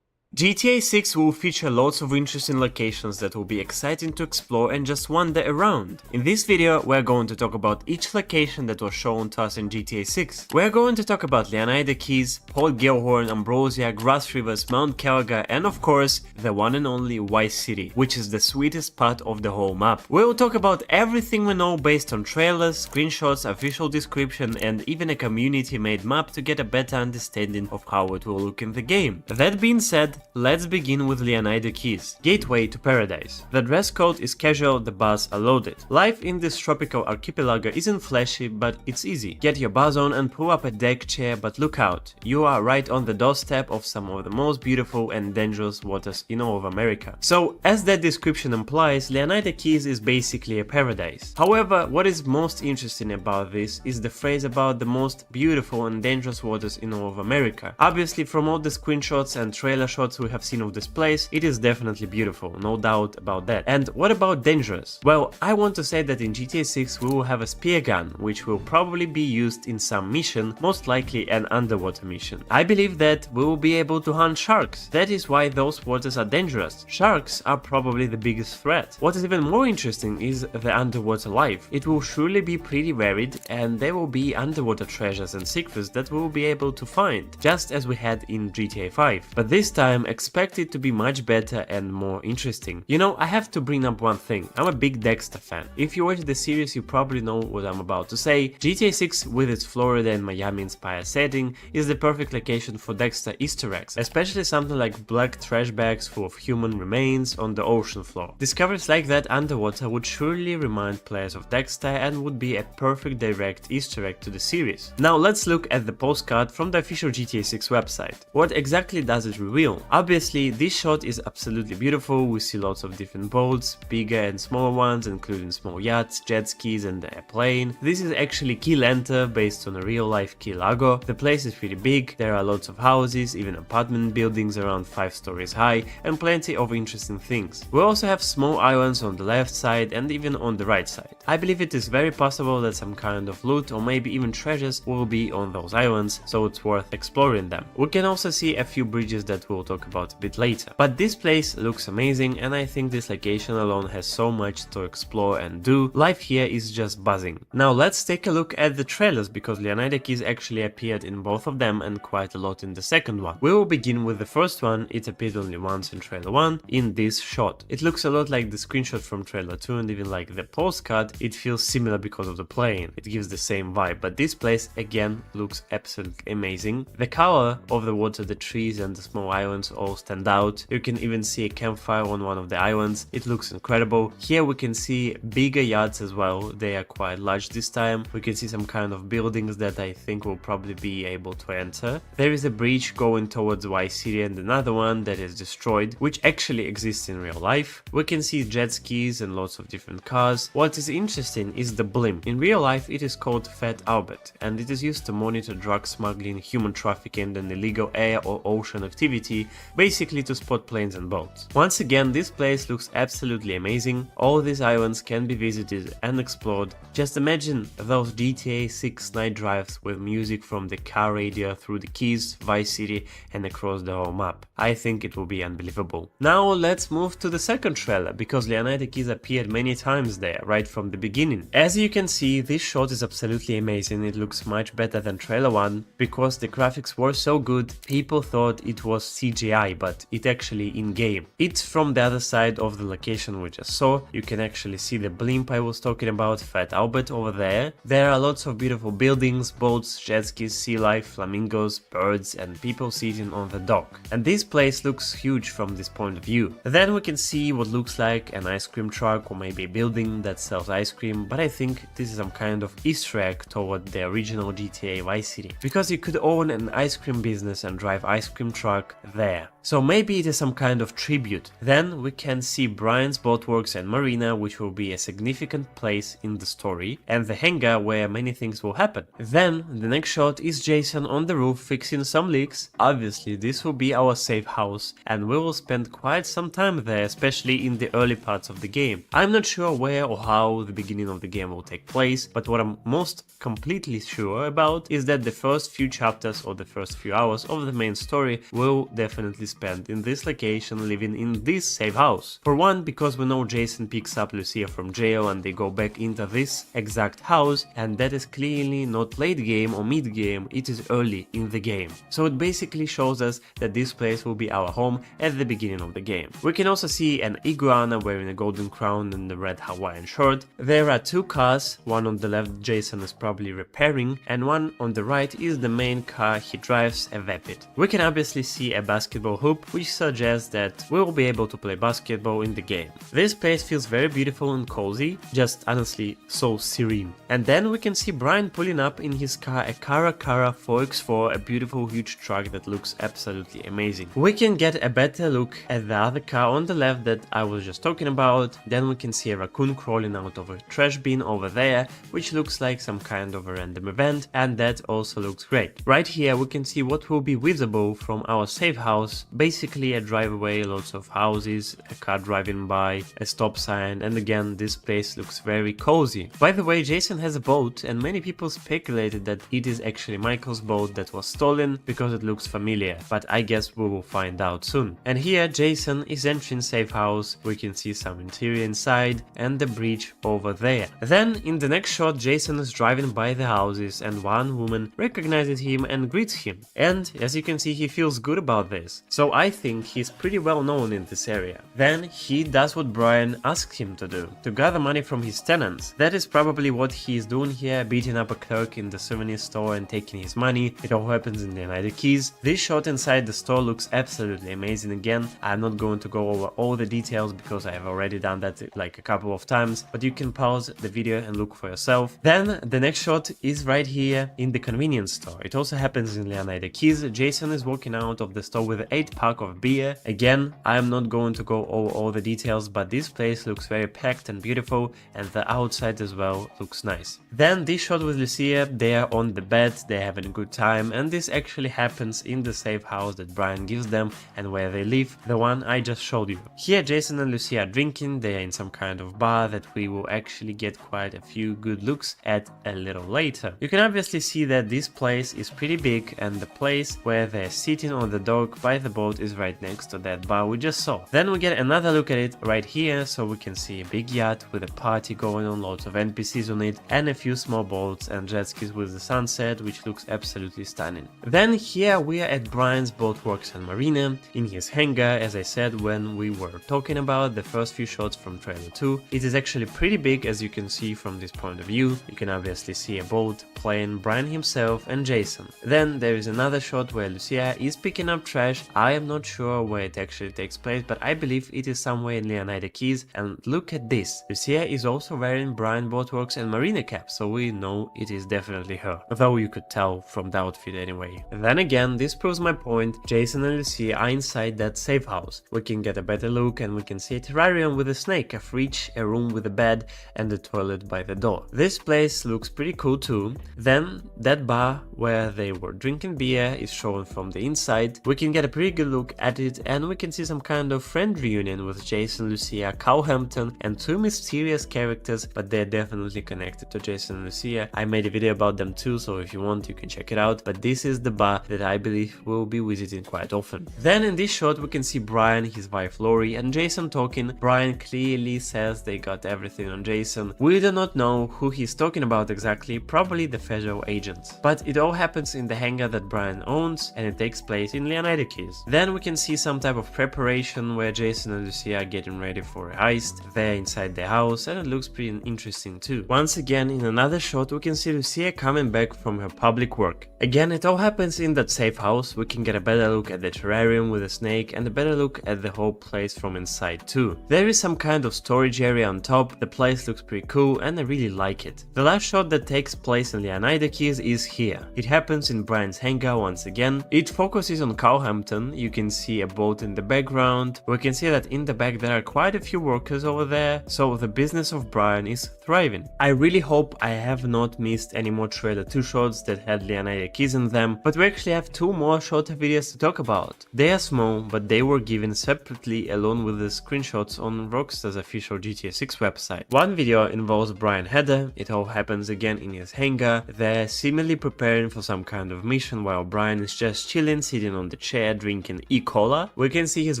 GTA 6 will feature lots of interesting locations that will be exciting to explore and just wander around. In this video, we're going to talk about each location that was shown to us in GTA 6. We're going to talk about Leonida Keys, Port Gilhorn, Ambrosia, Grass Rivers, Mount Caraga, and of course, the one and only Vice City, which is the sweetest part of the whole map. We'll talk about everything we know based on trailers, screenshots, official description, and even a community-made map to get a better understanding of how it will look in the game. That being said, let's begin with Leonardo Keys, Gateway to Paradise. The dress code is casual, the bars are loaded. Life in this tropical archipelago isn't flashy, but it's easy. Get your buzz on and pull up a deck chair, but look out, you are right on the doorstep of some of the most beautiful and dangerous waters in all of America. So, as that description implies, Leonardo Keys is basically a paradise. However, what is most interesting about this is the phrase about the most beautiful and dangerous waters in all of America. Obviously, from all the screenshots and trailer shots we have seen of this place, it is definitely beautiful, no doubt about that. And what about dangerous? Well, I want to say that in GTA 6 we will have a spear gun, which will probably be used in some mission, most likely an underwater mission. I believe that we will be able to hunt sharks. That is why those waters are dangerous. Sharks are probably the biggest threat. What is even more interesting is the underwater life. It will surely be pretty varied, and there will be underwater treasures and secrets that we will be able to find, just as we had in GTA 5. But this time, expect it to be much better and more interesting. You know, I have to bring up one thing. I'm a big Dexter fan. If you watch the series, you probably know what I'm about to say. GTA 6, with its Florida and Miami inspired setting, is the perfect location for Dexter Easter eggs, especially something like black trash bags full of human remains on the ocean floor. Discoveries like that underwater would surely remind players of Dexter and would be a perfect direct Easter egg to the series. Now let's look at the postcard from the official GTA 6 website. What exactly does it reveal? Obviously, this shot is absolutely beautiful. We see lots of different boats, bigger and smaller ones, including small yachts, jet skis and a plane. This is actually Key Lanta, based on a real-life Key Largo. The place is pretty big, there are lots of houses, even apartment buildings around 5 stories high, and plenty of interesting things. We also have small islands on the left side and even on the right side. I believe it is very possible that some kind of loot or maybe even treasures will be on those islands, so it's worth exploring them. We can also see a few bridges that we'll talk about a bit later. But this place looks amazing, and I think this location alone has so much to explore and do. Life here is just buzzing. Now let's take a look at the trailers, because Leonardo Keys actually appeared in both of them and quite a lot in the second one. We will begin with the first one. It appeared only once in trailer 1 in this shot. It looks a lot like the screenshot from trailer 2, and even like the postcard, it feels similar because of the plane. It gives the same vibe, but this place again looks absolutely amazing. The color of the water, the trees and the small islands all stand out. You can even see a campfire on one of the islands. It looks incredible. Here we can see bigger yachts as well. They are quite large this time. We can see some kind of buildings that I think will probably be able to enter. There is a bridge going towards Vice City and another one that is destroyed, which actually exists in real life. We can see jet skis and lots of different cars. What is interesting is the blimp. In real life it is called Fat Albert, and it is used to monitor drug smuggling, human trafficking and illegal air or ocean activity, basically to spot planes and boats. Once again, this place looks absolutely amazing. All these islands can be visited and explored. Just imagine those GTA 6 night drives with music from the car radio through the Keys, Vice City and across the whole map. I think it will be unbelievable. Now let's move to the second trailer, because Leonardo Keys appeared many times there, right from the beginning. As you can see, this shot is absolutely amazing. It looks much better than trailer 1, because the graphics were so good, people thought it was CGI, but it actually in-game. It's from the other side of the location we just saw. You can actually see the blimp I was talking about, Fat Albert over there. There are lots of beautiful buildings, boats, jet skis, sea life, flamingos, birds and people sitting on the dock. And this place looks huge from this point of view. Then we can see what looks like an ice cream truck or maybe a building that sells ice cream, but I think this is some kind of Easter egg toward the original GTA Vice City, because you could own an ice cream business and drive ice cream truck there. So maybe it is some kind of tribute. Then we can see Brian's Boatworks and Marina, which will be a significant place in the story, and the hangar where many things will happen. Then the next shot is Jason on the roof fixing some leaks. Obviously this will be our safe house, and we will spend quite some time there, especially in the early parts of the game. I'm not sure where or how the beginning of the game will take place, but what I'm most completely sure about is that the first few chapters or the first few hours of the main story will definitely spend in this location, living in this safe house. For one, because we know Jason picks up Lucia from jail and they go back into this exact house, and that is clearly not late game or mid game, it is early in the game. So it basically shows us that this place will be our home at the beginning of the game. We can also see an iguana wearing a golden crown and a red Hawaiian shirt. There are two cars, one on the left Jason is probably repairing, and one on the right is the main car he drives, a Vapid. We can obviously see a basketball hoop, which suggests that we will be able to play basketball in the game. This place feels very beautiful and cozy, just honestly so serene. And then we can see Brian pulling up in his car a Cara 4x4, a beautiful huge truck that looks absolutely amazing. We can get a better look at the other car on the left that I was just talking about. Then we can see a raccoon crawling out of a trash bin over there, which looks like some kind of a random event, and that also looks great. Right here we can see what will be visible from our safe house, basically a driveway, lots of houses, a car driving by, a stop sign, and again this place looks very cozy. By the way, Jason has a boat, and many people speculated that it is actually Michael's boat that was stolen because it looks familiar, but I guess we will find out soon. And here Jason is entering safe house, we can see some interior inside and the bridge over there. Then in the next shot Jason is driving by the houses and one woman recognizes him and greets him, and as you can see he feels good about this, so I think he's pretty well known in this area. Then he does what Brian asked him to do, to gather money from his tenants. That is probably what he is doing here, beating up a clerk in the souvenir store and taking his money. It all happens in the United Keys. This shot inside the store looks absolutely amazing. Again, I'm not going to go over all the details because I have already done that like a couple of times, but you can pause the video and look for yourself. Then the next shot is right here in the convenience store. It also happens in Leonida Keys. Jason is walking out of the store with an 8-pack of beer. Again, I am not going to go over all the details, but this place looks very packed and beautiful, and the outside as well looks nice. Then this shot with Lucia, they are on the bed, they're having a good time, and this actually happens in the safe house that Brian gives them and where they live, the one I just showed you. Here Jason and Lucia are drinking, they are in some kind of bar that we will actually get quite a few good looks at a little later. You can obviously see that this place is pretty big, and the place where they're sitting on the dock by the boat is right next to that bar we just saw. Then we get another look at it right here, so we can see a big yacht with a party going on, lots of NPCs on it, and a few small boats and jet skis with the sunset, which looks absolutely stunning. Then here we are at Brian's Boatworks and Marina, in his hangar, as I said when we were talking about the first few shots from trailer 2. It is actually pretty big, as you can see from this point of view. You can obviously see a boat, plane, Brian himself and Jason. Then there is another shot where Lucia is picking up trash. I am not sure where it actually takes place, but I believe it is somewhere in Leonida Keys, and look at this. Lucia is also wearing Brian Boatworks and Marina cap, so we know it is definitely her, though you could tell from the outfit anyway. Then again, this proves my point, Jason and Lucia are inside that safe house. We can get a better look and we can see a terrarium with a snake, a fridge, a room with a bed and a toilet by the door. This place looks pretty cool too. Then that bar where they were drinking beer is shown from the inside. We can get a pretty good look at it and we can see some kind of friend reunion with Jason, Lucia, Cowhampton and two mysterious characters, but they're definitely connected to Jason and Lucia. I made a video about them too, so if you want you can check it out, but this is the bar that I believe we'll be visiting quite often. Then in this shot we can see Brian, his wife Lori and Jason talking. Brian clearly says they got everything on Jason. We do not know who he's talking about exactly, probably the federal agents. But it all happens in the hangar that Brian owns and it takes place in Leonida Keys. Then we can see some type of preparation where Jason and Lucia are getting ready for a heist. They're inside the house and it looks pretty interesting too. Once again in another shot we can see Lucia coming back from her public work. Again it all happens in that safe house. We can get a better look at the terrarium with a snake and a better look at the whole place from inside too. There is some kind of storage area on top. The place looks pretty cool and I really like it. The last shot that takes place in Leonida Keys is here. It happens in Brian's hangar once again. It focuses on Cowhampton. You can see a boat in the background. We can see that in the back there are quite a few workers over there, so the business of Brian is thriving. I really hope I have not missed any more trailer 2 shots that had Leonida Keys in them, but we actually have 2 more shorter videos to talk about. They are small, but they were given separately along with the screenshots on Rockstar's official GTA 6 website. One video involves Brian Heather. It all happens again in his hangar. They're seemingly preparing for some kind of mission while Brian is just chilling, sitting on the chair drinking E-Cola. We can see his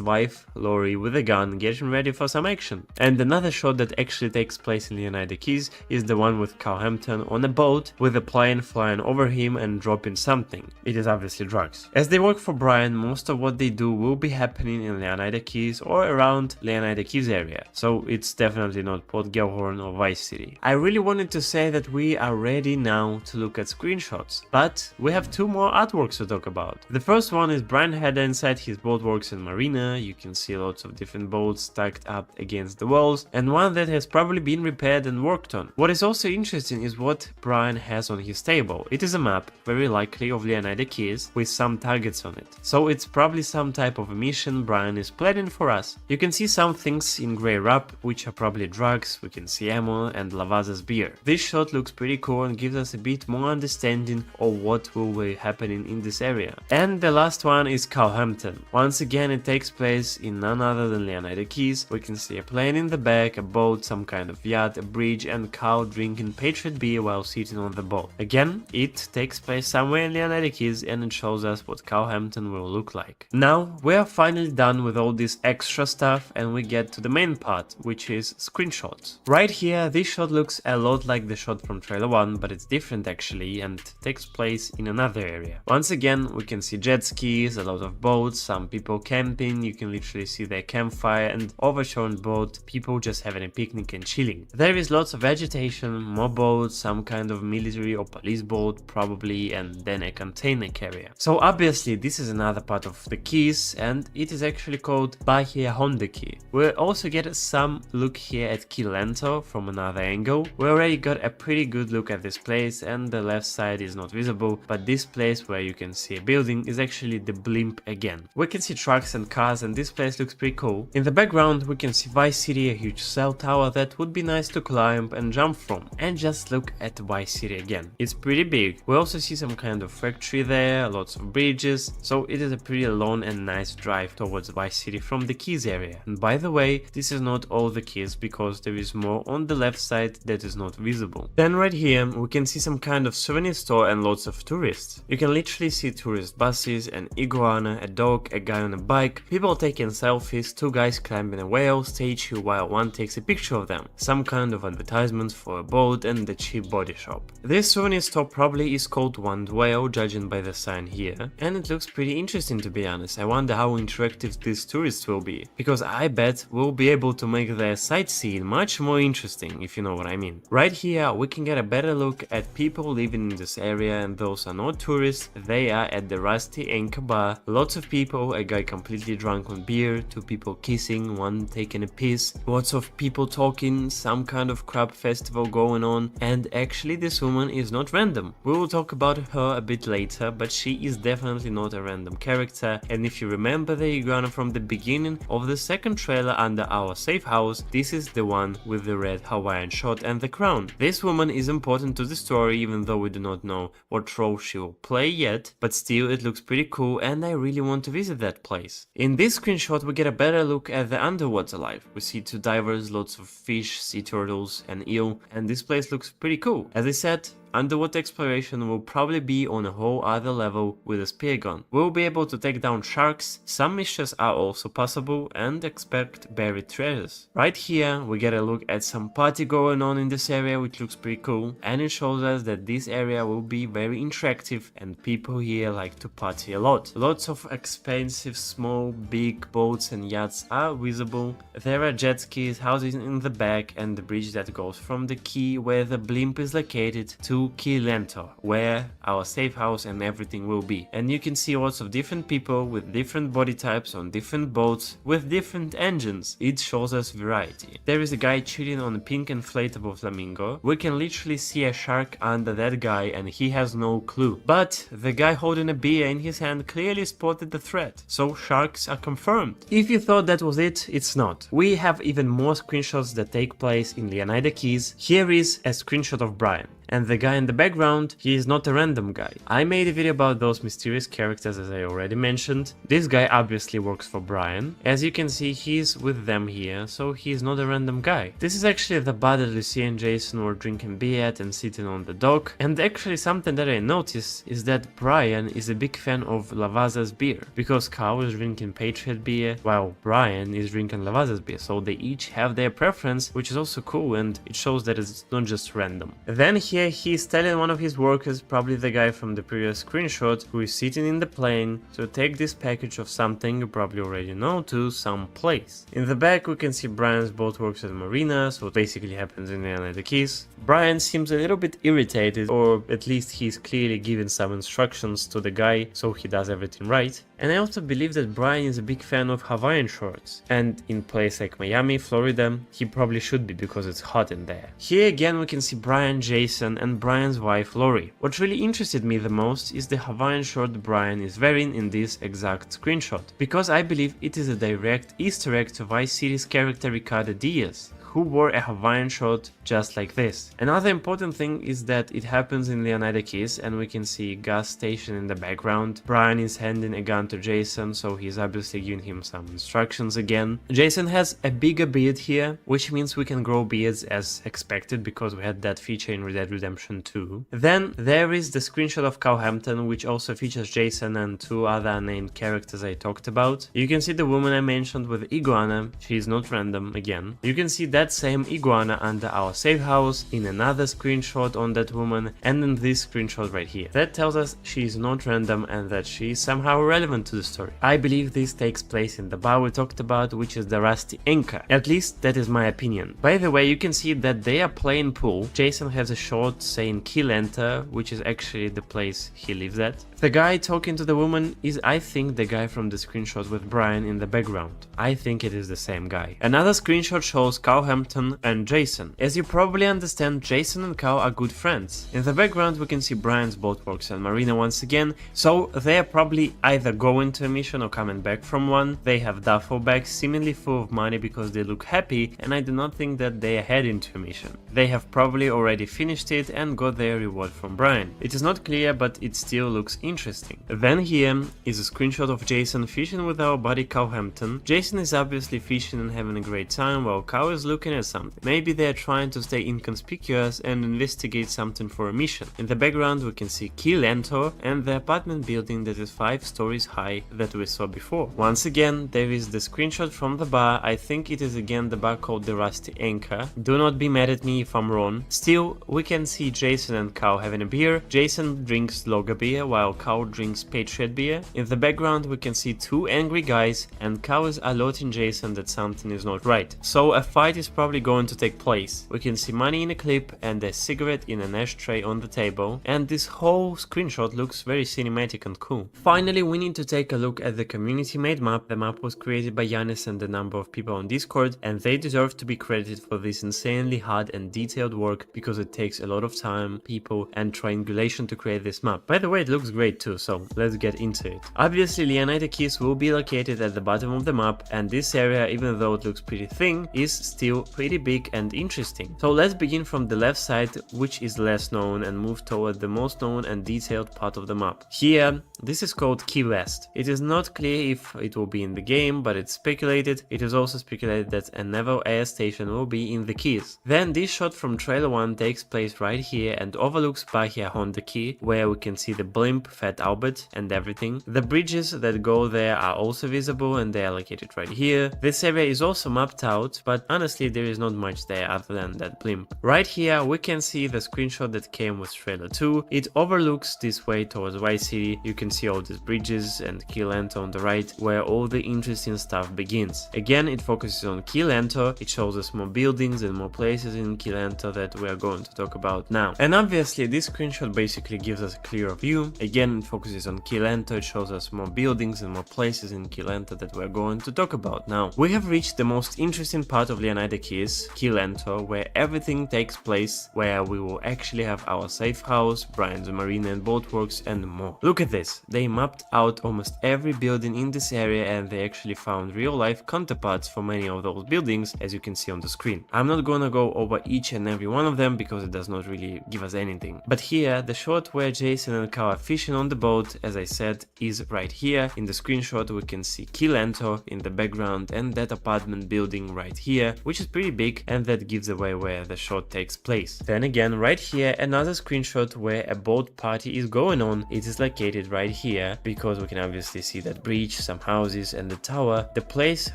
wife, Lori, with a gun getting ready for some action. And another shot that actually takes place in Leonida Keys is the one with Cowhampton on a boat with a plane flying over him and dropping something. It is obviously drugs. As they work for Brian, most of what they do will be happening in Leonida Keys or around Leonida Keys area, so it's definitely not Port Gellhorn or Vice City. I really wanted to say that we are ready now to look at screenshots, but we have 2 more artworks to talk about. The first one is Brian Hedden inside his boatworks and marina, you can see lots of different boats stacked up against the walls, and one that has probably been repaired and worked on. What is also interesting is what Brian has on his table. It is a map, very likely of Leonida Keys, with some targets on it. So it's probably some type of a mission Brian is planning for us. You can see some things in grey wrap, which are probably drugs, we can see ammo and Lavaza's beer. This shot looks pretty cool and gives us a bit more understanding of what will be happening in this area. And the last one is Cowhampton. Once again, it takes place in none other than Leonida Keys. We can see a plane in the back, a boat, some kind of yacht, a bridge, and Cow drinking Patriot beer while sitting on the boat. Again, it takes place somewhere in Leonida Keys and it shows us what Cowhampton will look like. Now, we are finally done with all this extra stuff and we get to the main part, which is screenshots. Right here, this shot looks a lot like the shot from trailer 1, but it's different actually and takes place in another area. Once again, we can see jet skis, a lot of boats, some people camping, you can literally see their campfire and overturned boat, people just having a picnic and chilling. There is lots of vegetation, more boats, some kind of military or police boat probably, and then a container carrier. So obviously this is another part of the Keys and it is actually called Bahia Honda Key. We also get some look here at Key Lento from another angle. We already got a pretty good look at this place and the left side is not visible, but this place where you can see a building is actually the blimp again. We can see trucks and cars and this place looks pretty cool. In the background we can see Vice City, a huge cell tower that would be nice to climb and jump from. And just look at Vice City again. It's pretty big. We also see some kind of factory there, lots of bridges, so it is a pretty long and nice drive towards Vice City from the Keys area. And by the way, this is not all the Keys because there is more on the left side that is not visible. Then right here we can see some kind of souvenir store and lots of tourists. You can literally see tourist buses, an iguana, a dog, a guy on a bike, people taking selfies, two guys climbing a whale statue while one takes a picture of them, some kind of advertisements for a boat and the cheap body shop. This souvenir store probably is called One Whale, judging by the sign here, and it looks pretty interesting to be honest. I wonder how interactive these tourists will be, because I bet we'll be able to make their sightseeing much more interesting, if you know what I mean. Right here we can get a better look at people living in this area, and those are not tourists, they are at the Rusty Anchor Bar. Lots of people, a guy completely drunk on beer, two people kissing, one taking a piss, lots of people talking, some kind of crab festival going on, and actually this woman is not random. We will talk about her a bit later, but she is definitely not a random character, and if you remember the iguana from the beginning of the second trailer under our safe house, this is the one with the red Hawaiian shot and the crown. This woman is important to the story even though we do not know what role she will play yet, but still it looks pretty cool and I really want to visit that place. In this screenshot we get a better look at the underwater life. We see two divers, lots of fish, sea turtles and eel, and this place looks pretty cool. As I said, underwater exploration will probably be on a whole other level with a spear gun. We'll be able to take down sharks, some missions are also possible, and expect buried treasures. Right here we get a look at some party going on in this area, which looks pretty cool, and it shows us that this area will be very interactive and people here like to party a lot. Lots of expensive small, big boats and yachts are visible. There are jet skis, houses in the back, and the bridge that goes from the quay where the blimp is located to Key Lento, where our safe house and everything will be. And you can see lots of different people with different body types on different boats with different engines. It shows us variety. There is a guy chilling on a pink inflatable flamingo. We can literally see a shark under that guy and he has no clue. But the guy holding a beer in his hand clearly spotted the threat. So sharks are confirmed. If you thought that was it, it's not. We have even more screenshots that take place in Leonida Keys. Here is a screenshot of Brian. And the guy in the background, he is not a random guy. I made a video about those mysterious characters as I already mentioned. This guy obviously works for Brian. As you can see, he's with them here, so he's not a random guy. This is actually the bar that Lucy and Jason were drinking beer at and sitting on the dock. And actually something that I noticed is that Brian is a big fan of Lavaza's beer, because Carl is drinking Patriot beer while Brian is drinking Lavaza's beer, so they each have their preference, which is also cool and it shows that it's not just random. Then here here he's telling one of his workers, probably the guy from the previous screenshot, who is sitting in the plane, to take this package of something you probably already know to some place. In the back we can see Brian's boat works at the marina, so it basically happens in the United Keys. Brian seems a little bit irritated, or at least he's clearly giving some instructions to the guy so he does everything right. And I also believe that Brian is a big fan of Hawaiian shorts, and in place like Miami, Florida, he probably should be because it's hot in there. Here again we can see Brian, Jason and Brian's wife Lori. What really interested me the most is the Hawaiian short Brian is wearing in this exact screenshot, because I believe it is a direct Easter egg to Vice City's character Ricardo Diaz, who wore a Hawaiian shirt just like this. Another important thing is that it happens in the United Keys, and we can see a gas station in the background. Brian is handing a gun to Jason, so he's obviously giving him some instructions again. Jason has a bigger beard here, which means we can grow beards as expected because we had that feature in Red Dead Redemption 2. Then there is the screenshot of Cowhampton, which also features Jason and two other unnamed characters I talked about. You can see the woman I mentioned with iguana, she is not random again. You can see that same iguana under our safe house, in another screenshot on that woman, and in this screenshot right here. That tells us she is not random and that she is somehow relevant to the story. I believe this takes place in the bar we talked about, which is the Rusty Anchor. At least that is my opinion. By the way, you can see that they are playing pool. Jason has a short saying Kill Enter, which is actually the place he lives at. The guy talking to the woman is, I think, the guy from the screenshot with Brian in the background. I think it is the same guy. Another screenshot shows Cowhampton and Jason. As you probably understand, Jason and Cow are good friends. In the background we can see Brian's boat works and marina once again, so they are probably either going to a mission or coming back from one. They have duffel bags seemingly full of money because they look happy, and I do not think that they are heading to a mission. They have probably already finished it and got their reward from Brian. It is not clear, but it still looks interesting. Then here is a screenshot of Jason fishing with our buddy Cowhampton. Jason is obviously fishing and having a great time while Cow is looking at something. Maybe they are trying to stay inconspicuous and investigate something for a mission. In the background we can see Key Lento and the apartment building that is 5 stories high that we saw before. Once again there is the screenshot from the bar. I think it is again the bar called the Rusty Anchor. Do not be mad at me if I'm wrong. Still, we can see Jason and Cow having a beer. Jason drinks lager beer while Cow drinks Patriot beer. In the background we can see 2 angry guys, and Cow is alerting Jason that something is not right. So a fight is probably going to take place. We can see money in a clip and a cigarette in an ashtray on the table, and this whole screenshot looks very cinematic and cool. Finally, we need to take a look at the community made map. The map was created by Yanis and a number of people on Discord, and they deserve to be credited for this insanely hard and detailed work because it takes a lot of time, people and triangulation to create this map. By the way, it looks great too, so let's get into it. Obviously, Leonida Keys will be located at the bottom of the map, and this area, even though it looks pretty thin, is still pretty big and interesting. So let's begin from the left side, which is less known, and move toward the most known and detailed part of the map. Here, this is called Key West. It is not clear if it will be in the game, but it's speculated. It is also speculated that a naval air station will be in the Keys. Then this shot from trailer 1 takes place right here and overlooks Bahia Honda Key, where we can see the blimp, Fat Albert and everything. The bridges that go there are also visible and they are located right here. This area is also mapped out, but honestly there is not much there other than that blimp. Right here we can see the screenshot that came with trailer 2. It overlooks this way towards Vice City. You can see all these bridges and Key Lento on the right, where all the interesting stuff begins. Again, it focuses on Key Lento. It shows us more buildings and more places in Key Lento that we are going to talk about now. And obviously this screenshot basically gives us a clearer view. Again, it focuses on Key Lento. It shows us more buildings and more places in Key Lento that we're going to talk about now. We have reached the most interesting part of Leonida Keys, Key Lento, where everything takes place, where we will actually have our safe house, Brian's marina and boatworks, and more. Look at this. They mapped out almost every building in this area, and they actually found real life counterparts for many of those buildings, as you can see on the screen. I'm not gonna go over each and every one of them because it does not really give us anything. But here, the shot where Jason and Cow are fishing location on the boat, as I said, is right here. In the screenshot we can see Kilento in the background and that apartment building right here, which is pretty big, and that gives away where the shot takes place. Then again, right here, another screenshot where a boat party is going on. It is located right here because we can obviously see that bridge, some houses and the tower, the place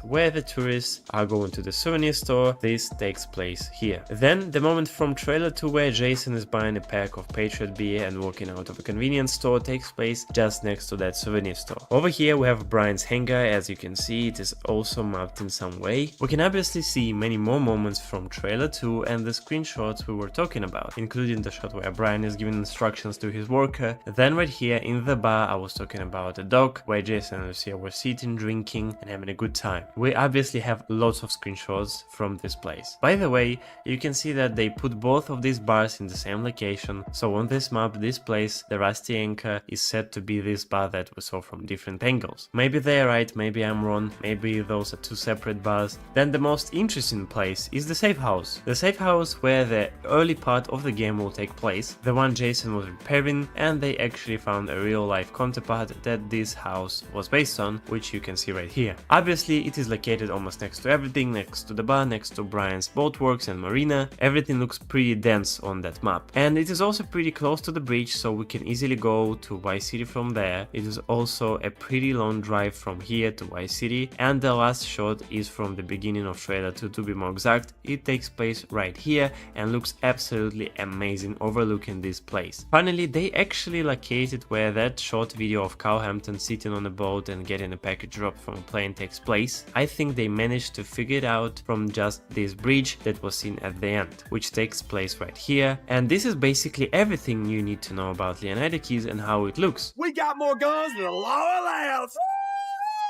where the tourists are going to the souvenir store. This takes place here. Then the moment from trailer 2 where Jason is buying a pack of Patriot beer and walking out of a convenience store takes place just next to that souvenir store. Over here we have Brian's hangar. As you can see, it is also mapped in some way. We can obviously see many more moments from trailer 2 and the screenshots we were talking about, including the shot where Brian is giving instructions to his worker. Then right here in the bar I was talking about the dock where Jason and Lucia were sitting, drinking and having a good time. We obviously have lots of screenshots from this place. By the way, you can see that they put both of these bars in the same location, so on this map, this place, the Rusty Anchor, is said to be this bar that we saw from different angles. Maybe they're right, maybe I'm wrong, maybe those are two separate bars. Then the most interesting place is the safe house. The safe house where the early part of the game will take place, the one Jason was repairing, and they actually found a real life counterpart that this house was based on, which you can see right here. Obviously it is located almost next to everything, next to the bar, next to Brian's boatworks and marina. Everything looks pretty dense on that map, and it is also pretty close to the bridge, so we can easily go to Vice City from there. It is also a pretty long drive from here to Vice City, and the last shot is from the beginning of trailer 2 to be more exact. It takes place right here and looks absolutely amazing overlooking this place. Finally, they actually located where that short video of Carl Hampton sitting on a boat and getting a package dropped from a plane takes place. I think they managed to figure it out from just this bridge that was seen at the end, which takes place right here, and this is basically everything you need to know about Leonida Keys and how it looks. We got more guns than the law allows!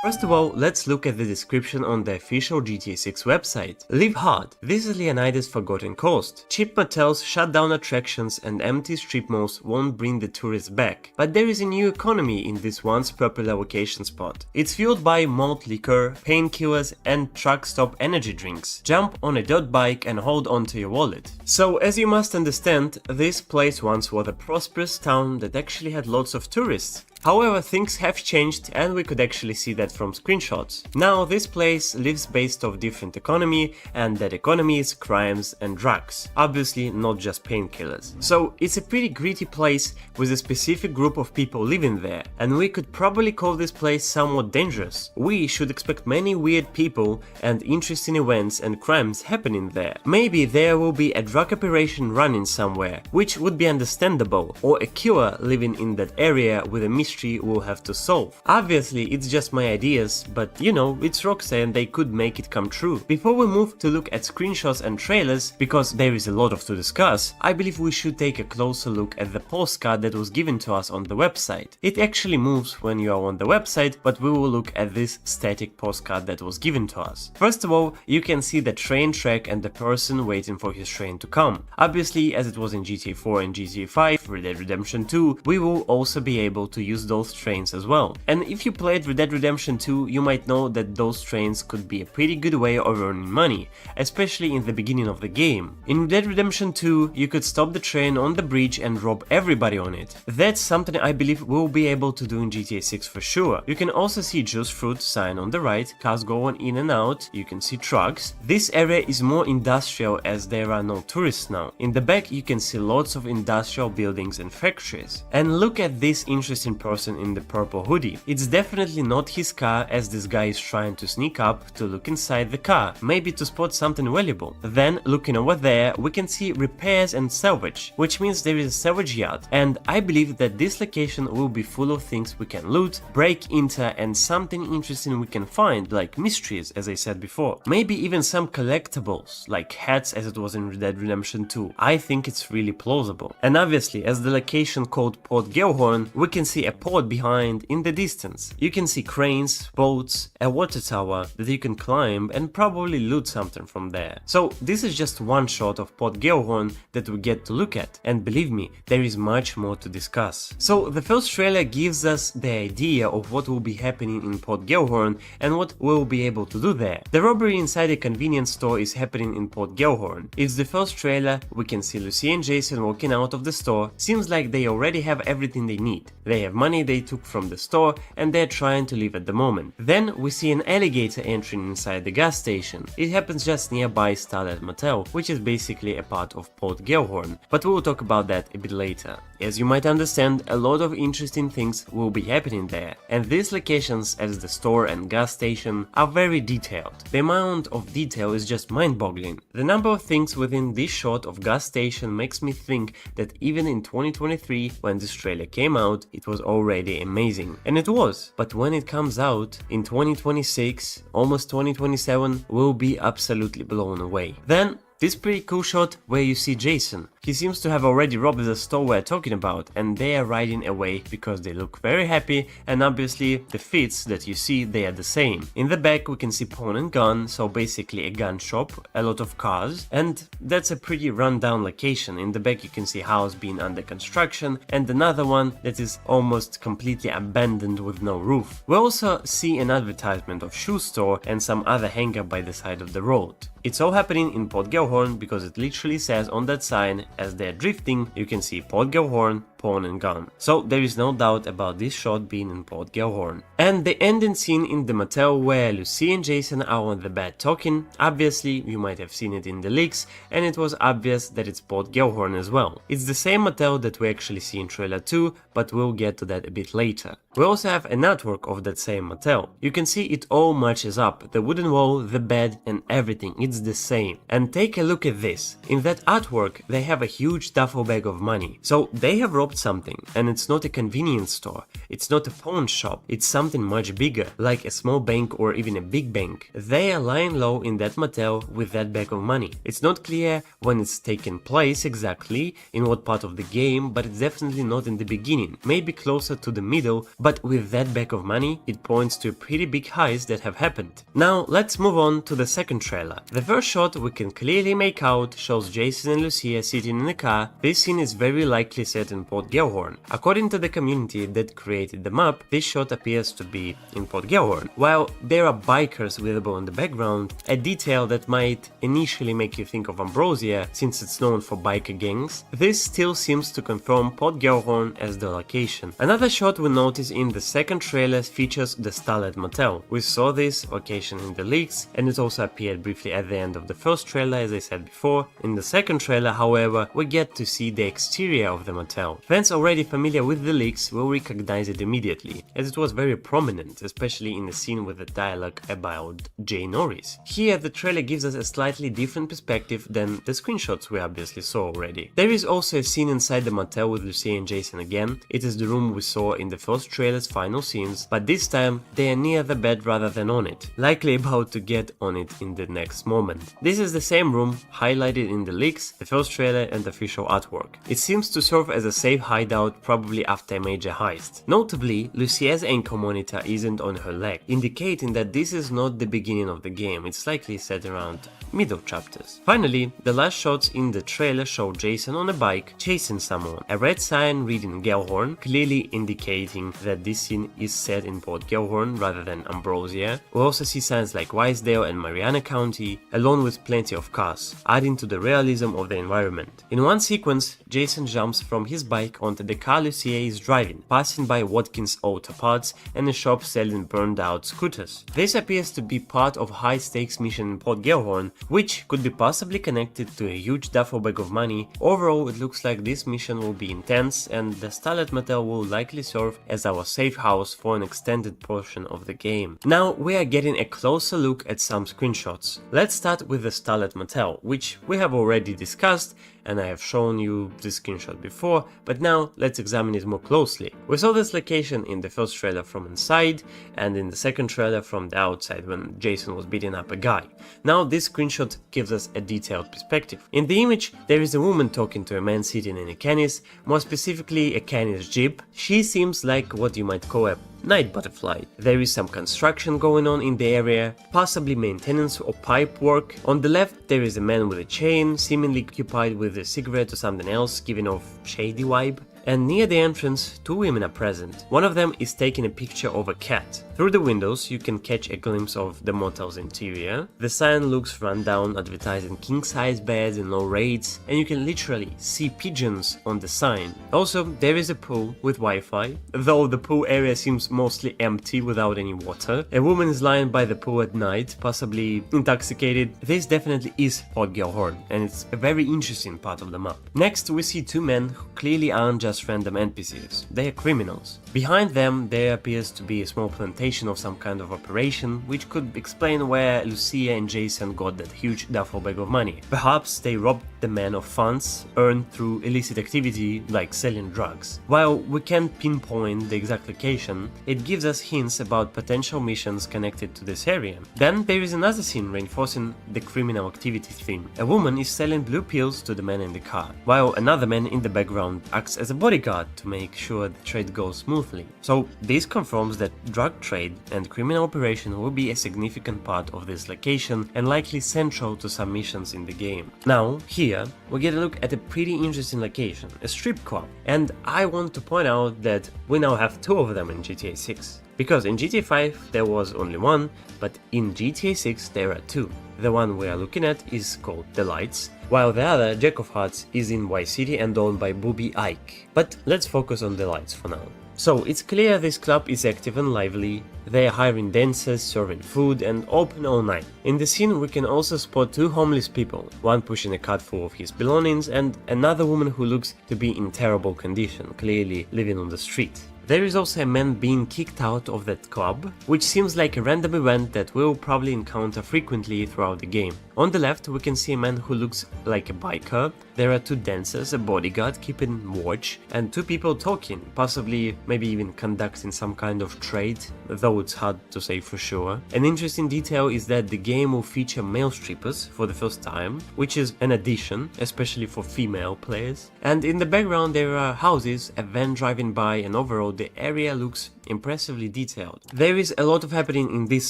First of all, let's look at the description on the official GTA 6 website. Live hard. This is Leonida's forgotten coast. Cheap motels, shut down attractions and empty strip malls won't bring the tourists back. But there is a new economy in this once popular vacation spot. It's fueled by malt liquor, painkillers and truck stop energy drinks. Jump on a dirt bike and hold on to your wallet. So as you must understand, this place once was a prosperous town that actually had lots of tourists. However, things have changed and we could actually see that from screenshots. Now this place lives based off different economy, and that economy is crimes and drugs. Obviously not just painkillers. So it's a pretty gritty place with a specific group of people living there, and we could probably call this place somewhat dangerous. We should expect many weird people and interesting events and crimes happening there. Maybe there will be a drug operation running somewhere, which would be understandable, or a killer living in that area with a mystery we'll have to solve. Obviously it's just my ideas, but you know, it's Rockstar and they could make it come true. Before we move to look at screenshots and trailers, because there is a lot to discuss, I believe we should take a closer look at the postcard that was given to us on the website. It actually moves when you are on the website, but we will look at this static postcard that was given to us. First of all, you can see the train track and the person waiting for his train to come. Obviously, as it was in GTA 4 and GTA 5, Red Dead Redemption 2, we will also be able to use those trains as well. And if you played Red Dead Redemption 2, you might know that those trains could be a pretty good way of earning money, especially in the beginning of the game. In Red Dead Redemption 2, you could stop the train on the bridge and rob everybody on it. That's something I believe we'll be able to do in GTA 6 for sure. You can also see Juice Fruit sign on the right, cars going in and out, you can see trucks. This area is more industrial as there are no tourists now. In the back you can see lots of industrial buildings and factories. And look at this interesting person in the purple hoodie. It's definitely not his car, as this guy is trying to sneak up to look inside the car, maybe to spot something valuable. Then looking over there we can see repairs and salvage, which means there is a salvage yard, and I believe that this location will be full of things we can loot, break into, and something interesting we can find, like mysteries as I said before. Maybe even some collectibles, like hats as it was in Red Dead Redemption 2. I think it's really plausible. And obviously, as the location called Port Gellhorn, we can see a port behind in the distance. You can see cranes, boats, a water tower that you can climb and probably loot something from there. So this is just one shot of Port Gellhorn that we get to look at, and believe me, there is much more to discuss. So the first trailer gives us the idea of what will be happening in Port Gellhorn and what we'll be able to do there. The robbery inside a convenience store is happening in Port Gellhorn. It's the first trailer. We can see Lucy and Jason walking out of the store. Seems like they already have everything they need. They have money they took from the store and they're trying to leave at the moment. Then we see an alligator entering inside the gas station. It happens just nearby Starlet Motel, which is basically a part of Port Gellhorn, but we'll talk about that a bit later. As you might understand, a lot of interesting things will be happening there, and these locations as the store and gas station are very detailed. The amount of detail is just mind-boggling. The number of things within this shot of gas station makes me think that even in 2023, when this trailer came out, it was already amazing. And it was, but when it comes out in 2026, almost 2027, we'll be absolutely blown away. Then this pretty cool shot where you see Jason. He seems to have already robbed the store we're talking about, and they are riding away because they look very happy, and obviously the fits that you see, they are the same. In the back we can see pawn and gun, so basically a gun shop, a lot of cars, and that's a pretty rundown location. In the back you can see a house being under construction and another one that is almost completely abandoned with no roof. We also see an advertisement of shoe store and some other hangar by the side of the road. It's all happening in Port Gellhorn because it literally says on that sign, as they're drifting, you can see Port Gellhorn, pawn and gun. So there is no doubt about this shot being in Port Gellhorn. And the ending scene in the motel where Lucy and Jason are on the bed talking, obviously you might have seen it in the leaks, and it was obvious that it's Port Gellhorn as well. It's the same motel that we actually see in trailer 2, but we'll get to that a bit later. We also have an artwork of that same motel. You can see it all matches up, the wooden wall, the bed and everything, it's the same. And take a look at this. In that artwork they have a huge duffel bag of money. So they have robbed something, and it's not a convenience store, it's not a pawn shop, it's something much bigger, like a small bank or even a big bank. They are lying low in that motel with that bag of money. It's not clear when it's taken place exactly, in what part of the game, but it's definitely not in the beginning, maybe closer to the middle, but with that bag of money it points to a pretty big heist that have happened. Now let's move on to the second trailer. The first shot we can clearly make out shows Jason and Lucia sitting in a car. This scene is very likely set in Port Gellhorn. According to the community that created the map, this shot appears to be in Port Gellhorn. While there are bikers visible in the background, a detail that might initially make you think of Ambrosia since it's known for biker gangs, this still seems to confirm Port Gellhorn as the location. Another shot we notice in the second trailer features the Starlet Motel. We saw this location in the leaks, and it also appeared briefly at the end of the first trailer, as I said before. In the second trailer, however, we get to see the exterior of the motel. Fans already familiar with the leaks will recognize it immediately, as it was very prominent, especially in the scene with the dialogue about Jay Norris. Here the trailer gives us a slightly different perspective than the screenshots we obviously saw already. There is also a scene inside the motel with Lucy and Jason again. It is the room we saw in the first trailer's final scenes, but this time they are near the bed rather than on it, likely about to get on it in the next moment. This is the same room highlighted in the leaks, the first trailer and official artwork. It seems to serve as a safe hideout, probably after a major heist. Notably, Lucia's ankle monitor isn't on her leg, indicating that this is not the beginning of the game, it's likely set around middle chapters. Finally, the last shots in the trailer show Jason on a bike chasing someone. A red sign reading Gellhorn, clearly indicating that this scene is set in Port Gellhorn rather than Ambrosia. We also see signs like Wisedale and Mariana County, along with plenty of cars, adding to the realism of the environment. In one sequence, Jason jumps from his bike onto the car Lucia is driving, passing by Watkins Auto Parts and a shop selling burned out scooters. This appears to be part of high stakes mission in Port Gellhorn, which could be possibly connected to a huge duffel bag of money. Overall, it looks like this mission will be intense, and the Starlet Motel will likely serve as our safe house for an extended portion of the game. Now we are getting a closer look at some screenshots. Let's start with the Starlet Motel, which we have already discussed, and I have shown you this screenshot before, but now let's examine it more closely. We saw this location in the first trailer from inside, and in the second trailer from the outside when Jason was beating up a guy. Now this screenshot gives us a detailed perspective. In the image, there is a woman talking to a man sitting in a canis, more specifically a canis jeep. She seems like what you might call a night butterfly. There is some construction going on in the area, possibly maintenance or pipe work. On the left there is a man with a chain, seemingly occupied with a cigarette or something else, giving off shady vibe. And near the entrance, two women are present. One of them is taking a picture of a cat. Through the windows, you can catch a glimpse of the motel's interior. The sign looks run down, advertising king-size beds and low rates, and you can literally see pigeons on the sign. Also, there is a pool with Wi-Fi, though the pool area seems mostly empty without any water. A woman is lying by the pool at night, possibly intoxicated. This definitely is Port Gellhorn, and it's a very interesting part of the map. Next, we see two men who clearly aren't just random NPCs, they are criminals. Behind them there appears to be a small plantation of some kind of operation, which could explain where Lucia and Jason got that huge duffel bag of money. Perhaps they robbed the man of funds earned through illicit activity like selling drugs. While we can't pinpoint the exact location, it gives us hints about potential missions connected to this area. Then there is another scene reinforcing the criminal activity theme. A woman is selling blue pills to the man in the car, while another man in the background acts as a bodyguard to make sure the trade goes smoothly. So this confirms that drug trade and criminal operation will be a significant part of this location and likely central to some missions in the game. Now, here we get a look at a pretty interesting location, a strip club, and I want to point out that we now have two of them in GTA 6. Because in GTA 5 there was only one, but in GTA 6 there are two. The one we are looking at is called The Lights, while the other, Jack of Hearts, is in Vice City and owned by Booby Ike. But let's focus on The Lights for now. So it's clear this club is active and lively, they are hiring dancers, serving food and open all night. In the scene we can also spot two homeless people, one pushing a cart full of his belongings and another woman who looks to be in terrible condition, clearly living on the street. There is also a man being kicked out of that club, which seems like a random event that we'll probably encounter frequently throughout the game. On the left we can see a man who looks like a biker, there are two dancers, a bodyguard keeping watch, and two people talking, possibly maybe even conducting some kind of trade, though it's hard to say for sure. An interesting detail is that the game will feature male strippers for the first time, which is an addition, especially for female players. And in the background there are houses, a van driving by, and overall the area looks impressively detailed. There is a lot of happening in this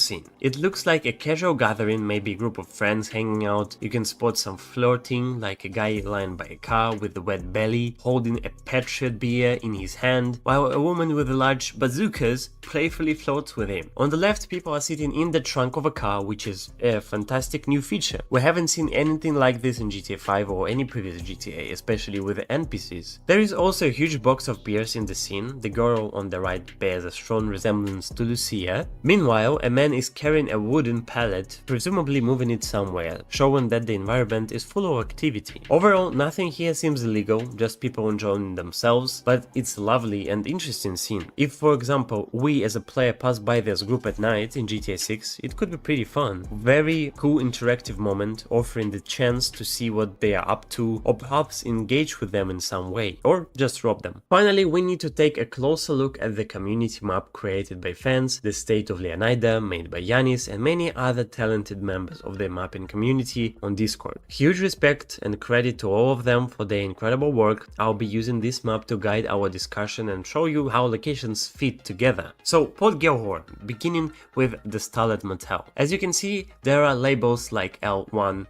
scene. It looks like a casual gathering, maybe a group of friends hanging out. You can spot some flirting, like a guy lying by a car with a wet belly, holding a Patriot beer in his hand, while a woman with a large bazookas playfully floats with him. On the left, people are sitting in the trunk of a car, which is a fantastic new feature. We haven't seen anything like this in GTA 5 or any previous GTA, especially with the NPCs. There is also a huge box of beers in the scene. The girl on the right bears a strong resemblance to Lucia. Meanwhile, a man is carrying a wooden pallet, presumably moving it somewhere, showing that the environment is full of activity. Overall, nothing here seems illegal, just people enjoying themselves, but it's a lovely and interesting scene. If, for example, we as a player pass by this group at night in GTA 6, it could be pretty fun. Very cool interactive moment, offering the chance to see what they are up to, or perhaps engage with them in some way, or just rob them. Finally, we need to take a closer look at the community map created by fans, the state of Leonida made by Yanis, and many other talented members of the mapping community on Discord. Huge respect and credit to all of them for their incredible work. I'll be using this map to guide our discussion and show you how locations fit together. So, Port Gellhorn, beginning with the Starlet Motel. As you can see, there are labels like L19,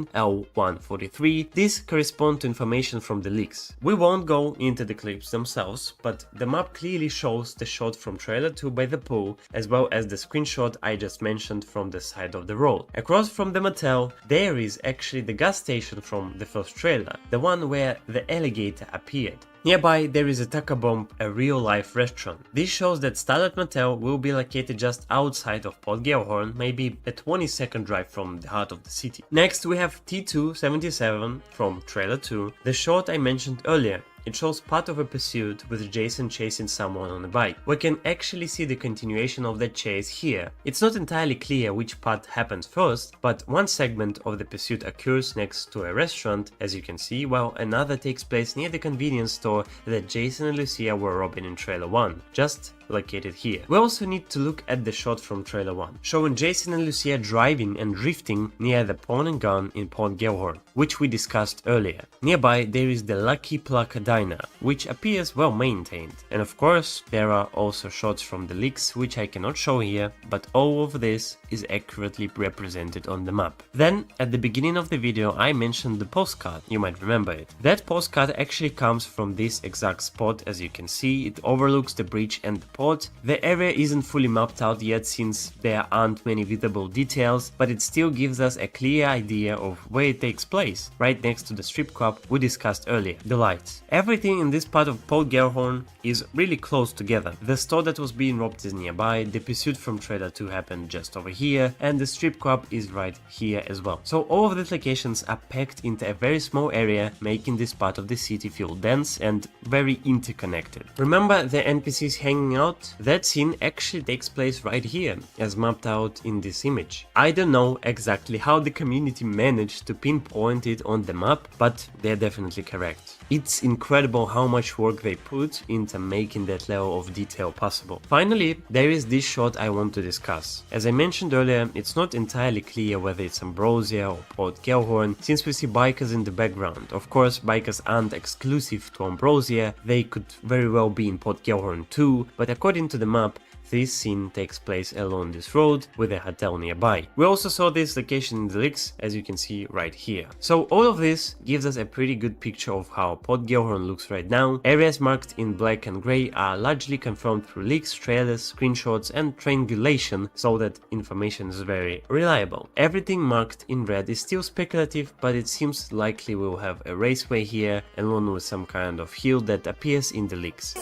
L143. These correspond to information from the leaks. We won't go into the clips themselves, but the map clearly shows the shot from trailer 2 by the pool, as well as the screenshot I just mentioned from the side of the road. Across from the motel, there is actually the gas station from the first trailer, the one where the alligator appeared. Nearby there is a Taco Bomb, a real-life restaurant. This shows that Starlet Motel will be located just outside of Port Gellhorn, maybe a 20-second drive from the heart of the city. Next we have T277 from trailer 2, the shot I mentioned earlier. It shows part of a pursuit with Jason chasing someone on a bike. We can actually see the continuation of that chase here. It's not entirely clear which part happens first, but one segment of the pursuit occurs next to a restaurant, as you can see, while another takes place near the convenience store that Jason and Lucia were robbing in Trailer 1, just located here. We also need to look at the shot from Trailer 1, showing Jason and Lucia driving and drifting near the Pawn and Gun in Port Gellhorn, which we discussed earlier. Nearby there is the Lucky Pluck Diner, which appears well maintained. And of course there are also shots from the leaks, which I cannot show here, but all of this is accurately represented on the map. Then at the beginning of the video I mentioned the postcard, you might remember it. That postcard actually comes from this exact spot. As you can see, it overlooks the bridge and the port. The area isn't fully mapped out yet since there aren't many visible details, but it still gives us a clear idea of where it takes place, right next to the strip club we discussed earlier, the lights. Everything in this part of Port Gellhorn is really close together. The store that was being robbed is nearby, the pursuit from Trailer 2 happened just over here, and the strip club is right here as well. So all of these locations are packed into a very small area, making this part of the city feel dense and very interconnected. Remember the NPCs hanging out? That scene actually takes place right here, as mapped out in this image. I don't know exactly how the community managed to pinpoint it on the map, but they're definitely correct. It's incredible how much work they put into making that level of detail possible. Finally, there is this shot I want to discuss. As I mentioned earlier, it's not entirely clear whether it's Ambrosia or Port Gellhorn, since we see bikers in the background. Of course, bikers aren't exclusive to Ambrosia, they could very well be in Port Gellhorn too, but according to the map, this scene takes place along this road with a hotel nearby. We also saw this location in the leaks, as you can see right here. So all of this gives us a pretty good picture of how Port Gellhorn looks right now. Areas marked in black and grey are largely confirmed through leaks, trailers, screenshots and triangulation, so that information is very reliable. Everything marked in red is still speculative, but it seems likely we'll have a raceway here along with some kind of hill that appears in the leaks.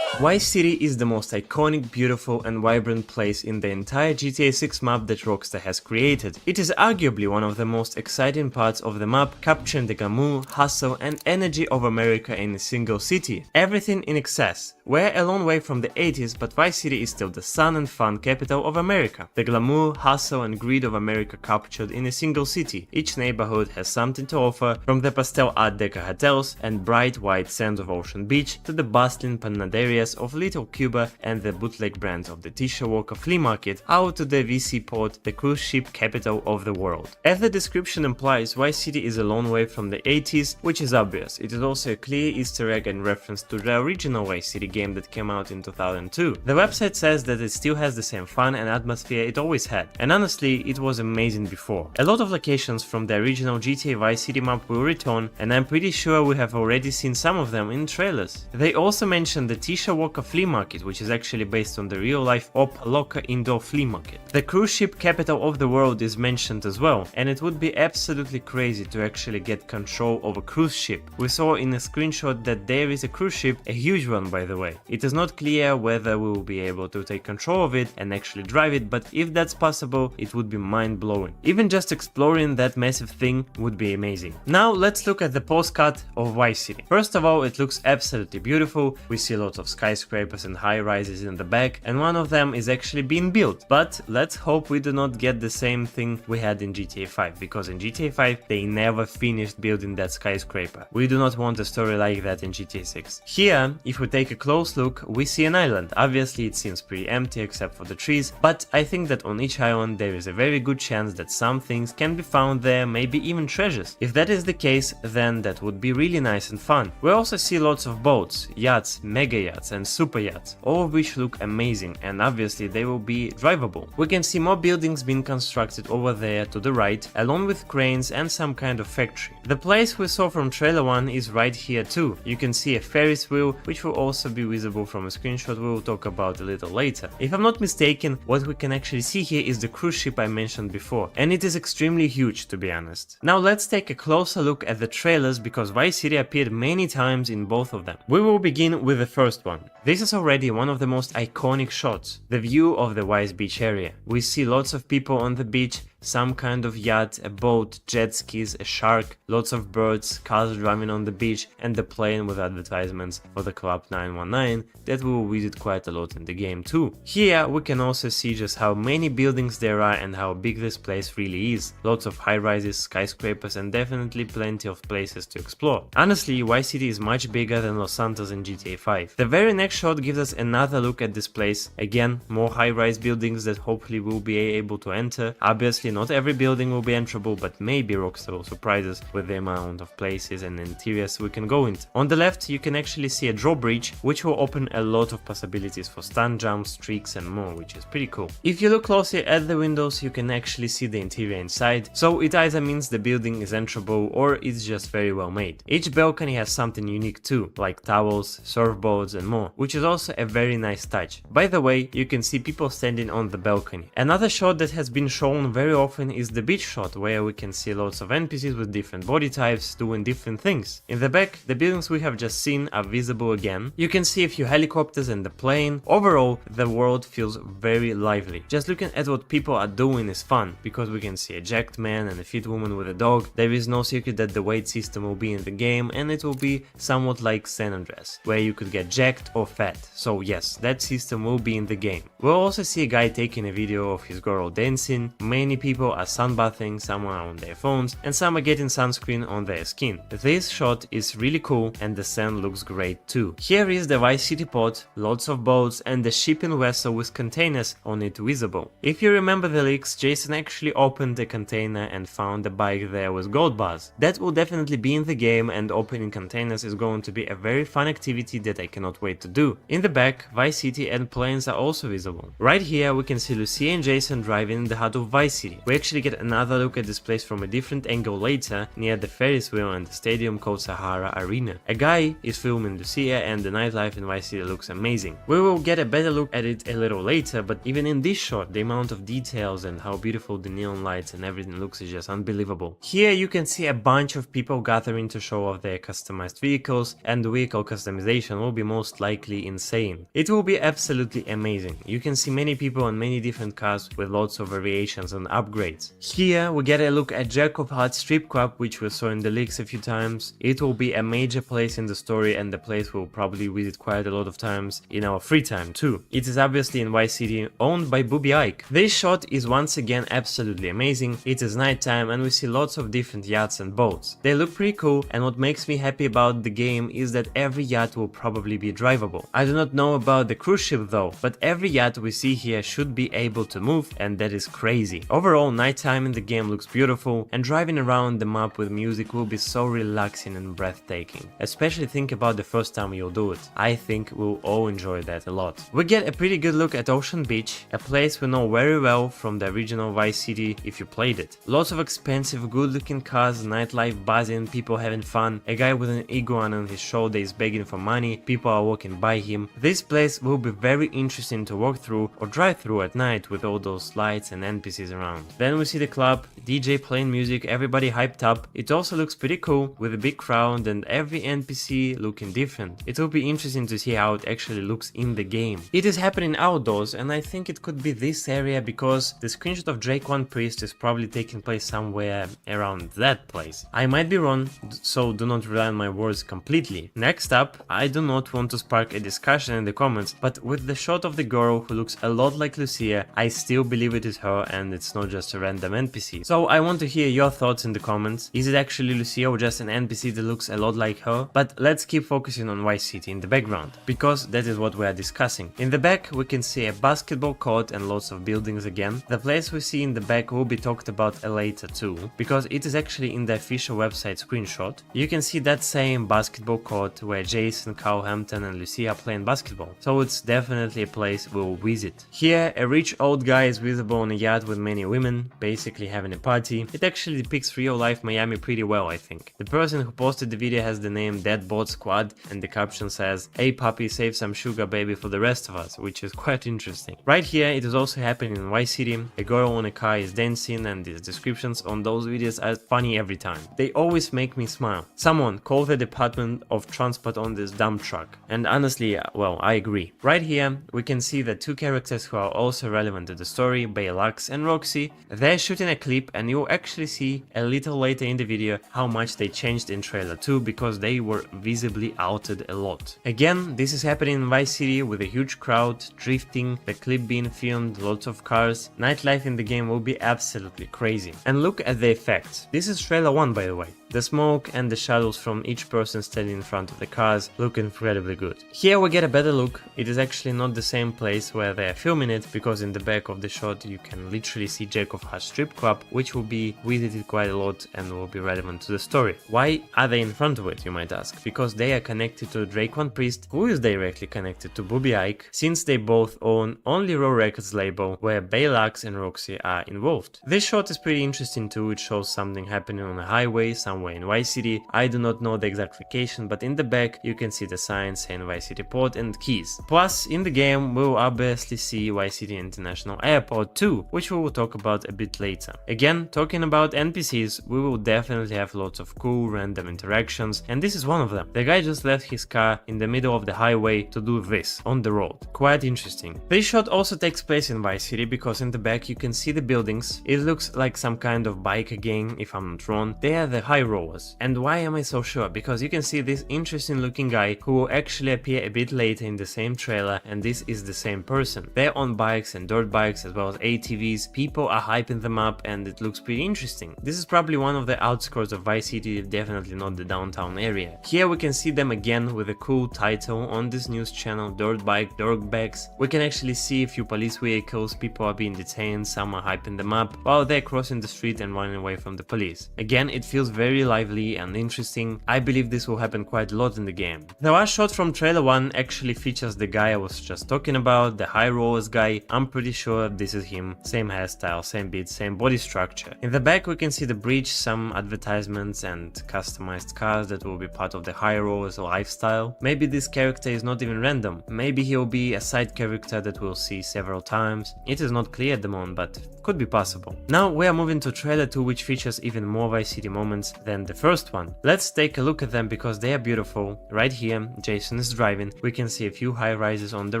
Vice City is the most iconic, beautiful and vibrant place in the entire GTA 6 map that Rockstar has created. It is arguably one of the most exciting parts of the map, capturing the glamour, hustle and energy of America in a single city. Everything in excess. We're a long way from the 80s, but Vice City is still the sun and fun capital of America. The glamour, hustle and greed of America captured in a single city. Each neighborhood has something to offer, from the pastel Art Deco hotels and bright white sands of Ocean Beach to the bustling panaderias of Little Cuba and the bootleg brands of the T-shirt Walker flea market, out to the VC port, the cruise ship capital of the world. As the description implies, Vice City is a long way from the 80s, which is obvious. It is also a clear Easter egg and reference to the original Vice City game that came out in 2002. The website says that it still has the same fun and atmosphere it always had, and honestly, it was amazing before. A lot of locations from the original GTA Vice City map will return, and I'm pretty sure we have already seen some of them in trailers. They also mentioned the T-shirt Walker flea market, which is actually based on the real-life Opaloka indoor flea market. The cruise ship capital of the world is mentioned as well, and it would be absolutely crazy to actually get control of a cruise ship. We saw in a screenshot that there is a cruise ship, a huge one by the way. It is not clear whether we will be able to take control of it and actually drive it, but if that's possible, it would be mind-blowing. Even just exploring that massive thing would be amazing. Now let's look at the postcard of Vice City. First of all, it looks absolutely beautiful. We see lots of skyscrapers and high-rises in the back, and one of them is actually being built. But let's hope we do not get the same thing we had in GTA 5, because in GTA 5 they never finished building that skyscraper. We do not want a story like that in GTA 6. Here, if we take a close look, we see an island. Obviously it seems pretty empty except for the trees, but I think that on each island there is a very good chance that some things can be found there, maybe even treasures. If that is the case, then that would be really nice and fun. We also see lots of boats, yachts, mega yachts and super yachts, all of which look amazing, and obviously they will be drivable. We can see more buildings being constructed over there to the right, along with cranes and some kind of factory. The place we saw from trailer 1 is right here too. You can see a Ferris wheel, which will also be visible from a screenshot we will talk about a little later. If I'm not mistaken, what we can actually see here is the cruise ship I mentioned before, and it is extremely huge, to be honest. Now let's take a closer look at the trailers, because Vice City appeared many times in both of them. We will begin with the first one. This is already one of the most iconic shots, the view of the Vice Beach area. We see lots of people on the beach, some kind of yacht, a boat, jet skis, a shark, lots of birds, cars driving on the beach, and the plane with advertisements for the Club 919 that we will visit quite a lot in the game too. Here we can also see just how many buildings there are and how big this place really is. Lots of high rises, skyscrapers, and definitely plenty of places to explore. Honestly, Vice City is much bigger than Los Santos in GTA 5. The very next shot gives us another look at this place. Again, more high-rise buildings that hopefully we'll be able to enter. Obviously not every building will be enterable, but maybe Rockstar will surprise us with the amount of places and interiors we can go into. On the left you can actually see a drawbridge which will open a lot of possibilities for stunt jumps, tricks and more, which is pretty cool. If you look closely at the windows you can actually see the interior inside, so it either means the building is enterable or it's just very well made. Each balcony has something unique too, like towels, surfboards and more, which is also a very nice touch. By the way, you can see people standing on the balcony. Another shot that has been shown very often is the beach shot, where we can see lots of NPCs with different body types doing different things. In the back, the buildings we have just seen are visible again. You can see a few helicopters and the plane. Overall, the world feels very lively. Just looking at what people are doing is fun, because we can see a jacked man and a fit woman with a dog. There is no secret that the weight system will be in the game, and it will be somewhat like San Andreas, where you could get jacked or fat. So yes, that system will be in the game. We'll also see a guy taking a video of his girl dancing. Many people are sunbathing, some are on their phones, and some are getting sunscreen on their skin. This shot is really cool and the sand looks great too. Here is the Vice City port, lots of boats and the shipping vessel with containers on it visible. If you remember the leaks, Jason actually opened the container and found a bike there with gold bars. That will definitely be in the game, and opening containers is going to be a very fun activity that I cannot wait to do. In the back, Vice City and planes are also visible. Right here we can see Lucia and Jason driving in the heart of Vice City. We actually get another look at this place from a different angle later, near the Ferris wheel and the stadium called Sahara Arena. A guy is filming Lucia and the nightlife in Vice City looks amazing. We will get a better look at it a little later, but even in this shot, the amount of details and how beautiful the neon lights and everything looks is just unbelievable. Here you can see a bunch of people gathering to show off their customized vehicles, and the vehicle customization will be most likely insane. It will be absolutely amazing. You can see many people on many different cars with lots of variations and upgrades. Here we get a look at Jack of Hearts Strip Club, which we saw in the leaks a few times. It will be a major place in the story, and the place we'll probably visit quite a lot of times in our free time too. It is obviously in Vice City, owned by Booby Ike. This shot is once again absolutely amazing. It is nighttime and we see lots of different yachts and boats. They look pretty cool, and what makes me happy about the game is that every yacht will probably be drivable. I do not know about the cruise ship though, but every yacht we see here should be able to move, and that is crazy. Overall, nighttime in the game looks beautiful, and driving around the map with music will be so relaxing and breathtaking. Especially think about the first time you'll do it. I think we'll all enjoy that a lot. We get a pretty good look at Ocean Beach, a place we know very well from the original Vice City if you played it. Lots of expensive, good looking cars, nightlife buzzing, people having fun, a guy with an iguana on his shoulder is begging for money, people are walking by him. This place will be very interesting to walk through or drive through at night with all those lights and NPCs around. Then we see the club, DJ playing music, everybody hyped up. It also looks pretty cool with a big crowd and every NPC looking different. It will be interesting to see how it actually looks in the game. It is happening outdoors, and I think it could be this area because the screenshot of Drake One Priest is probably taking place somewhere around that place. I might be wrong, so do not rely on my words completely. Next up, I do not want to spark a discussion in the comments, but with the shot of the girl who looks a lot like Lucia, I still believe it is her and it's not just a random NPC. So I want to hear your thoughts in the comments. Is it actually Lucia or just an NPC that looks a lot like her? But let's keep focusing on Vice City in the background, because that is what we are discussing. In the back we can see a basketball court and lots of buildings again. The place we see in the back will be talked about later too, because it is actually in the official website screenshot. You can see that same basketball court where Jason, Carl Hampton and Lucia are playing basketball, so it's definitely a place we'll visit. Here a rich old guy is visible on a yacht with many women, basically having a party. It actually depicts real life Miami pretty well, I think. The person who posted the video has the name Deadbot Squad, and the caption says, "Hey puppy, save some sugar baby for the rest of us," which is quite interesting. Right here it is also happening in Vice City. A girl on a car is dancing, and the descriptions on those videos are funny every time. They always make me smile. Someone call the Department of Transport on this dump truck. And honestly, well, I agree. Right here we can see the two characters who are also relevant to the story, Baylux and Roxy, City. They're shooting a clip and you'll actually see a little later in the video how much they changed in trailer 2 because they were visibly altered a lot. Again, this is happening in Vice City with a huge crowd, drifting, the clip being filmed, lots of cars. Nightlife in the game will be absolutely crazy. And look at the effects. This is trailer 1 by the way. The smoke and the shadows from each person standing in front of the cars look incredibly good. Here we get a better look. It is actually not the same place where they are filming it, because in the back of the shot you can literally see Jacob Hutt's strip club, which will be visited quite a lot and will be relevant to the story. Why are they in front of it, you might ask? Because they are connected to Drake One Priest, who is directly connected to Booby Ike, since they both own Only Raw Records label, where Baylax and Roxy are involved. This shot is pretty interesting too. It shows something happening on a highway somewhere in Vice City. I do not know the exact location, but in the back you can see the sign saying Vice City Port and keys. Plus, in the game we will obviously see Vice City International Airport too, which we will talk about a bit later. Again, talking about NPCs, we will definitely have lots of cool random interactions, and this is one of them. The guy just left his car in the middle of the highway to do this on the road. Quite interesting. This shot also takes place in Vice City because in the back you can see the buildings. It looks like some kind of biker gang, if I'm not wrong. They are the high rollers. And why am I so sure? Because you can see this interesting looking guy who will actually appear a bit later in the same trailer, and this is the same person. They're on bikes and dirt bikes as well as ATVs. People are hyping them up and it looks pretty interesting. This is probably one of the outskirts of Vice City, definitely not the downtown area. Here we can see them again with a cool title on this news channel, Dirt Bike Dirtbags. We can actually see a few police vehicles, people are being detained, some are hyping them up while they're crossing the street and running away from the police. Again, it feels very lively and interesting. I believe this will happen quite a lot in the game. The last shot from trailer 1 actually features the guy I was just talking about, the high rollers guy. I'm pretty sure this is him. Same hairstyle, same beat, same body structure. In the back we can see the bridge, some advertisements and customized cars that will be part of the high rollers lifestyle. Maybe this character is not even random. Maybe he'll be a side character that we'll see several times. It is not clear at the moment, but could be possible. Now we are moving to trailer 2, which features even more Vice City moments than the first one. Let's take a look at them because they are beautiful. Right here, Jason is driving. We can see a few high rises on the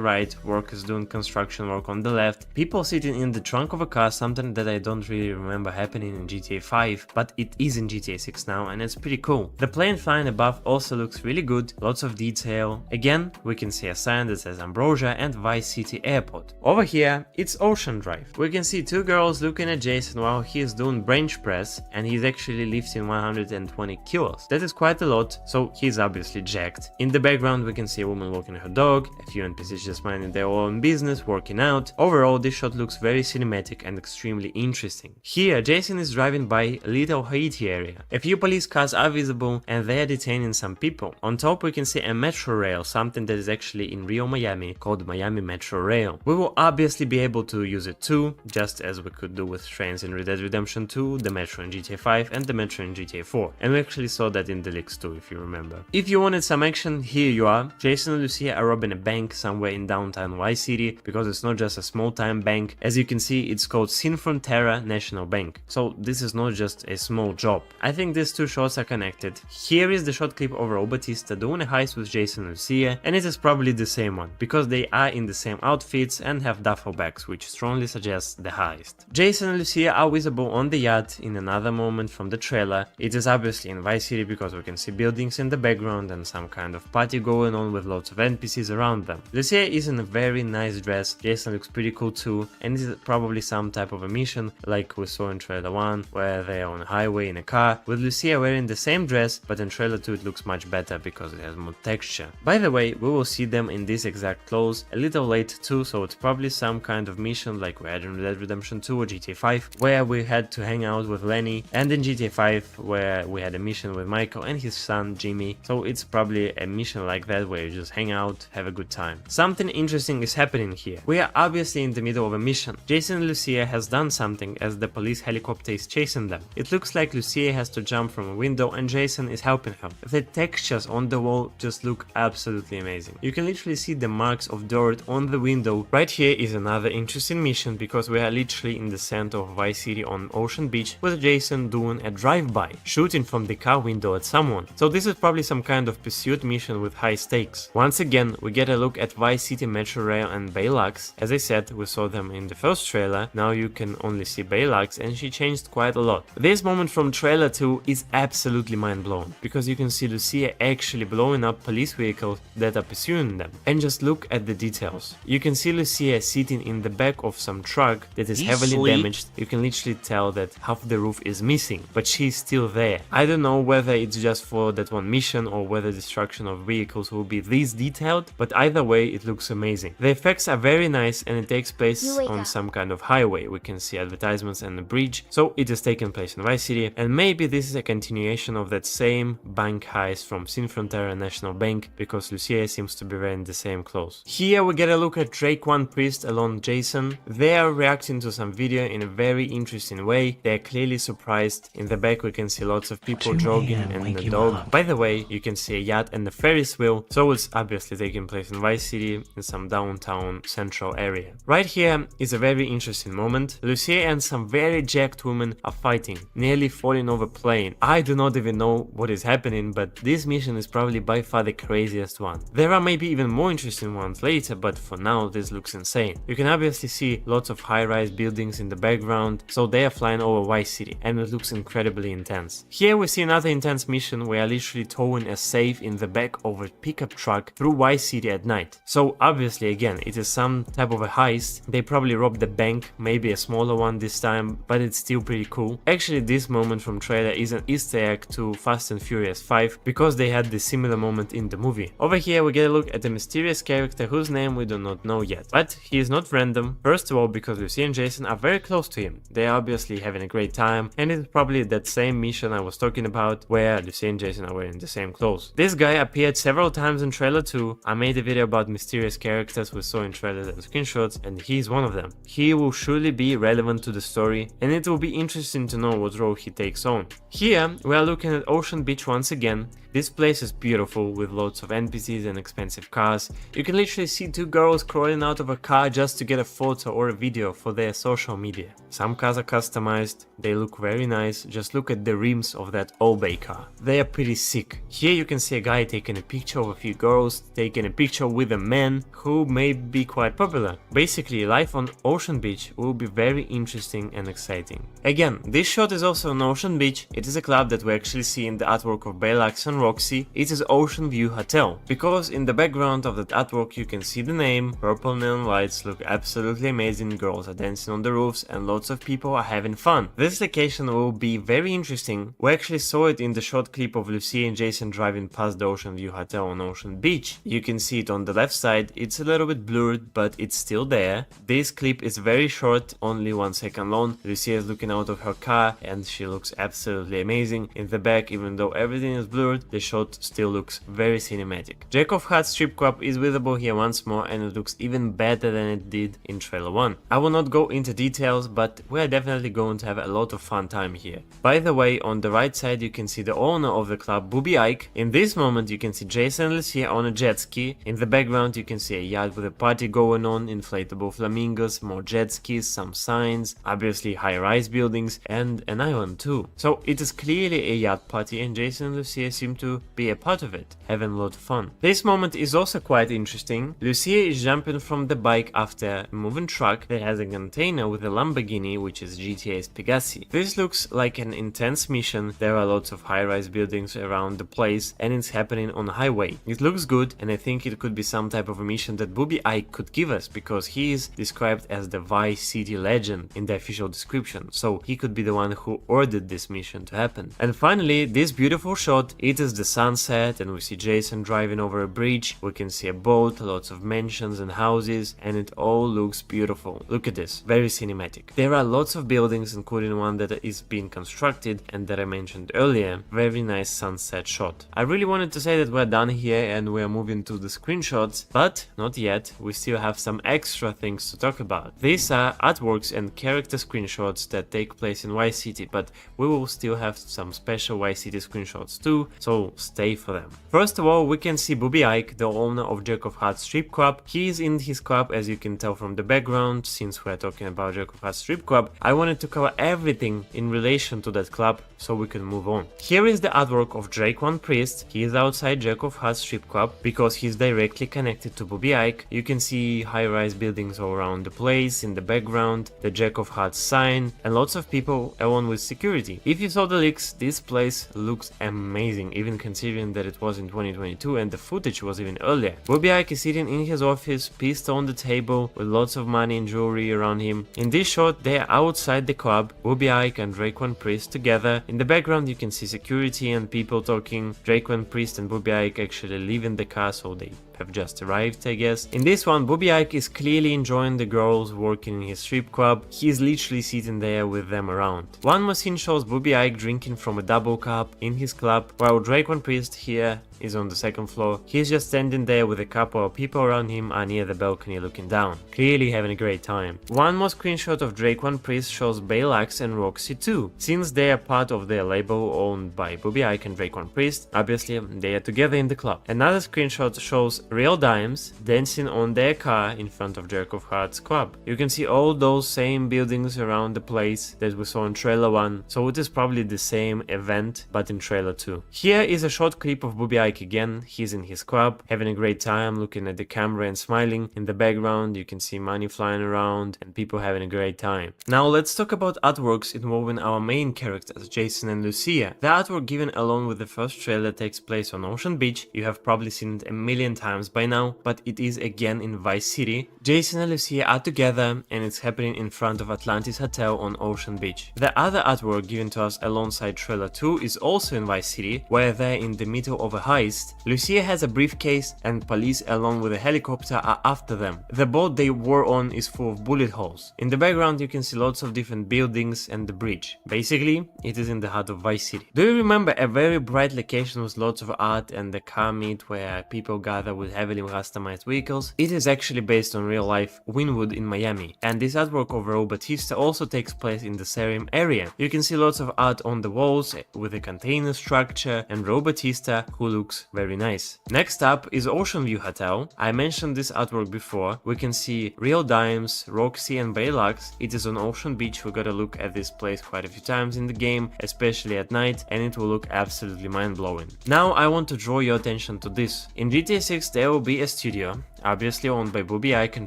right, workers doing construction work on the left, people sitting in the trunk of a car, something that I don't really remember happening in GTA 5, but it is in GTA 6 now and it's pretty cool. The plane flying above also looks really good, lots of detail. Again, we can see a sign that says Ambrosia and Vice City Airport. Over here, it's Ocean Drive. We can see two girls looking at Jason while he is doing bench press and he's actually lifting 120 kilos. That is quite a lot, so he's obviously jacked. In the background we can see a woman walking her dog, a few NPCs just minding their own business, working out. Overall, this shot looks very cinematic and extremely interesting. Here, Jason is driving by Little Haiti area. A few police cars are visible and they are detaining some people. On top we can see a metro rail, something that is actually in Rio, Miami, called Miami Metro Rail. We will obviously be able to use it too, just as we could do with trains in Red Dead Redemption 2, the metro in GTA 5 and the metro in GTA 4. And we actually saw that in the leaks too, if you remember. If you wanted some action, here you are. Jason and Lucia are robbing a bank somewhere in downtown Vice City, because it's not just a small time bank. As you can see, it's called Sin Frontera National Bank. So this is not just a small job. I think these two shots are connected. Here is the shot clip of Raul Batista doing a heist with Jason and Lucia, and it is probably the same one, because they are in the same outfits and have duffel bags, which strongly suggests the heist. Jason and Lucia are visible on the yacht in another moment from the trailer. It is obviously in Vice City because we can see buildings in the background and some kind of party going on with lots of NPCs around them. Lucia is in a very nice dress, Jason looks pretty cool too, and this is probably some type of a mission like we saw in trailer 1, where they are on a highway in a car, with Lucia wearing the same dress, but in trailer 2 it looks much better because it has more texture. By the way, we will see them in this exact clothes a little late too, so it's probably some kind of mission like we had in Red Dead Redemption 2 or GTA 5, where we had to hang out with Lenny, and in GTA 5 where we had a mission with Michael and his son Jimmy. So it's probably a mission like that where you just hang out, have a good time. Something interesting is happening here. We are obviously in the middle of a mission. Jason and Lucia has done something as the police helicopter is chasing them. It looks like Lucia has to jump from a window and Jason is helping her. The textures on the wall just look absolutely amazing. You can literally see the marks of dirt on the window. Right here is another interesting mission because we are literally in the center of Vice City on Ocean Beach with Jason doing a drive-by. shooting from the car window at someone. So this is probably some kind of pursuit mission with high stakes. Once again, we get a look at Vice City Metro Rail and Baylax. As I said, we saw them in the first trailer, now you can only see Baylax, and she changed quite a lot. This moment from trailer 2 is absolutely mind-blowing, because you can see Lucia actually blowing up police vehicles that are pursuing them. And just look at the details. You can see Lucia sitting in the back of some truck that is heavily damaged. You can literally tell that half the roof is missing, but she's still there. I don't know whether it's just for that one mission or whether destruction of vehicles will be this detailed, but either way it looks amazing. The effects are very nice and it takes place on some kind of highway. We can see advertisements and a bridge, so it is taking place in Vice City, and maybe this is a continuation of that same bank heist from Sin Frontera National Bank, because Lucia seems to be wearing the same clothes. Here we get a look at Drake One Priest along Jason. They are reacting to some video in a very interesting way. They are clearly surprised. In the back we can see lots of people jogging and a dog. By the way, you can see a yacht and a Ferris wheel, so it's obviously taking place in Vice City in some downtown central area. Right here is a very interesting moment. Lucia and some very jacked women are fighting, nearly falling over plane. I do not even know what is happening, but this mission is probably by far the craziest one. There are maybe even more interesting ones later, but for now this looks insane. You can obviously see lots of high-rise buildings in the background, so they are flying over Vice City, and it looks incredibly intense. Here we see another intense mission where literally towing a safe in the back of a pickup truck through Vice City at night. So obviously again it is some type of a heist. They probably robbed the bank, maybe a smaller one this time, but it's still pretty cool. Actually this moment from trailer is an Easter egg to Fast and Furious 5, because they had this similar moment in the movie. Over here we get a look at a mysterious character whose name we do not know yet, but he is not random. First of all, because Lucia and Jason are very close to him. They are obviously having a great time, and it's probably that same mission I was talking about where Lucia and Jason are wearing the same clothes. This guy appeared several times in trailer 2. I made a video about mysterious characters we saw in trailers and screenshots, and he's one of them. He will surely be relevant to the story, and it will be interesting to know what role he takes on. Here we are looking at Ocean Beach once again. This place is beautiful with lots of NPCs and expensive cars. You can literally see two girls crawling out of a car just to get a photo or a video for their social media. Some cars are customized, they look very nice. Just look at the rims of that Obey car. They are pretty sick. Here you can see a guy taking a picture of a few girls, taking a picture with a man who may be quite popular. Basically, life on Ocean Beach will be very interesting and exciting. Again, this shot is also on Ocean Beach. It is a club that we actually see in the artwork of Baylax and Roxy. It is Ocean View Hotel, because in the background of that artwork you can see the name. Purple neon lights look absolutely amazing, girls are dancing on the roofs and lots of people are having fun. This location will be very interesting. We actually saw it in the short clip of Lucia and Jason driving past the Ocean View Hotel on Ocean Beach. You can see it on the left side. It's a little bit blurred, but it's still there. This clip is very short, only 1 second long. Lucia is looking out of her car and she looks absolutely amazing. In the back, even though everything is blurred, the shot still looks very cinematic. Jack of Hearts strip club is visible here once more, and it looks even better than it did in trailer 1. I will not go into details, but we are definitely going to have a lot of fun time here. By the way, on the right side you can see the owner of the club, Booby Ike. In this moment you can see Jason and Lucia on a jet ski. In the background you can see a yacht with a party going on, inflatable flamingos, more jet skis, some signs, obviously high-rise buildings, and an island too. So it is clearly a yacht party, and Jason and Lucia seem to be a part of it, having a lot of fun. This moment is also quite interesting. Lucia is jumping from the bike after a moving truck that has a container with a Lamborghini, which is GTA's Pegasi. This looks like an intense mission. There are lots of high-rise buildings around the place, and it's happening on a highway. It looks good, and I think it could be some type of a mission that Booby Ike could give us, because he is described as the Vice City legend in the official description, so he could be the one who ordered this mission to happen. And finally, this beautiful shot, it is the sunset, and we see Jason driving over a bridge. We can see a boat, lots of mansions and houses, and it all looks beautiful. Look at this, very cinematic. There are lots of buildings, including one that is being constructed and that I mentioned earlier. Very nice sunset shot. I really wanted to say that we're done here and we're moving to the screenshots, but not yet. We still have some extra things to talk about. These are artworks and character screenshots that take place in Vice City, but we will still have some special Vice City screenshots too, so stay for them. First of all, we can see Booby Ike, the owner of Jack of Hearts Strip Club. He is in his club, as you can tell from the background. Since we're talking about Jack of Hearts Strip Club, I wanted to cover everything in relation to that club so we can move on. Here is the artwork of Drake One Priest. He is outside Jack of Hearts Strip Club because he's directly connected to Booby Ike. You can see high-rise buildings all around the place, in the background, the Jack of Hearts sign, and lots of people along with security. If you saw the leaks, this place looks amazing, even considering that it was in 2022 and the footage was even earlier. Booby Ike is sitting in his office, pistol on the table, with lots of money and jewelry around him. In this shot, they are outside the club, Booby Ike and Drake One Priest together. In the background, you can see security and people talking. Drake One Priest and Booby Ike actually leave in the car, so they have just arrived, I guess. In this one, Booby Ike is clearly enjoying the girls working in his strip club. He is literally sitting there with them around. One more scene shows Booby Ike drinking from a double cup in his club, while Drake One Priest here is on the second floor. He's just standing there with a couple of people around him are near the balcony looking down, clearly having a great time. One more screenshot of Drake One Priest shows Baylax and Roxy too. Since they are part of their label owned by Booby Ike and Drake One Priest, obviously they are together in the club. Another screenshot shows Real Dimes dancing on their car in front of Jack of Hearts club. You can see all those same buildings around the place that we saw in trailer 1, so it is probably the same event but in trailer 2. Here is a short clip of Booby Ike again. He's in his club having a great time, looking at the camera and smiling. In the background you can see money flying around and people having a great time. Now let's talk about artworks involving our main characters, Jason and Lucia. The artwork given along with the first trailer takes place on Ocean Beach. You have probably seen it a million times by now, but it is again in Vice City. Jason and Lucia are together and it's happening in front of Atlantis Hotel on Ocean Beach. The other artwork given to us alongside trailer 2 is also in Vice City, where they're in the middle of a heist. Lucia has a briefcase and police along with a helicopter are after them. The boat they were on is full of bullet holes. In the background you can see lots of different buildings and the bridge. Basically, it is in the heart of Vice City. Do you remember a very bright location with lots of art and the car meet where people gather with heavily customized vehicles? It is actually based on real life Wynwood in Miami, and this artwork of Raul Batista also takes place in the same area. You can see lots of art on the walls with a container structure and Raul Batista, who looks very nice. Next up is Ocean View Hotel. I mentioned this artwork before. We can see Real Dimes, Roxy and Baylax. It is on Ocean Beach. We gotta look at this place quite a few times in the game, especially at night, and it will look absolutely mind-blowing. Now I want to draw your attention to this. In GTA 6 there will be a studio, obviously owned by Booby Ike and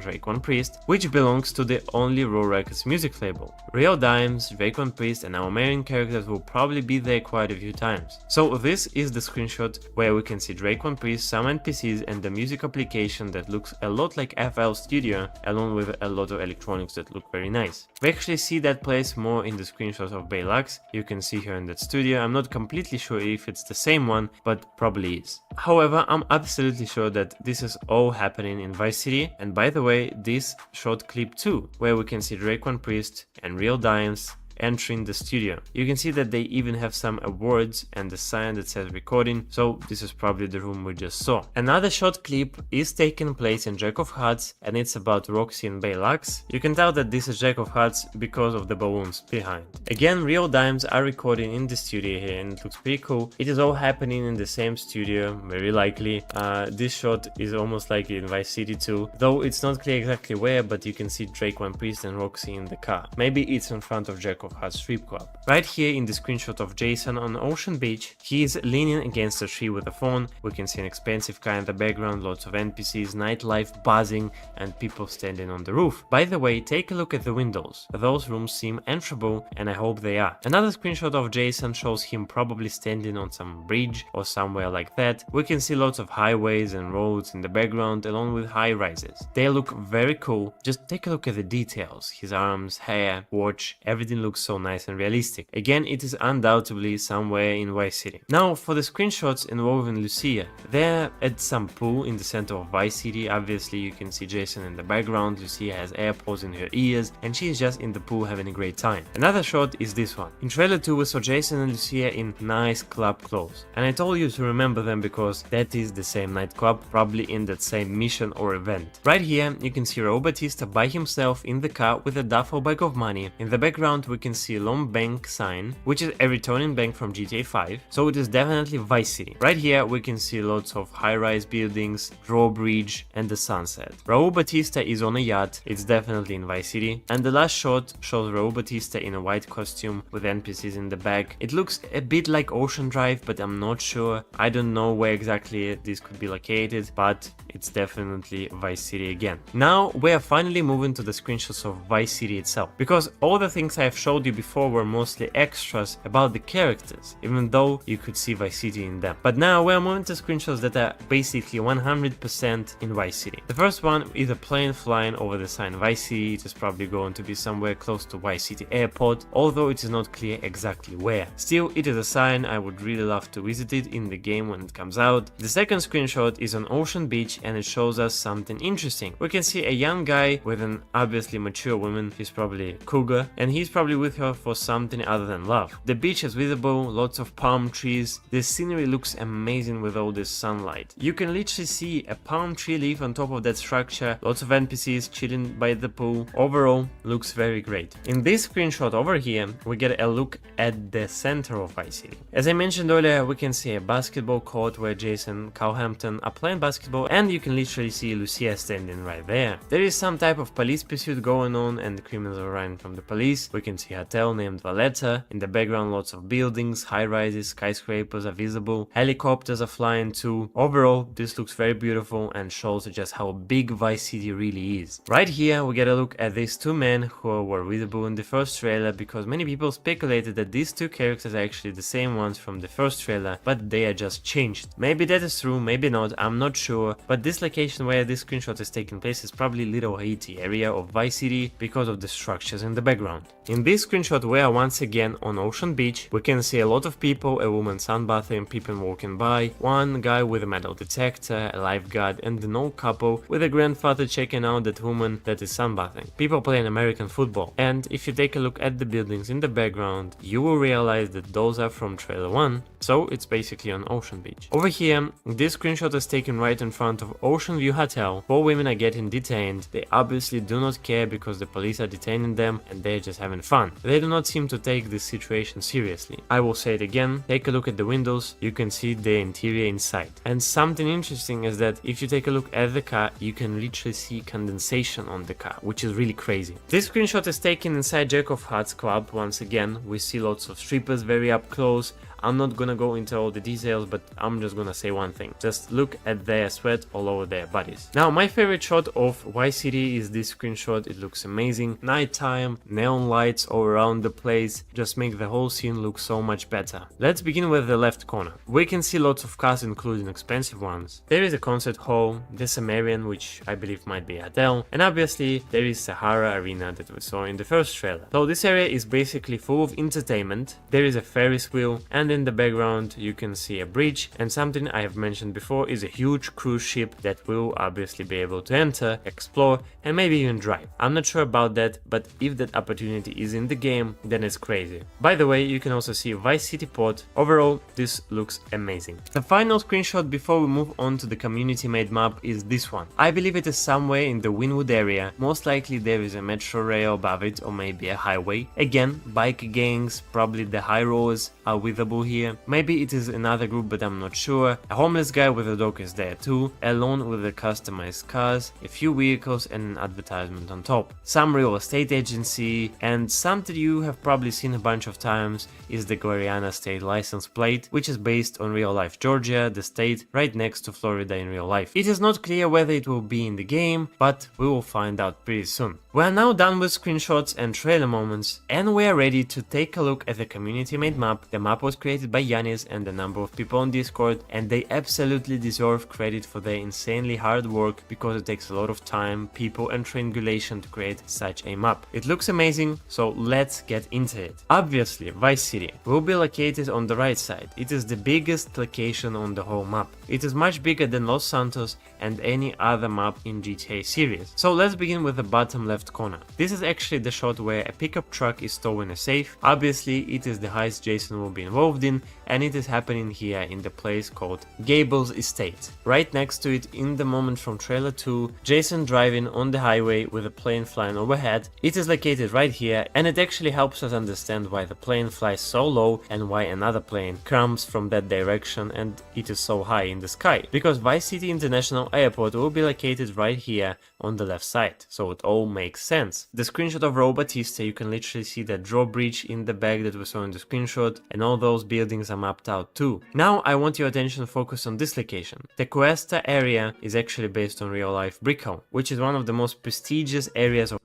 Drake One Priest, which belongs to the Only Raw Records music label. Real Dimes, Drake One Priest and our main characters will probably be there quite a few times. So this is the screenshot where we can see Drake One Priest, some NPCs and the music application that looks a lot like FL Studio, along with a lot of electronics that look very nice. We actually see that place more in the screenshots of Baylax. You can see her in that studio. I'm not completely sure if it's the same one, but probably is. However, I'm absolutely sure that this is all happening in Vice City, and by the way, this short clip too, where we can see Drake One Priest and Real Dimes entering the studio. You can see that they even have some awards and the sign that says recording, so this is probably the room we just saw. Another short clip is taking place in Jack of Hearts and it's about Roxy and Baylax. You can tell that this is Jack of Hearts because of the balloons behind. Again, Real Dimes are recording in the studio here and it looks pretty cool. It is all happening in the same studio, very likely. This shot is almost like in Vice City too, though it's not clear exactly where, but you can see Drake One Priest and Roxy in the car. Maybe it's in front of Jack of Hearts Strip Club. Right here in the screenshot of Jason on Ocean Beach, he is leaning against a tree with a phone. We can see an expensive car in the background, lots of NPCs, nightlife buzzing and people standing on the roof. By the way, take a look at the windows. Those rooms seem enterable and I hope they are. Another screenshot of Jason shows him probably standing on some bridge or somewhere like that. We can see lots of highways and roads in the background along with high rises. They look very cool. Just take a look at the details. His arms, hair, watch, everything looks so nice and realistic. Again, it is undoubtedly somewhere in Vice City. Now for the screenshots involving Lucia. They're at some pool in the center of Vice City. Obviously you can see Jason in the background. Lucia has AirPods in her ears and she is just in the pool having a great time. Another shot is this one. In trailer 2 we saw Jason and Lucia in nice club clothes. And I told you to remember them because that is the same nightclub, probably in that same mission or event. Right here you can see Raul Batista by himself in the car with a duffel bag of money. In the background we can see a long bank sign, which is a returning bank from GTA 5, so it is definitely Vice City. Right here we can see lots of high-rise buildings, drawbridge and the sunset. Raul Batista is on a yacht, it's definitely in Vice City, and the last shot shows Raul Batista in a white costume with NPCs in the back. It looks a bit like Ocean Drive, but I'm not sure. I don't know where exactly this could be located, but it's definitely Vice City again. Now we are finally moving to the screenshots of Vice City itself, because all the things I have showed you before were mostly extras about the characters, even though you could see Vice City in them. But now we are moving to screenshots that are basically 100% in Vice City. The first one is a plane flying over the sign Vice City. It is probably going to be somewhere close to Vice City Airport, although it is not clear exactly where. Still, it is a sign. I would really love to visit it in the game when it comes out. The second screenshot is on Ocean Beach, and it shows us something interesting. We can see a young guy with an obviously mature woman. He's probably a cougar, and he's probably with her for something other than love. The beach is visible, lots of palm trees. The scenery looks amazing with all this sunlight. You can literally see a palm tree leaf on top of that structure, lots of NPCs chilling by the pool. Overall, looks very great. In this screenshot over here, we get a look at the center of Vice City. As I mentioned earlier, we can see a basketball court where Jason Cowhampton are playing basketball, and you can literally see Lucia standing right there. There is some type of police pursuit going on, and the criminals are running from the police. We can see a hotel named Valletta. In the background, lots of buildings, high-rises, skyscrapers are visible. Helicopters are flying too. Overall, this looks very beautiful and shows just how big Vice City really is. Right here, we get a look at these two men who were visible in the first trailer, because many people speculated that these two characters are actually the same ones from the first trailer, but they are just changed. Maybe that is true, maybe not, I'm not sure, but this location where this screenshot is taking place is probably Little Haiti area of Vice City because of the structures in the background. In this screenshot we are once again on Ocean Beach. We can see a lot of people, a woman sunbathing, people walking by, one guy with a metal detector, a lifeguard, and an old couple with a grandfather checking out that woman that is sunbathing. People playing American football, and if you take a look at the buildings in the background, you will realize that those are from trailer 1, so it's basically on Ocean Beach. Over here, this screenshot is taken right in front of Ocean View Hotel. 4 women are getting detained. They obviously do not care because the police are detaining them and they're just having fun. They do not seem to take this situation seriously. I will say it again, take a look at the windows, you can see the interior inside. And something interesting is that if you take a look at the car, you can literally see condensation on the car, which is really crazy. This screenshot is taken inside Jack of Hearts Club. Once again, we see lots of strippers very up close. I'm not gonna go into all the details, but I'm just gonna say one thing. Just look at their sweat all over their bodies. Now, my favorite shot of Vice City is this screenshot. It looks amazing. Nighttime, neon lights all around the place just make the whole scene look so much better. Let's begin with the left corner. We can see lots of cars, including expensive ones. There is a concert hall, the Sumerian, which I believe might be a hotel, and obviously there is Sahara Arena that we saw in the first trailer. So this area is basically full of entertainment. There is a Ferris wheel, and in the background you can see a bridge, and something I have mentioned before is a huge cruise ship that will obviously be able to enter, explore, and maybe even drive. I'm not sure about that, but if that opportunity is in the game, then it's crazy. By the way, you can also see Vice City Port. Overall, this looks amazing. The final screenshot before we move on to the community made map is this one. I believe it is somewhere in the Wynwood area. Most likely there is a metro rail above it, or maybe a highway. Again, bike gangs, probably the high rollers are visible here. Maybe it is another group, but I'm not sure. A homeless guy with a dog is there too, alone with the customized cars, a few vehicles, and an advertisement on top. Some real estate agency, and something you have probably seen a bunch of times is the Guariana state license plate, which is based on real life Georgia, the state right next to Florida in real life. It is not clear whether it will be in the game, but we will find out pretty soon. We are now done with screenshots and trailer moments, and we are ready to take a look at the community made map. The map was created by Yanis and a number of people on Discord, and they absolutely deserve credit for their insanely hard work, because it takes a lot of time, people, and triangulation to create such a map. It looks amazing, so let's get into it. Obviously, Vice City will be located on the right side. It is the biggest location on the whole map. It is much bigger than Los Santos and any other map in GTA series. So let's begin with the bottom left corner. This is actually the shot where a pickup truck is stowing a safe. Obviously, it is the heist Jason will be involved involved in, and it is happening here in the place called Gable's Estate. Right next to it, in the moment from trailer 2, Jason driving on the highway with a plane flying overhead. It is located right here, and it actually helps us understand why the plane flies so low and why another plane comes from that direction and it is so high in the sky. Because Vice City International Airport will be located right here on the left side, so it all makes sense. The screenshot of Ro Batista, you can literally see that drawbridge in the back that we saw in the screenshot, and all those buildings are mapped out too. Now I want your attention to focus on this location. The Cuesta area is actually based on real life Brickell, which is one of the most prestigious areas of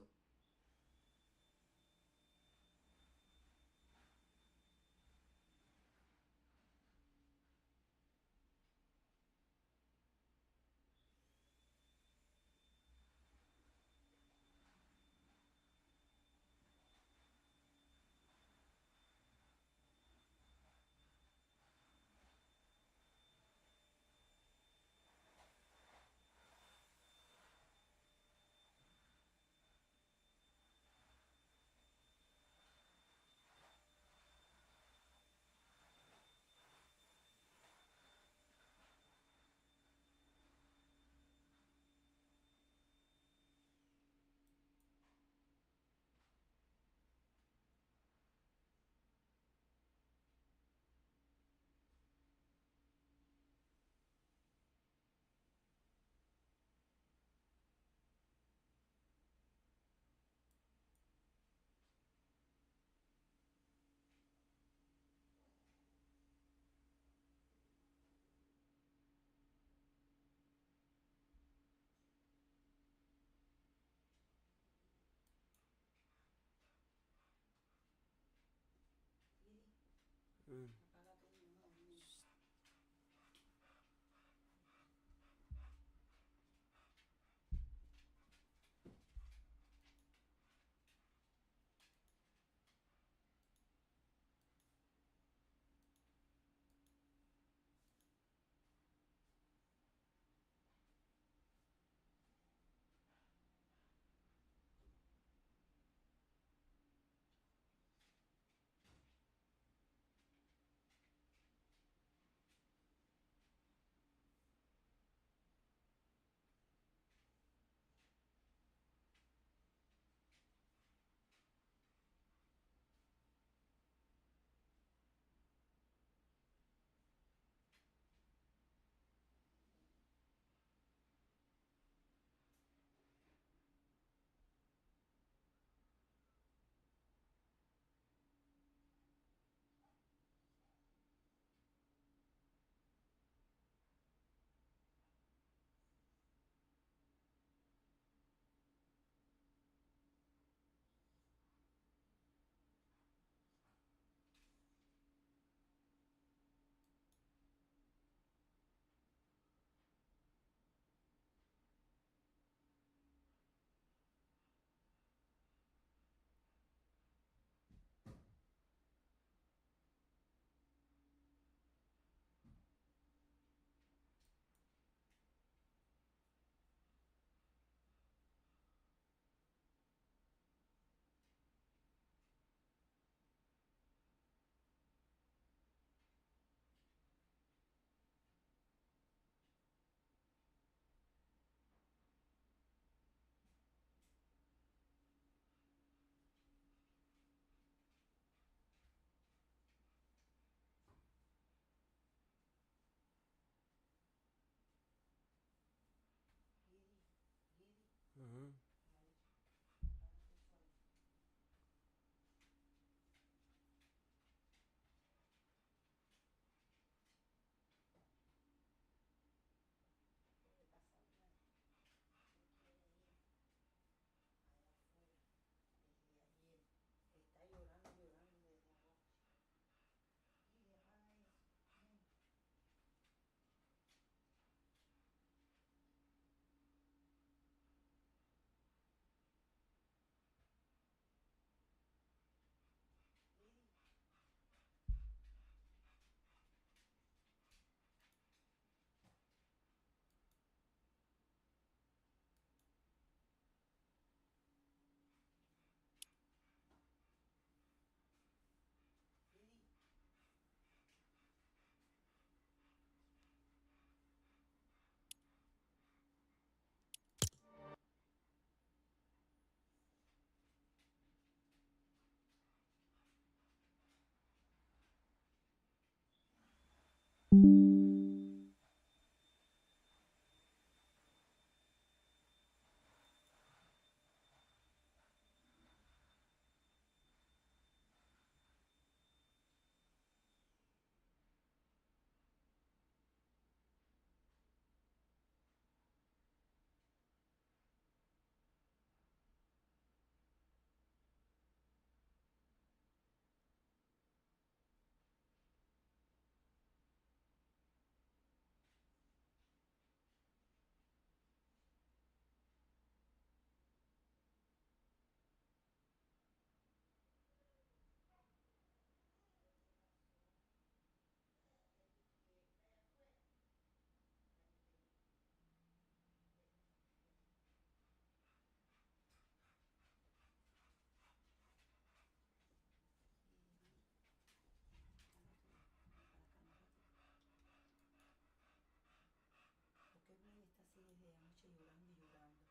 ¿Por qué Brian está así desde anoche llorando y llorando?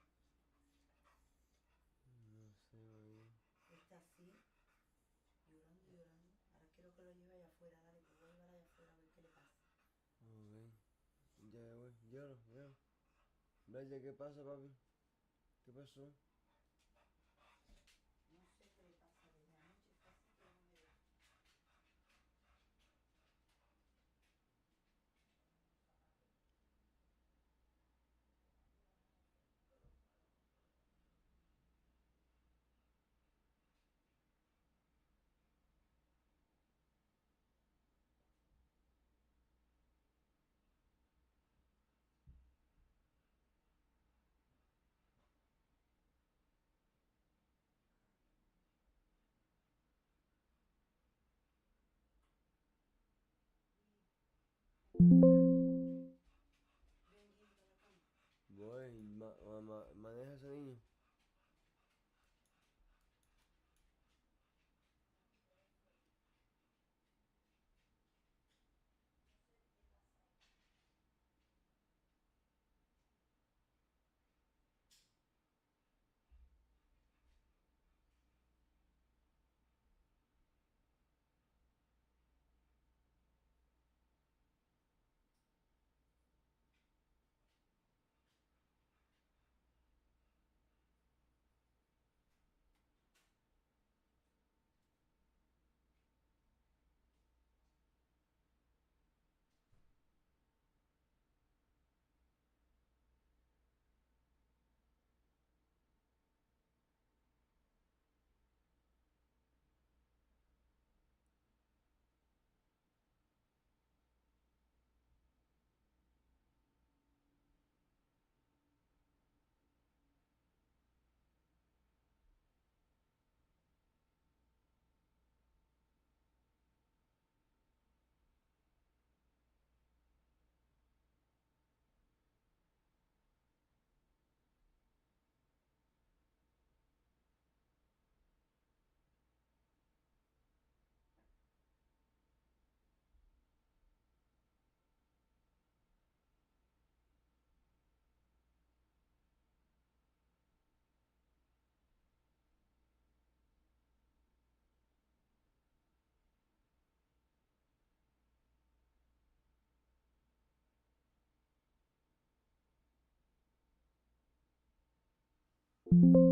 No sé, mami. Está así, llorando y llorando. Ahora quiero que lo lleve allá afuera, dale, que lo voy a llevar allá afuera a ver qué le pasa. Ok. Ya, güey. Lloro, lloro. Brian, ¿qué pasa, papi? ¿Qué pasó? No sé qué le pasa, desde anoche está así que no me deja. Voy, maneja ese niño. You